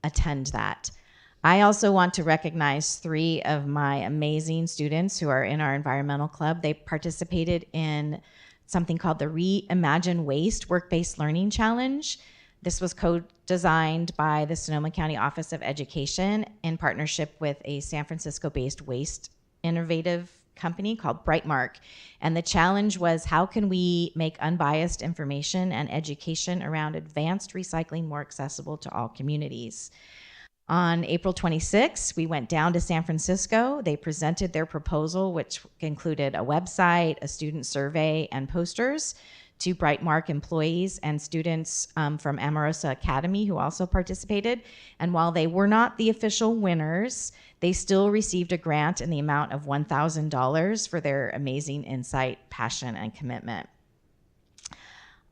attend that. I also want to recognize 3 of my amazing students who are in our environmental club. They participated in something called the Reimagine Waste Work-Based Learning Challenge. This was co-designed by the Sonoma County Office of Education in partnership with a San Francisco-based waste innovative company called Brightmark. And the challenge was, how can we make unbiased information and education around advanced recycling more accessible to all communities? On April 26, we went down to San Francisco. They presented their proposal, which included a website, a student survey, and posters to Brightmark employees and students from Amorosa Academy who also participated. And while they were not the official winners, they still received a grant in the amount of $1,000 for their amazing insight, passion, and commitment.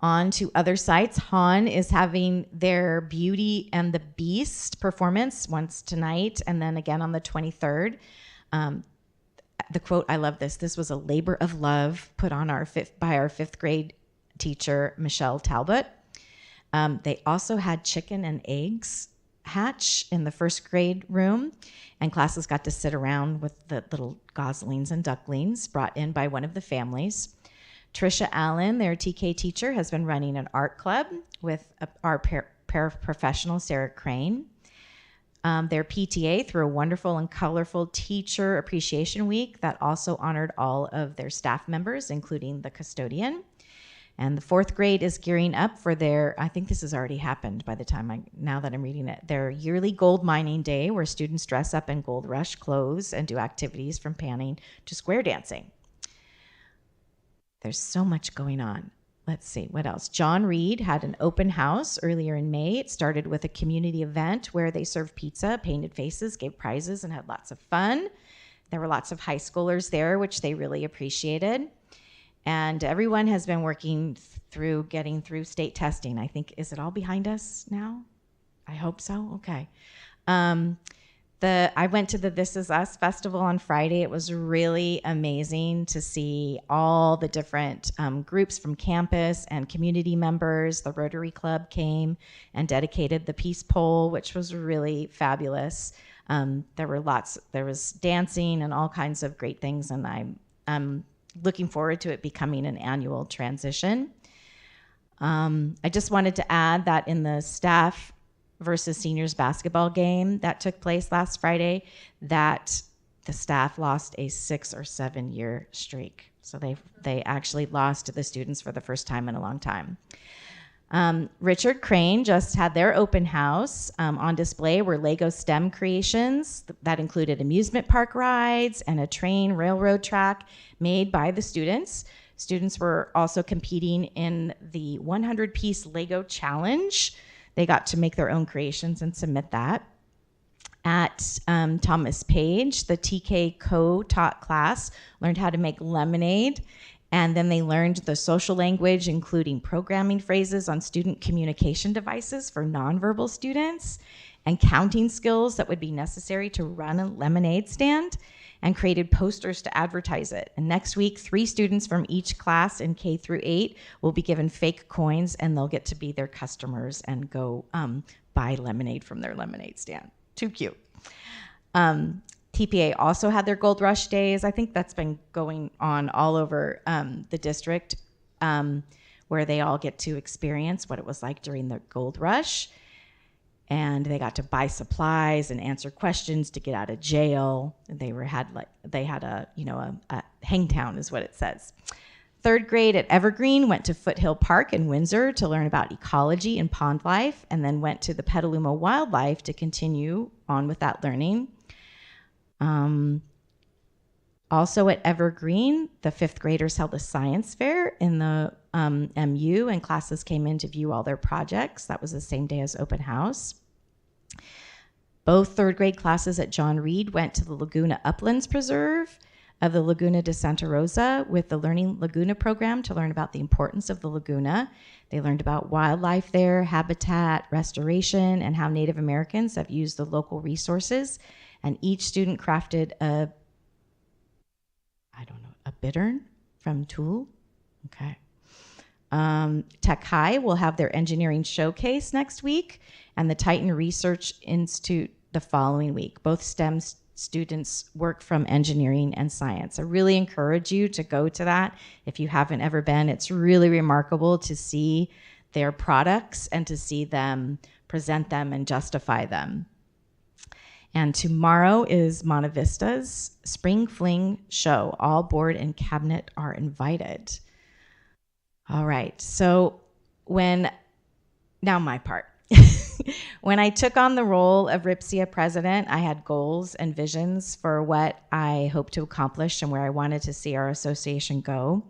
On to other sites. Han is having their Beauty and the Beast performance once tonight and then again on the 23rd. The quote, I love this. This was a labor of love put on by our 5th grade teacher, Michelle Talbot. They also had chicken and eggs hatch in the 1st grade room, and classes got to sit around with the little goslings and ducklings brought in by one of the families. Trisha Allen, their TK teacher, has been running an art club with our paraprofessional, Sarah Crane. Their PTA threw a wonderful and colorful Teacher Appreciation Week that also honored all of their staff members, including the custodian. And the 4th grade is gearing up for their, I think this has already happened by the time now that I'm reading it, their yearly gold mining day, where students dress up in Gold Rush clothes and do activities from panning to square dancing. There's so much going on. Let's see, what else? John Reed had an open house earlier in May. It started with a community event where they served pizza, painted faces, gave prizes, and had lots of fun. There were lots of high schoolers there, which they really appreciated. And everyone has been working through getting through state testing. I think, is it all behind us now? I hope so. Okay. I went to the This Is Us festival on Friday. It was really amazing to see all the different groups from campus and community members. The Rotary Club came and dedicated the Peace Pole, which was really fabulous. There was dancing and all kinds of great things, and I'm looking forward to it becoming an annual transition. I just wanted to add that in the staff versus seniors basketball game that took place last Friday, that the staff lost a 6 or 7 year streak. So they actually lost to the students for the first time in a long time. Richard Crane just had their open house. On display were Lego STEM creations that included amusement park rides and a train railroad track made by the students. Students were also competing in the 100-piece Lego challenge. They got to make their own creations and submit that. At Thomas Page, the TK co-taught class learned how to make lemonade, and then they learned the social language, including programming phrases on student communication devices for nonverbal students, and counting skills that would be necessary to run a lemonade stand, and created posters to advertise it. And next week, 3 students from each class in K through 8 will be given fake coins, and they'll get to be their customers and go buy lemonade from their lemonade stand. Too cute. TPA also had their Gold Rush days. I think that's been going on all over the district, where they all get to experience what it was like during the Gold Rush. and they got to buy supplies and answer questions to get out of jail. They had a hangtown is what it says. Third grade at Evergreen went to Foothill Park in Windsor to learn about ecology and pond life, and then went to the Petaluma Wildlife to continue on with that learning. Also at Evergreen, the fifth graders held a science fair in the MU, and classes came in to view all their projects. That was the same day as open house. Both third grade classes at John Reed went to the Laguna Uplands Preserve of the Laguna de Santa Rosa with the Learning Laguna program to learn about the importance of the Laguna. They learned about wildlife there, habitat restoration, and how Native Americans have used the local resources. And each student crafted a bittern from tulle. Okay. Tech High will have their engineering showcase next week, and the Titan Research Institute the following week. Both STEM students work from engineering and science. I really encourage you to go to that if you haven't ever been. It's really remarkable to see their products and to see them present them and justify them. And tomorrow is Monta Vista's Spring Fling show. All board and cabinet are invited. All right, so now my part. When I took on the role of RIPSIA president, I had goals and visions for what I hope to accomplish and where I wanted to see our association go.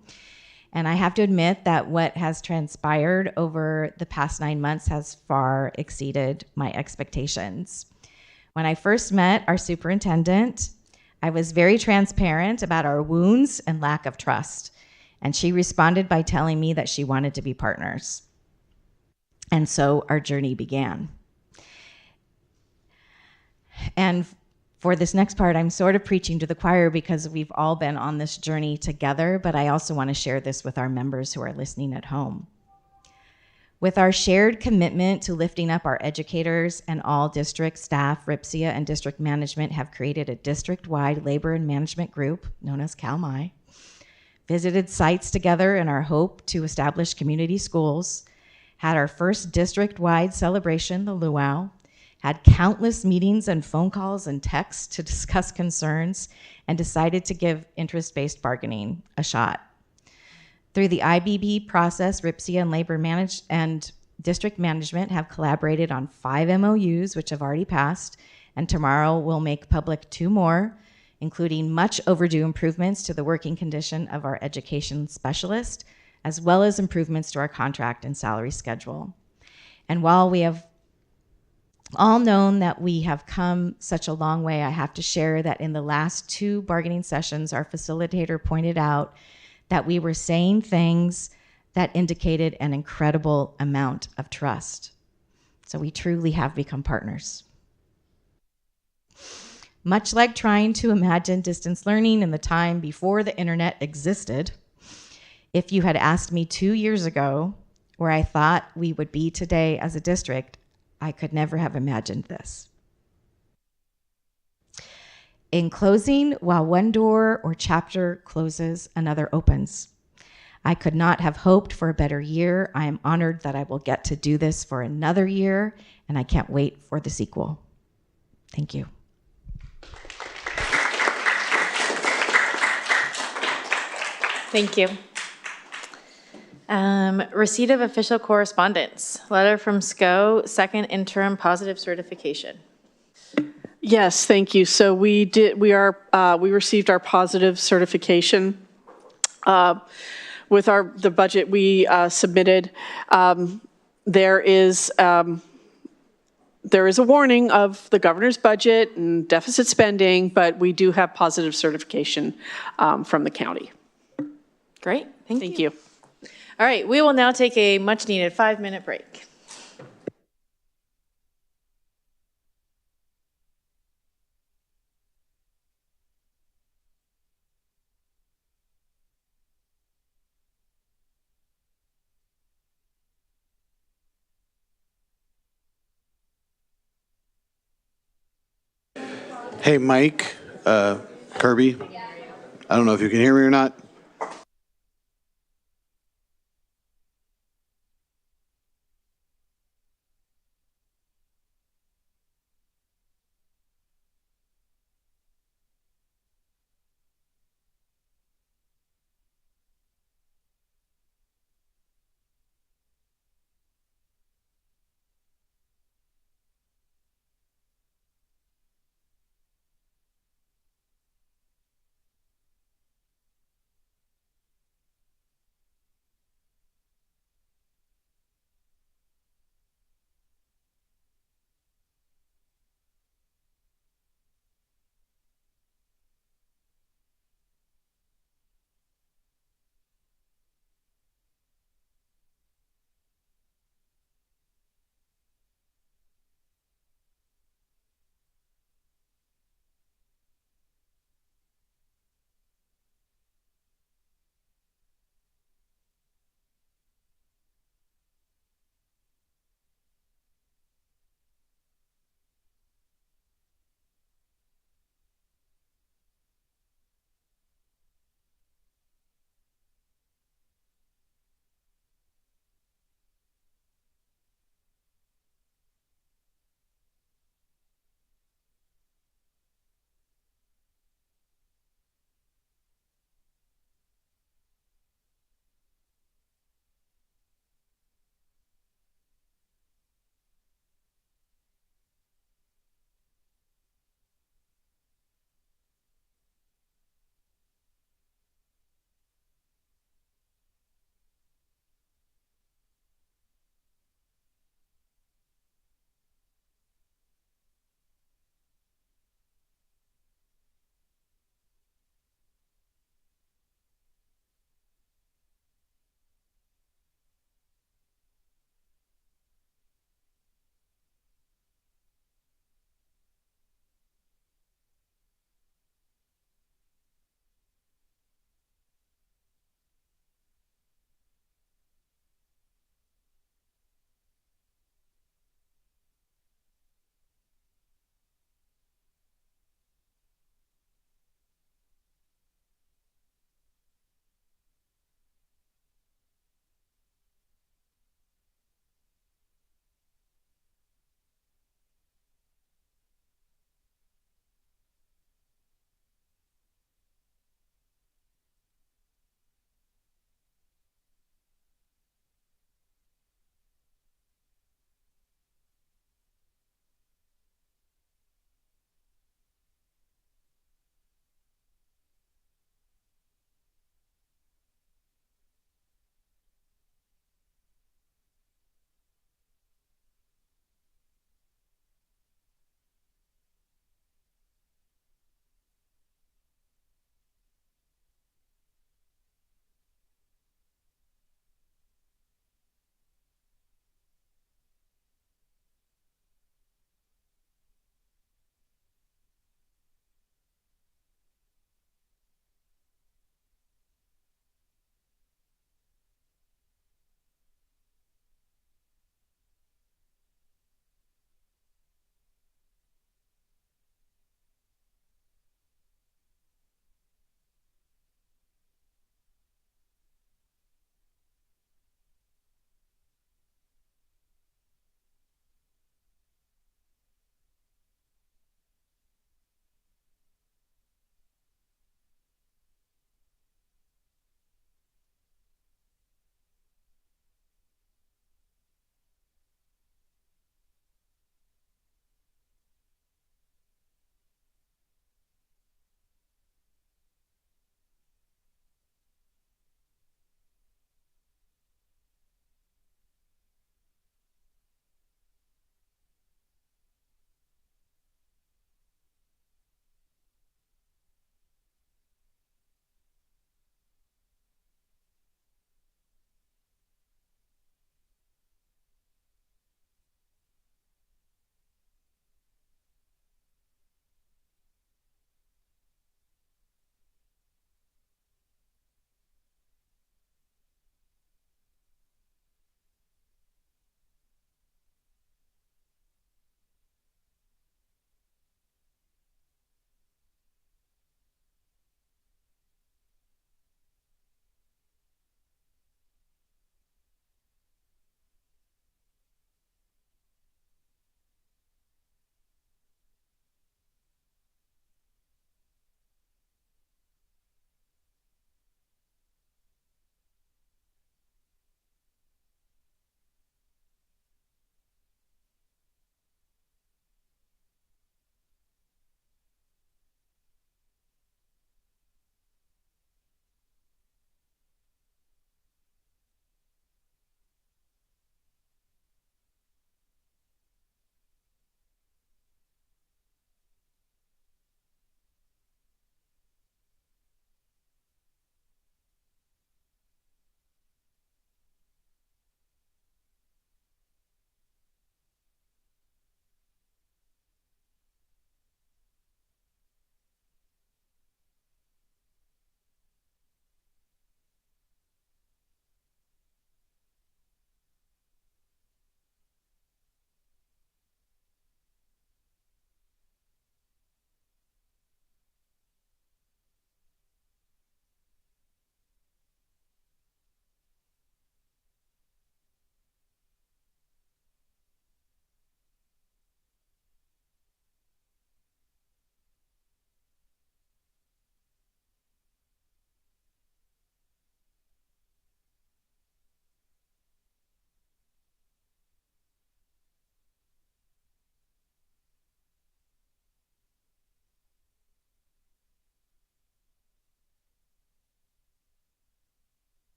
And I have to admit that what has transpired over the past 9 months has far exceeded my expectations. When I first met our superintendent, I was very transparent about our wounds and lack of trust. And she responded by telling me that she wanted to be partners. And so our journey began. And for this next part, I'm sort of preaching to the choir because we've all been on this journey together, but I also want to share this with our members who are listening at home. With our shared commitment to lifting up our educators and all district staff, RIPSIA and district management have created a district-wide labor and management group known as CalMI, visited sites together in our hope to establish community schools, had our first district-wide celebration, the Luau, had countless meetings and phone calls and texts to discuss concerns, and decided to give interest-based bargaining a shot. Through the IBB process, RIPSIA and labor and district management have collaborated on 5 MOUs, which have already passed, and tomorrow we'll make public 2 more, including much overdue improvements to the working condition of our education specialist, as well as improvements to our contract and salary schedule. And while we have all known that we have come such a long way, I have to share that in the last 2 bargaining sessions, our facilitator pointed out that we were saying things that indicated an incredible amount of trust. So we truly have become partners. Much like trying to imagine distance learning in the time before the internet existed, if you had asked me 2 years ago where I thought we would be today as a district, I could never have imagined this. In closing, while one door or chapter closes, another opens. I could not have hoped for a better year. I am honored that I will get to do this for another year, and I can't wait for the sequel. Thank you. Thank you. Receipt of official correspondence. Letter from SCO, second interim positive certification. Yes, thank you. So we received our positive certification with the budget we submitted. There is a warning of the governor's budget and deficit spending, but we do have positive certification from the county. Great, thank you. All right, we will now take a much-needed 5-minute break. Hey, Mike, Kirby, I don't know if you can hear me or not.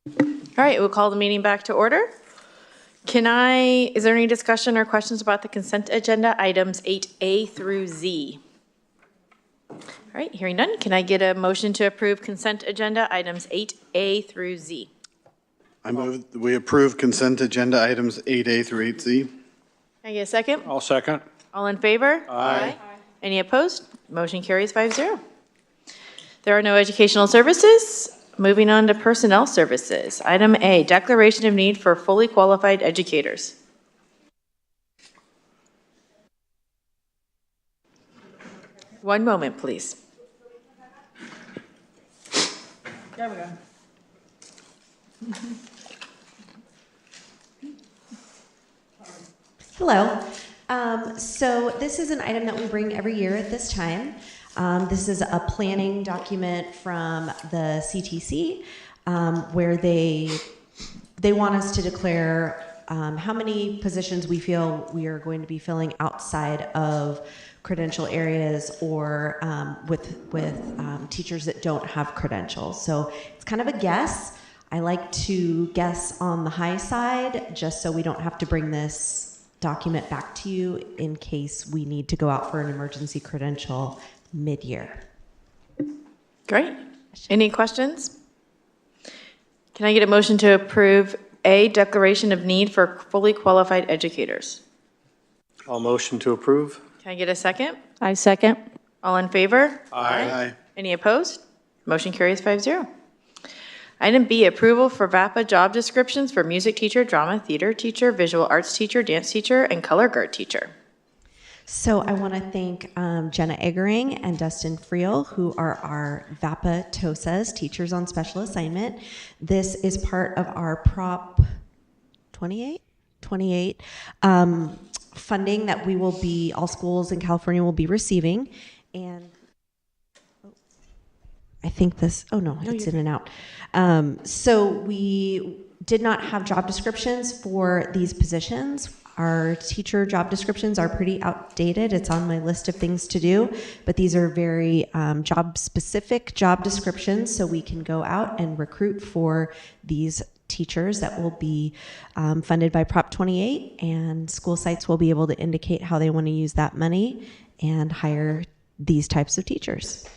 All right, we'll call the meeting back to order. Is there any discussion or questions about the consent agenda items 8A through Z? All right, hearing none, can I get a motion to approve consent agenda items 8A through Z? I move that we approve consent agenda items 8A through 8Z. Can I get a second? I'll second. All in favor? Aye. Any opposed? Motion carries 5-0. There are no educational services. Moving on to personnel services. Item A, declaration of need for fully qualified educators. One moment, please. There we go. Hello. So this is an item that we bring every year at this time. This is a planning document from the CTC where they want us to declare how many positions we feel we are going to be filling outside of credential areas or with teachers that don't have credentials. So it's kind of a guess. I like to guess on the high side just so we don't have to bring this document back to you in case we need to go out for an emergency credential mid-year. Great. Any questions? Can I get a motion to approve A, declaration of need for fully qualified educators? I'll motion to approve. Can I get a second? I second. All in favor? Aye. Any opposed? Motion carries 5-0. Item B, approval for VAPA job descriptions for music teacher, drama theater teacher, visual arts teacher, dance teacher, and color guard teacher. So I want to thank Jenna Eggering and Dustin Friel, who are our VAPA TOSAs, Teachers on Special Assignment. This is part of our Prop 28 funding that we will be, all schools in California will be receiving. And I think this, oh no, it's in and out. So we did not have job descriptions for these positions. Our teacher job descriptions are pretty outdated. It's on my list of things to do, but these are very job-specific job descriptions, so we can go out and recruit for these teachers that will be funded by Prop 28, and school sites will be able to indicate how they want to use that money and hire these types of teachers.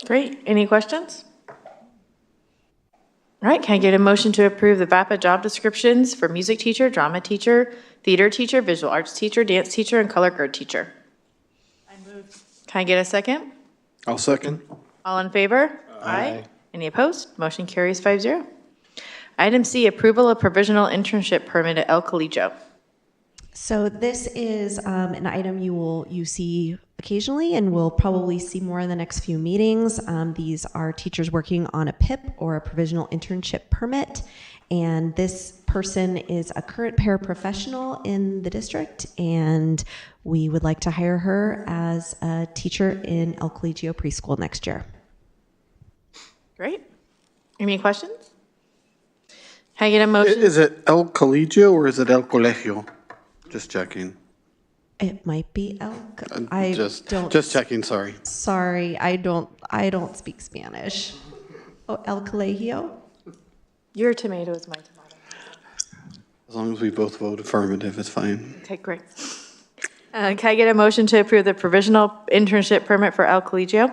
Great. Any questions? All right, can I get a motion to approve the VAPA job descriptions for music teacher, drama teacher, theater teacher, visual arts teacher, dance teacher, and color guard teacher? I move. Can I get a second? I'll second. All in favor? Aye. Any opposed? Motion carries 5-0. Item C, approval of provisional internship permit at El Colegio. So this is an item you see occasionally, and we'll probably see more in the next few meetings. These are teachers working on a PIP or a provisional internship permit, and this person is a current paraprofessional in the district, and we would like to hire her as a teacher in El Colegio preschool next year. Great. Any questions? Can I get a motion? Is it El Colegio or is it El Colegio? Just checking. It might be Just checking, sorry. Sorry, I don't speak Spanish. Oh, El Colegio? Your tomato is my tomato. As long as we both vote affirmative, it's fine. Okay, great. Can I get a motion to approve the provisional internship permit for El Colegio?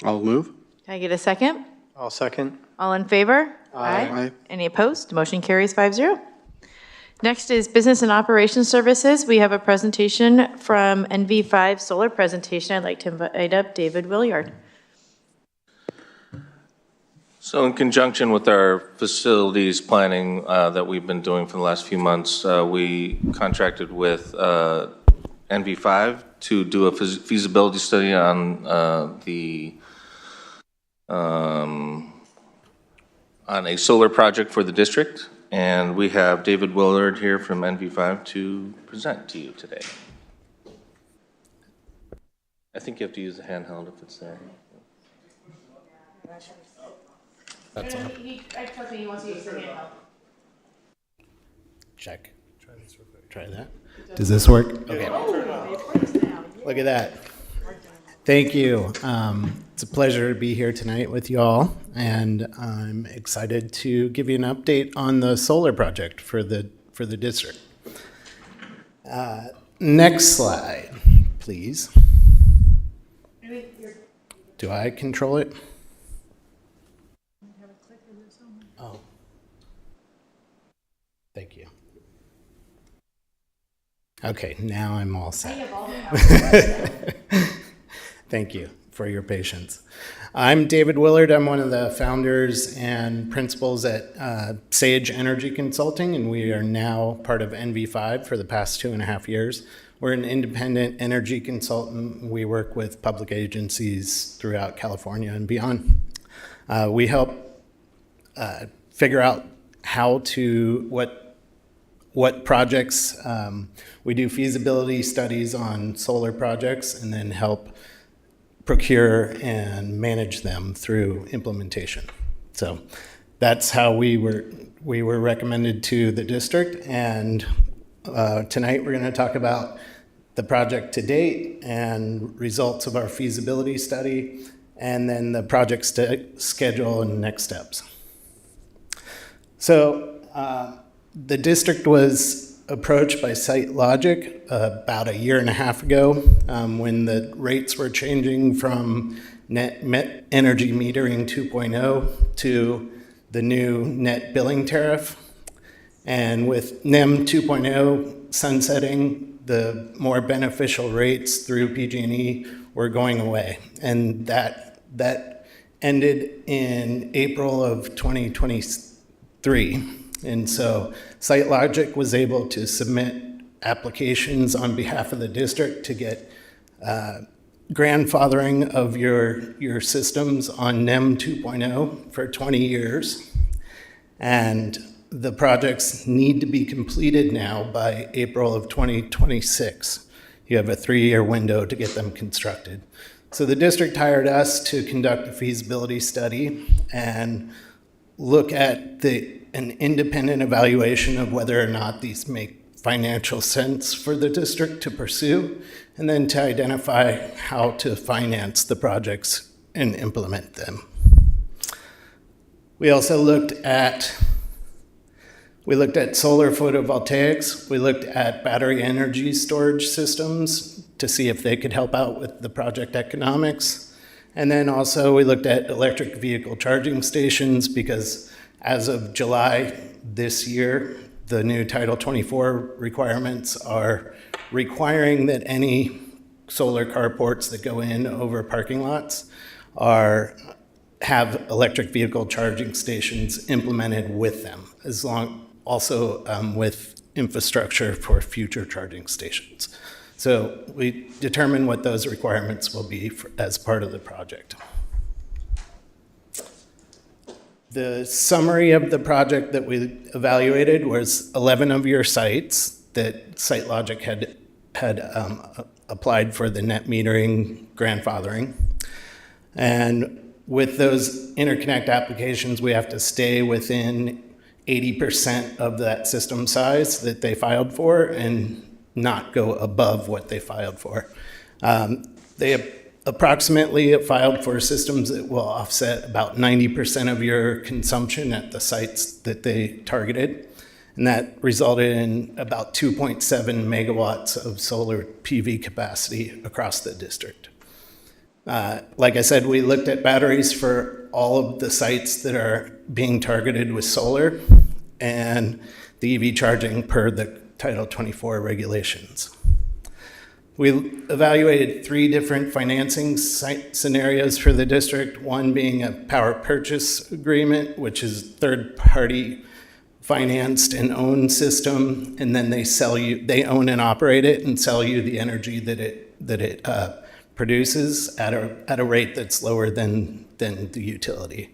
I'll move. Can I get a second? I'll second. All in favor? Aye. Any opposed? Motion carries 5-0. Next is Business and Operations Services. We have a presentation from NV5 Solar Presentation. I'd like to invite up David Williard. So in conjunction with our facilities planning that we've been doing for the last few months, we contracted with NV5 to do a feasibility study on on a solar project for the district. And we have David Willard here from NV5 to present to you today. I think you have to use the handheld if it's there. That's on. I told me he wants to use the handheld. Check. Try that. Does this work? Okay. Look at that. Thank you. It's a pleasure to be here tonight with you all, and I'm excited to give you an update on the solar project for the district. Next slide, please. Do I control it? Oh. Thank you. Okay, now I'm all set. Thank you for your patience. I'm David Willard. I'm one of the founders and principals at Sage Energy Consulting, and we are now part of NV5 for the past 2.5 years. We're an independent energy consultant. We work with public agencies throughout California and beyond. We help figure out what projects, we do feasibility studies on solar projects and then help procure and manage them through implementation. So that's how we were recommended to the district, and tonight we're going to talk about the project to date and results of our feasibility study, and then the project schedule and next steps. So the district was approached by SiteLogic about 1.5 years ago when the rates were changing from net energy metering 2.0 to the new net billing tariff. And with NEM 2.0 sunsetting, the more beneficial rates through PG&E were going away. And that ended in April of 2023. And so SiteLogic was able to submit applications on behalf of the district to get grandfathering of your systems on NEM 2.0 for 20 years. And the projects need to be completed now by April of 2026. You have a 3-year window to get them constructed. So the district hired us to conduct a feasibility study and look at an independent evaluation of whether or not these make financial sense for the district to pursue, and then to identify how to finance the projects and implement them. We also looked at solar photovoltaics. We looked at battery energy storage systems to see if they could help out with the project economics. And then also we looked at electric vehicle charging stations, because as of July this year, the new Title 24 requirements are requiring that any solar carports that go in over parking lots have electric vehicle charging stations implemented with them, also with infrastructure for future charging stations. So we determine what those requirements will be as part of the project. The summary of the project that we evaluated was 11 of your sites that SiteLogic had applied for the net metering grandfathering. And with those interconnect applications, we have to stay within 80% of that system size that they filed for and not go above what they filed for. They approximately filed for systems that will offset about 90% of your consumption at the sites that they targeted. And that resulted in about 2.7 megawatts of solar PV capacity across the district. Like I said, we looked at batteries for all of the sites that are being targeted with solar and the EV charging per the Title 24 regulations. We evaluated 3 different financing scenarios for the district, one being a power purchase agreement, which is third-party financed and owned system, and then they own and operate it and sell you the energy that it produces at a rate that's lower than the utility.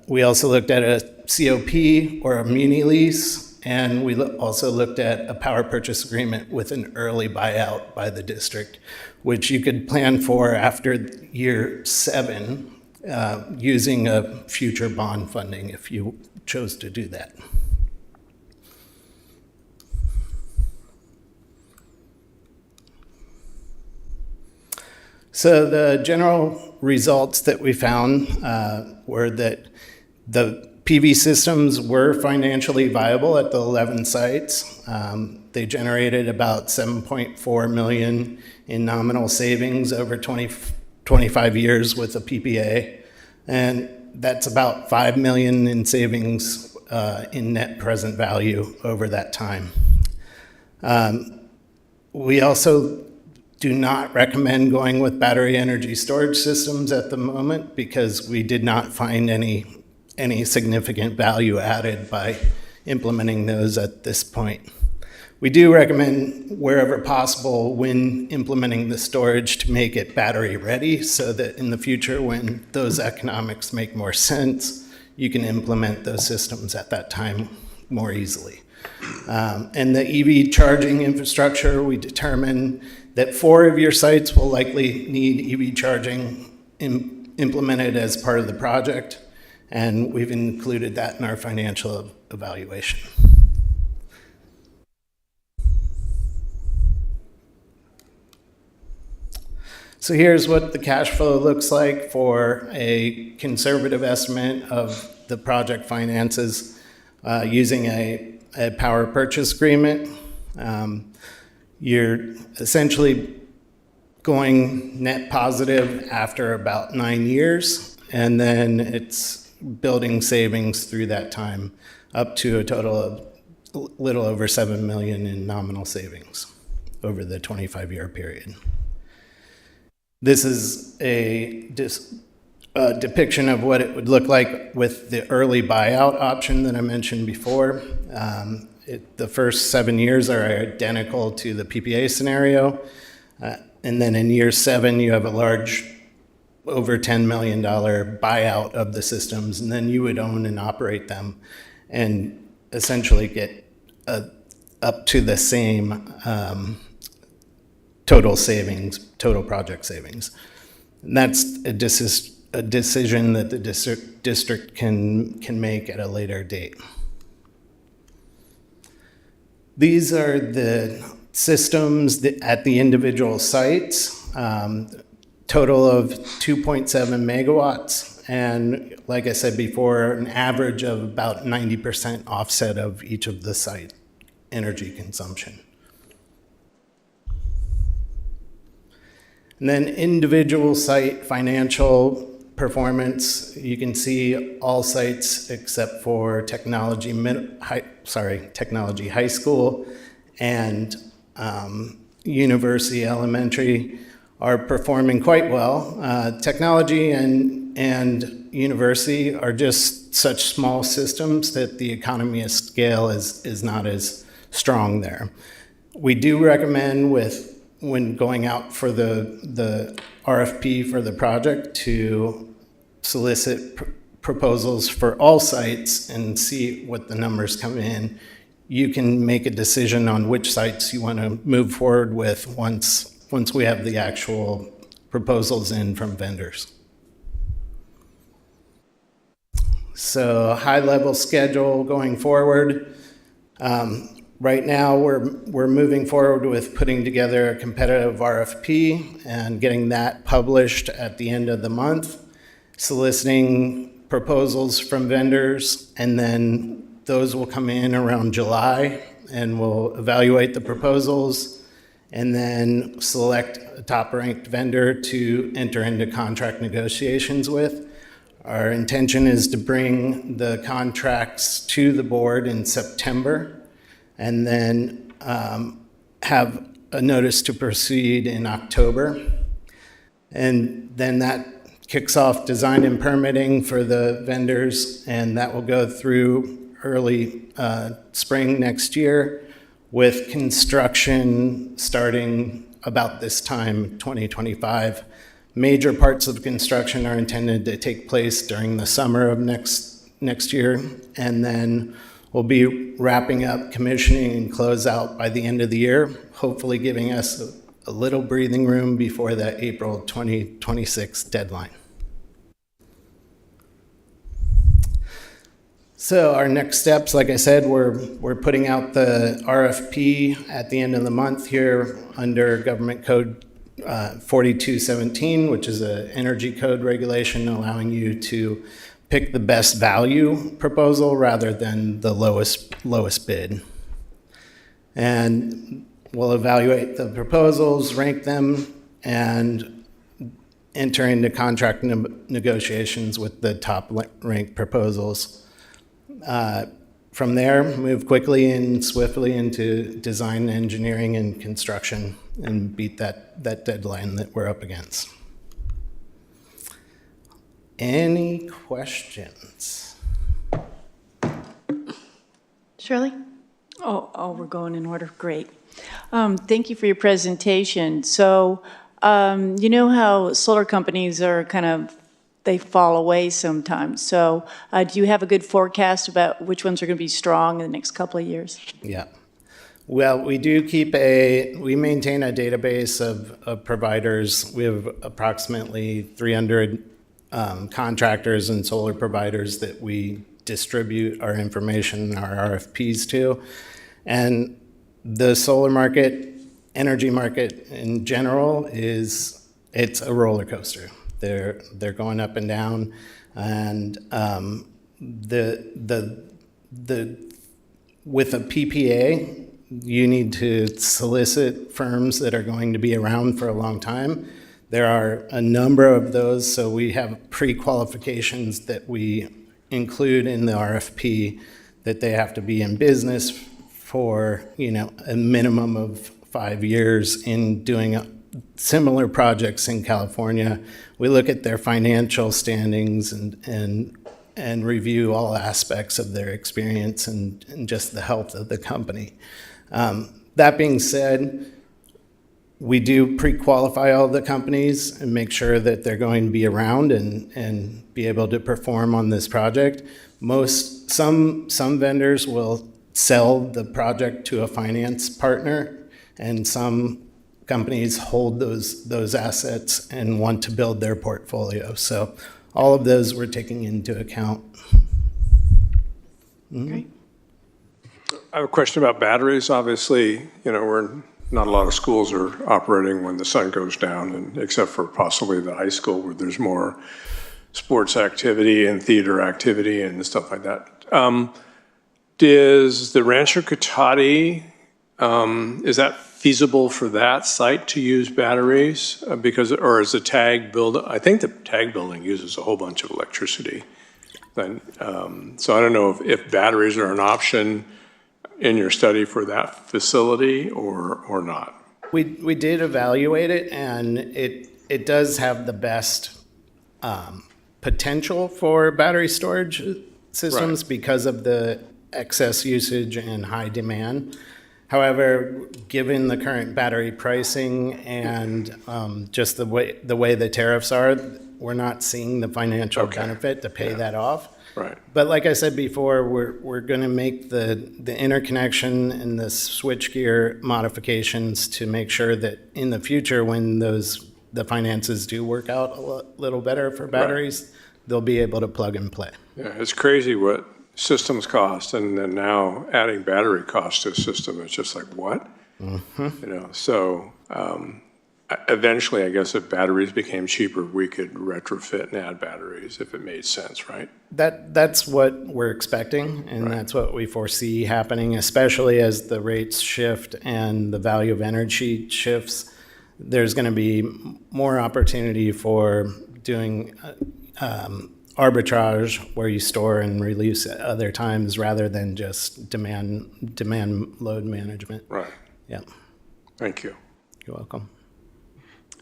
We also looked at a COP or a muni lease, and we also looked at a power purchase agreement with an early buyout by the district, which you could plan for after year 7 using a future bond funding if you chose to do that. So the general results that we found were that the PV systems were financially viable at the 11 sites. They generated about $7.4 million in nominal savings over 25 years with a PPA. And that's about $5 million in savings in net present value over that time. We also do not recommend going with battery energy storage systems at the moment because we did not find any significant value added by implementing those at this point. We do recommend, wherever possible, when implementing the storage, to make it battery ready so that in the future, when those economics make more sense, you can implement those systems at that time more easily. And the EV charging infrastructure, we determined that 4 of your sites will likely need EV charging implemented as part of the project, and we've included that in our financial evaluation. So here's what the cash flow looks like for a conservative estimate of the project finances using a power purchase agreement. You're essentially going net positive after about 9 years, and then it's building savings through that time up to a total of a little over $7 million in nominal savings over the 25-year period. This is a depiction of what it would look like with the early buyout option that I mentioned before. The first 7 years are identical to the PPA scenario. And then in year 7, you have a large, over $10 million buyout of the systems, and then you would own and operate them and essentially get up to the same total savings, total project savings. And that's a decision that the district can make at a later date. These are the systems at the individual sites, total of 2.7 megawatts, and like I said before, an average of about 90% offset of each of the site energy consumption. And then individual site financial performance, you can see all sites except for Technology High School and University Elementary are performing quite well. Technology and University are just such small systems that the economy of scale is not as strong there. We do recommend when going out for the RFP for the project to solicit proposals for all sites and see what the numbers come in. You can make a decision on which sites you want to move forward with once we have the actual proposals in from vendors. So high-level schedule going forward. Right now, we're moving forward with putting together a competitive RFP and getting that published at the end of the month, soliciting proposals from vendors, and then those will come in around July, and we'll evaluate the proposals, and then select a top-ranked vendor to enter into contract negotiations with. Our intention is to bring the contracts to the board in September, and then have a notice to proceed in October. And then that kicks off design and permitting for the vendors, and that will go through early spring next year, with construction starting about this time, 2025. Major parts of construction are intended to take place during the summer of next year, and then we'll be wrapping up commissioning and closeout by the end of the year, hopefully giving us a little breathing room before that April 2026 deadline. So our next steps, like I said, we're putting out the RFP at the end of the month here under Government Code 4217, which is an energy code regulation allowing you to pick the best value proposal rather than the lowest bid. And we'll evaluate the proposals, rank them, and enter into contract negotiations with the top ranked proposals. From there, move quickly and swiftly into design, engineering, and construction and beat that deadline that we're up against. Any questions? Shirley? Oh, we're going in order. Great. Thank you for your presentation. So, you know how solar companies are they fall away sometimes. So, do you have a good forecast about which ones are going to be strong in the next couple of years? Yeah. Well, we maintain a database of providers. We have approximately 300 contractors and solar providers that we distribute our information, our RFPs to. And the solar market, energy market in general, it's a roller coaster. They're going up and down, and with a PPA, you need to solicit firms that are going to be around for a long time. There are a number of those, so we have pre-qualifications that we include in the RFP that they have to be in business for, a minimum of 5 years in doing similar projects in California. We look at their financial standings and review all aspects of their experience and just the health of the company. That being said, we do pre-qualify all the companies and make sure that they're going to be around and be able to perform on this project. Some vendors will sell the project to a finance partner, and some companies hold those assets and want to build their portfolio. So all of those we're taking into account. Great. I have a question about batteries. Obviously, not a lot of schools are operating when the sun goes down, and except for possibly the high school where there's more sports activity and theater activity and stuff like that. Does the Rancho Cotati, is that feasible for that site to use batteries? Or is the TAG building, I think the TAG building uses a whole bunch of electricity. So I don't know if batteries are an option in your study for that facility or not. We did evaluate it, and it does have the best potential for battery storage systems because of the excess usage and high demand. However, given the current battery pricing and just the way the tariffs are, we're not seeing the financial benefit to pay that off. Right. But like I said before, we're going to make the interconnection and the switchgear modifications to make sure that in the future, when the finances do work out a little better for batteries, they'll be able to plug and play. Yeah, it's crazy what systems cost, and then now adding battery cost to a system, it's just like, what? Mm-hmm. So eventually, I guess if batteries became cheaper, we could retrofit and add batteries if it made sense, right? That's what we're expecting, and that's what we foresee happening, especially as the rates shift and the value of energy shifts. There's going to be more opportunity for doing arbitrage, where you store and release at other times rather than just demand load management. Right. Yeah. Thank you. You're welcome.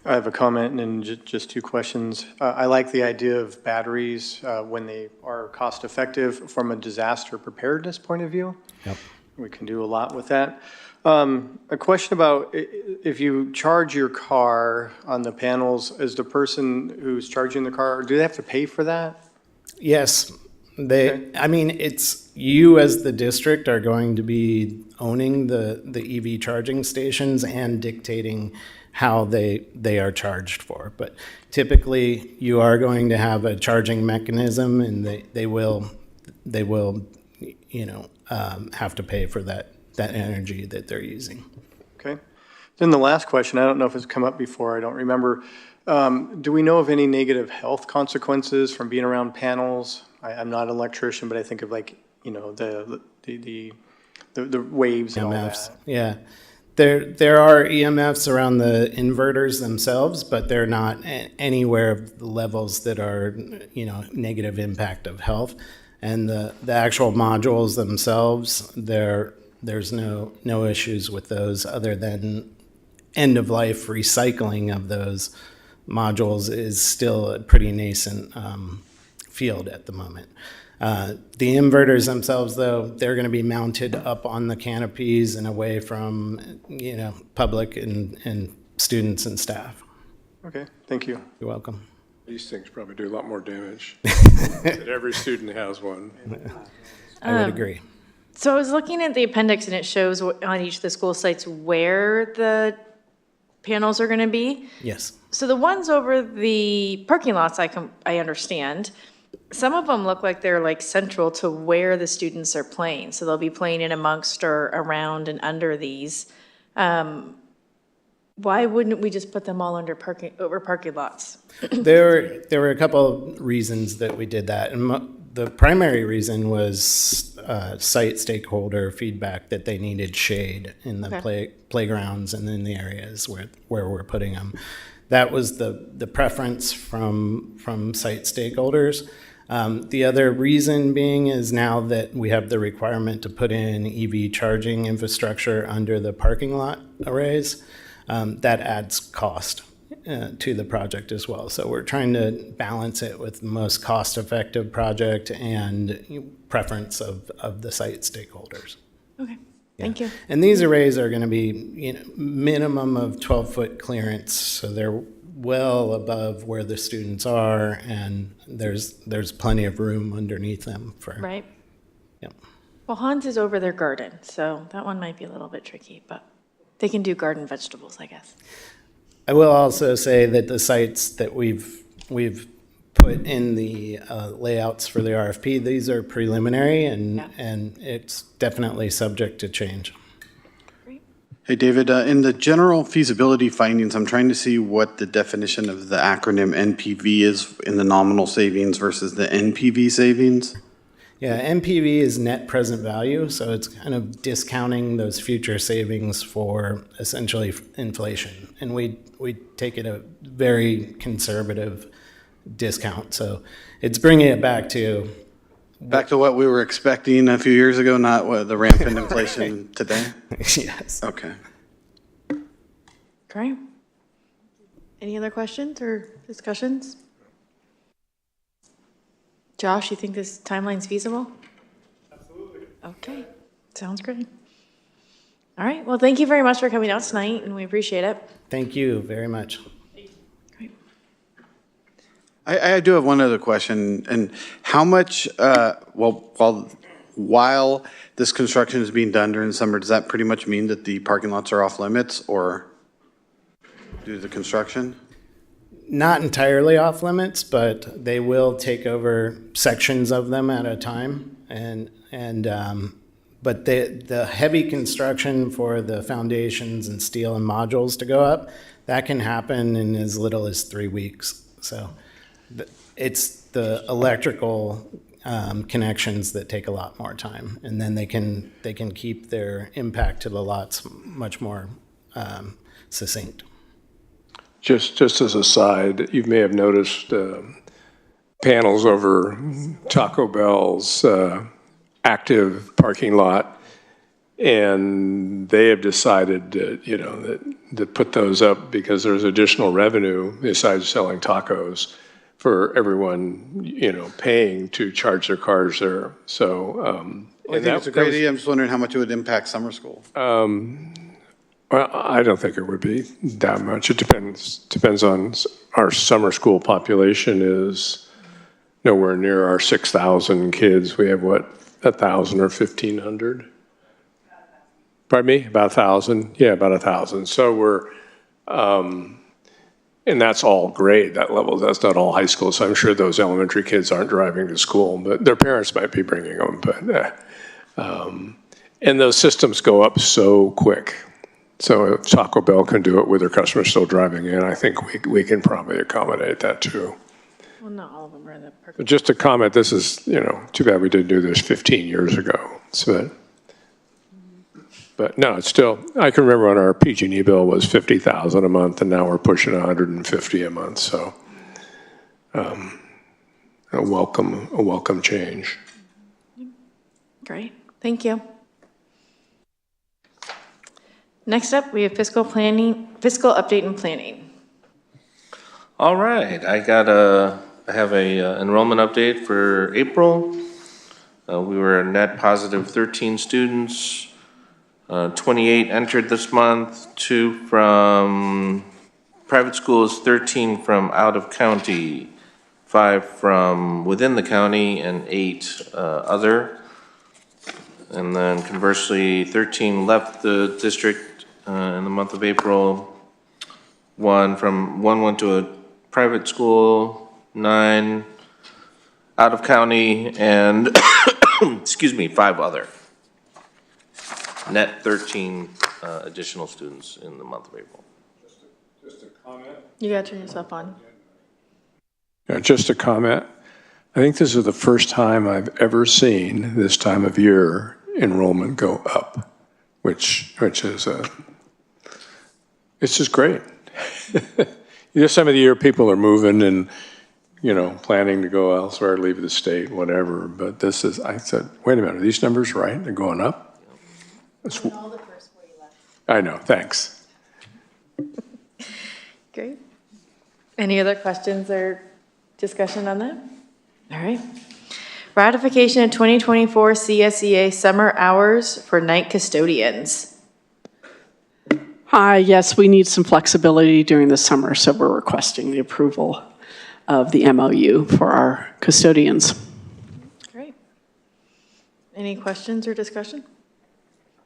I have a comment and just two questions. I like the idea of batteries when they are cost effective from a disaster preparedness point of view. Yep. We can do a lot with that. A question about if you charge your car on the panels, is the person who's charging the car, do they have to pay for that? Yes. It's you as the district are going to be owning the EV charging stations and dictating how they are charged for. But typically, you are going to have a charging mechanism, and they will have to pay for that energy that they're using. Okay. Then the last question, I don't know if it's come up before, I don't remember. Do we know of any negative health consequences from being around panels? I'm not an electrician, but I think of like, you know, the waves and all EMFs. that. Yeah. There are EMFs around the inverters themselves, but they're not anywhere of the levels that are, you know, negative impact of health. And the actual modules themselves, there's no issues with those other than end of life recycling of those modules is still a pretty nascent field at the moment. The inverters themselves, though, they're going to be mounted up on the canopies and away from, you know, public and students and staff. Okay, thank you. You're welcome. These things probably do a lot more damage. That every student has one. I would agree. So I was looking at the appendix, and it shows on each of the school sites where the panels are going to be. Yes. So the ones over the parking lots, I understand. Some of them look like they're like central to where the students are playing. So they'll be playing in amongst or around and under these. Why wouldn't we just put them all under over parking lots? There were a couple of reasons that we did that. And the primary reason was site stakeholder feedback that they needed shade in the playgrounds and in the areas where we're putting them. That was the preference from site stakeholders. The other reason being is now that we have the requirement to put in EV charging infrastructure under the parking lot arrays, that adds cost to the project as well. So we're trying to balance it with the most cost-effective project and preference of the site stakeholders. Okay, thank you. And these arrays are going to be, you know, minimum of 12-foot clearance, so they're well above where the students are, and there's plenty of room underneath them for. Right. Yeah. Well, Hans is over their garden, so that one might be a little bit tricky, but they can do garden vegetables, I guess. I will also say that the sites that we've put in the layouts for the RFP, these are preliminary, and it's definitely subject to change. Hey, David, in the general feasibility findings, I'm trying to see what the definition of the acronym NPV is in the nominal savings versus the NPV savings. Yeah, NPV is net present value, so it's kind of discounting those future savings for essentially inflation. And we take it a very conservative discount. So it's bringing it back to what we were expecting a few years ago, not what the rampant inflation today? Yes. Okay. Great. Any other questions or discussions? Josh, you think this timeline's feasible? Absolutely. Okay, sounds great. All right, well, thank you very much for coming out tonight, and we appreciate it. Thank you very much. I do have one other question, and how much, while this construction is being done during the summer, does that pretty much mean that the parking lots are off limits, or due to the construction? Not entirely off limits, but they will take over sections of them at a time, but the heavy construction for the foundations and steel and modules to go up, that can happen in as little as 3 weeks. So it's the electrical connections that take a lot more time, and then they can keep their impact to the lots much more succinct. Just as a side, you may have noticed panels over Taco Bell's active parking lot, and they have decided to put those up because there's additional revenue besides selling tacos for everyone paying to charge their cars there. So I think it's a great idea. I'm just wondering how much it would impact summer school. Well, I don't think it would be that much. It depends on our summer school population is nowhere near our 6,000 kids. We have 1,000 or 1,500? Pardon me? About 1,000? Yeah, about 1,000. So we're, and that's all grade, that level. That's not all high school. So I'm sure those elementary kids aren't driving to school, but their parents might be bringing them. But and those systems go up so quick. So if Taco Bell can do it with their customers still driving in, I think we can probably accommodate that too. Well, not all of them are in the perfect. But just to comment, this is, too bad we didn't do this 15 years ago. But no, it's still, I can remember when our PG&E bill was $50,000 a month, and now we're pushing $150 a month. So a welcome change. Great, thank you. Next up, we have fiscal update and planning. All right, I have a enrollment update for April. We were a net positive 13 students. 28 entered this month, 2 from private schools, 13 from out of county, 5 from within the county, and 8 other. And then conversely, 13 left the district in the month of April. One went to a private school, 9 out of county, and excuse me, 5 other. Net 13 additional students in the month of April. Just a comment. You gotta turn yourself on. Yeah, just a comment. I think this is the first time I've ever seen this time of year enrollment go up, which is it's just great. This time of the year, people are moving and planning to go elsewhere, leave the state, whatever. But I said, wait a minute, are these numbers right? They're going up. I know, thanks. Great. Any other questions or discussion on that? All right. Ratification of 2024 CSEA summer hours for night custodians. Hi, yes, we need some flexibility during the summer, so we're requesting the approval of the MOU for our custodians. Great. Any questions or discussion?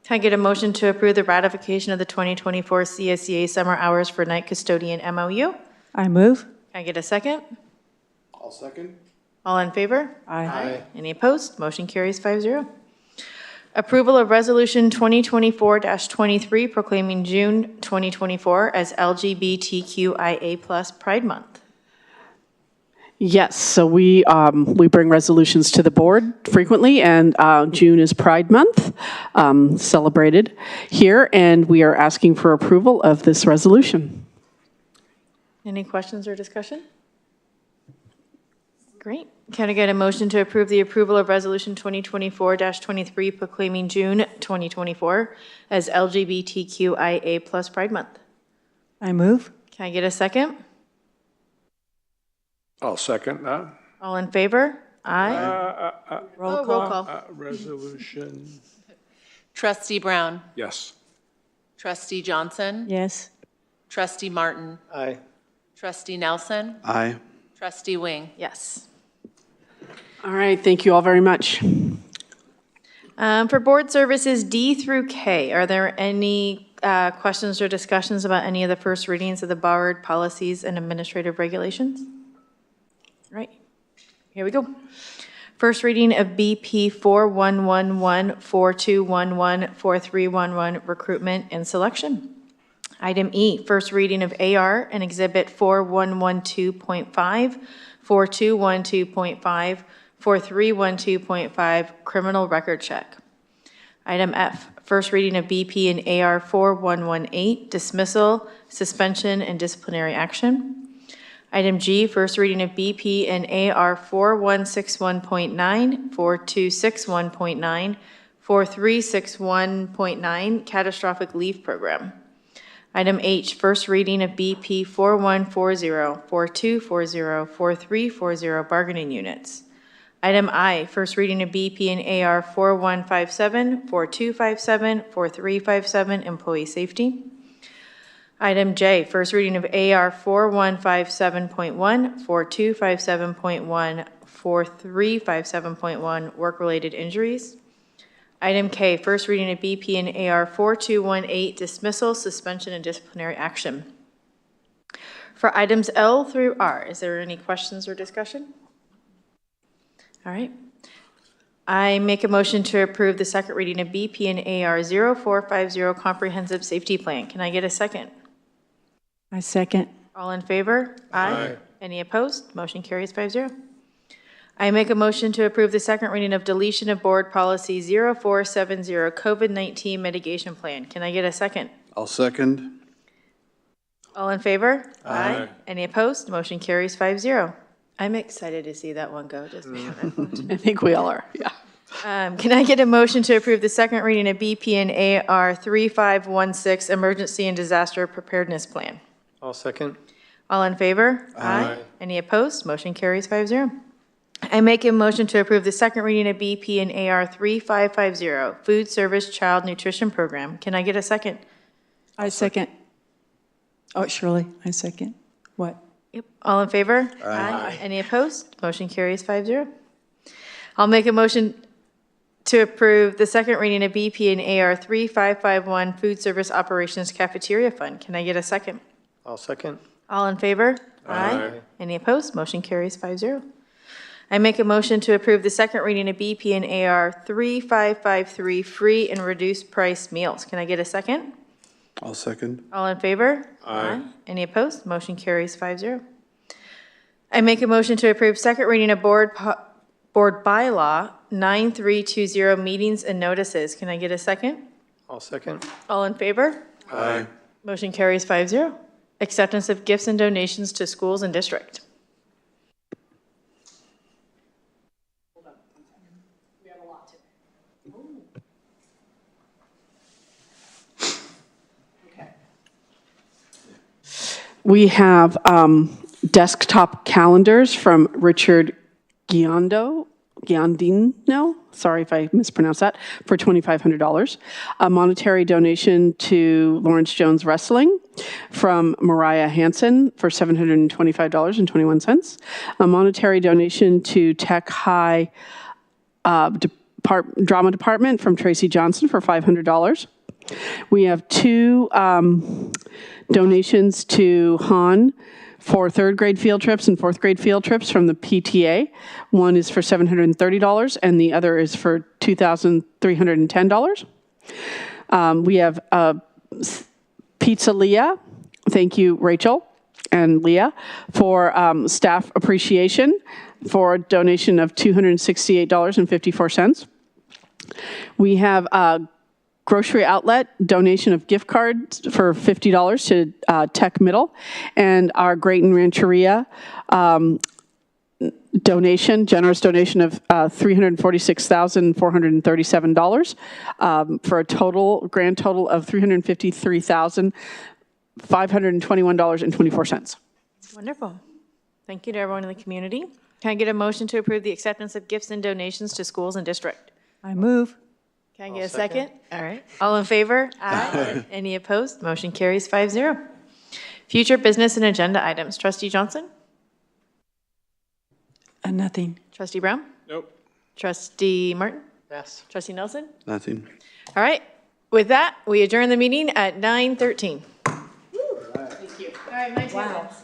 Can I get a motion to approve the ratification of the 2024 CSEA summer hours for night custodian MOU? I move. Can I get a second? I'll second. All in favor? Aye. Any opposed? Motion carries 5-0. Approval of Resolution 2024-23 proclaiming June 2024 as LGBTQIA+ Pride Month. Yes, so we bring resolutions to the board frequently, and June is Pride Month, celebrated here, and we are asking for approval of this resolution. Any questions or discussion? Great. Can I get a motion to approve the approval of Resolution 2024-23 proclaiming June 2024 as LGBTQIA+ Pride Month? I move. Can I get a second? I'll second that. All in favor? Aye. Roll call. Resolution. Trustee Brown. Yes. Trustee Johnson. Yes. Trustee Martin. Aye. Trustee Nelson. Aye. Trustee Wing. Yes. All right, thank you all very much. For board services D through K, are there any questions or discussions about any of the first readings of the board policies and administrative regulations? Right, here we go. First reading of BP 4111, 4211, 4311, recruitment and selection. Item E, first reading of AR and Exhibit 4112.5, 4212.5, 4312.5, criminal record check. Item F, first reading of BP and AR 4118, dismissal, suspension, and disciplinary action. Item G, first reading of BP and AR 4161.9, 4261.9, 4361.9, catastrophic leave program. Item H, first reading of BP 4140, 4240, 4340, bargaining units. Item I, first reading of BP and AR 4157, 4257, 4357, employee safety. Item J, first reading of AR 4157.1, 4257.1, 4357.1, work-related injuries. Item K, first reading of BP and AR 4218, dismissal, suspension, and disciplinary action. For items L through R, is there any questions or discussion? All right. I make a motion to approve the second reading of BP and AR 0450 Comprehensive Safety Plan. Can I get a second? I second. All in favor? Aye. Any opposed? Motion carries 5-0. I make a motion to approve the second reading of deletion of Board Policy 0470 COVID-19 Mitigation Plan. Can I get a second? I'll second. All in favor? Aye. Any opposed? Motion carries 5-0. I'm excited to see that one go, just be honest. I think we all are, yeah. Can I get a motion to approve the second reading of BP and AR 3516 Emergency and Disaster Preparedness Plan? I'll second. All in favor? Aye. Any opposed? Motion carries 5-0. I make a motion to approve the second reading of BP and AR 3550 Food Service Child Nutrition Program. Can I get a second? I second. Oh, Shirley, I second. What? Yep. All in favor? Aye. Any opposed? Motion carries 5-0. I'll make a motion to approve the second reading of BP and AR 3551 Food Service Operations Cafeteria Fund. Can I get a second? I'll second. All in favor? Aye. Any opposed? Motion carries 5-0. I make a motion to approve the second reading of BP and AR 3553 Free and Reduced Price Meals. Can I get a second? I'll second. All in favor? Aye. Any opposed? Motion carries 5-0. I make a motion to approve second reading of Board Bylaw 9320 Meetings and Notices. Can I get a second? I'll second. All in favor? Aye. Motion carries 5-0. Acceptance of gifts and donations to schools and district. We have desktop calendars from Richard Giandino, sorry if I mispronounced that, for $2,500. A monetary donation to Lawrence Jones Wrestling from Mariah Hansen for $725.21. A monetary donation to Tech High Drama Department from Tracy Johnson for $500. We have two donations to Han for third grade field trips and fourth grade field trips from the PTA. One is for $730 and the other is for $2,310. We have Pizza Leah. Thank you, Rachel and Leah, for staff appreciation for a donation of $268.54. We have Grocery Outlet donation of gift cards for $50 to Tech Middle, and our Grayton Rancheria generous donation of $346,437 for a grand total of $353,521.24. Wonderful. Thank you to everyone in the community. Can I get a motion to approve the acceptance of gifts and donations to schools and district? I move. Can I get a second? All right. All in favor? Aye. Any opposed? Motion carries 5-0. Future business and agenda items. Trustee Johnson? Nothing. Trustee Brown? Nope. Trustee Martin? Yes. Trustee Nelson? Nothing. All right. With that, we adjourn the meeting at 9:13. Thank you. All right, my 2 minutes.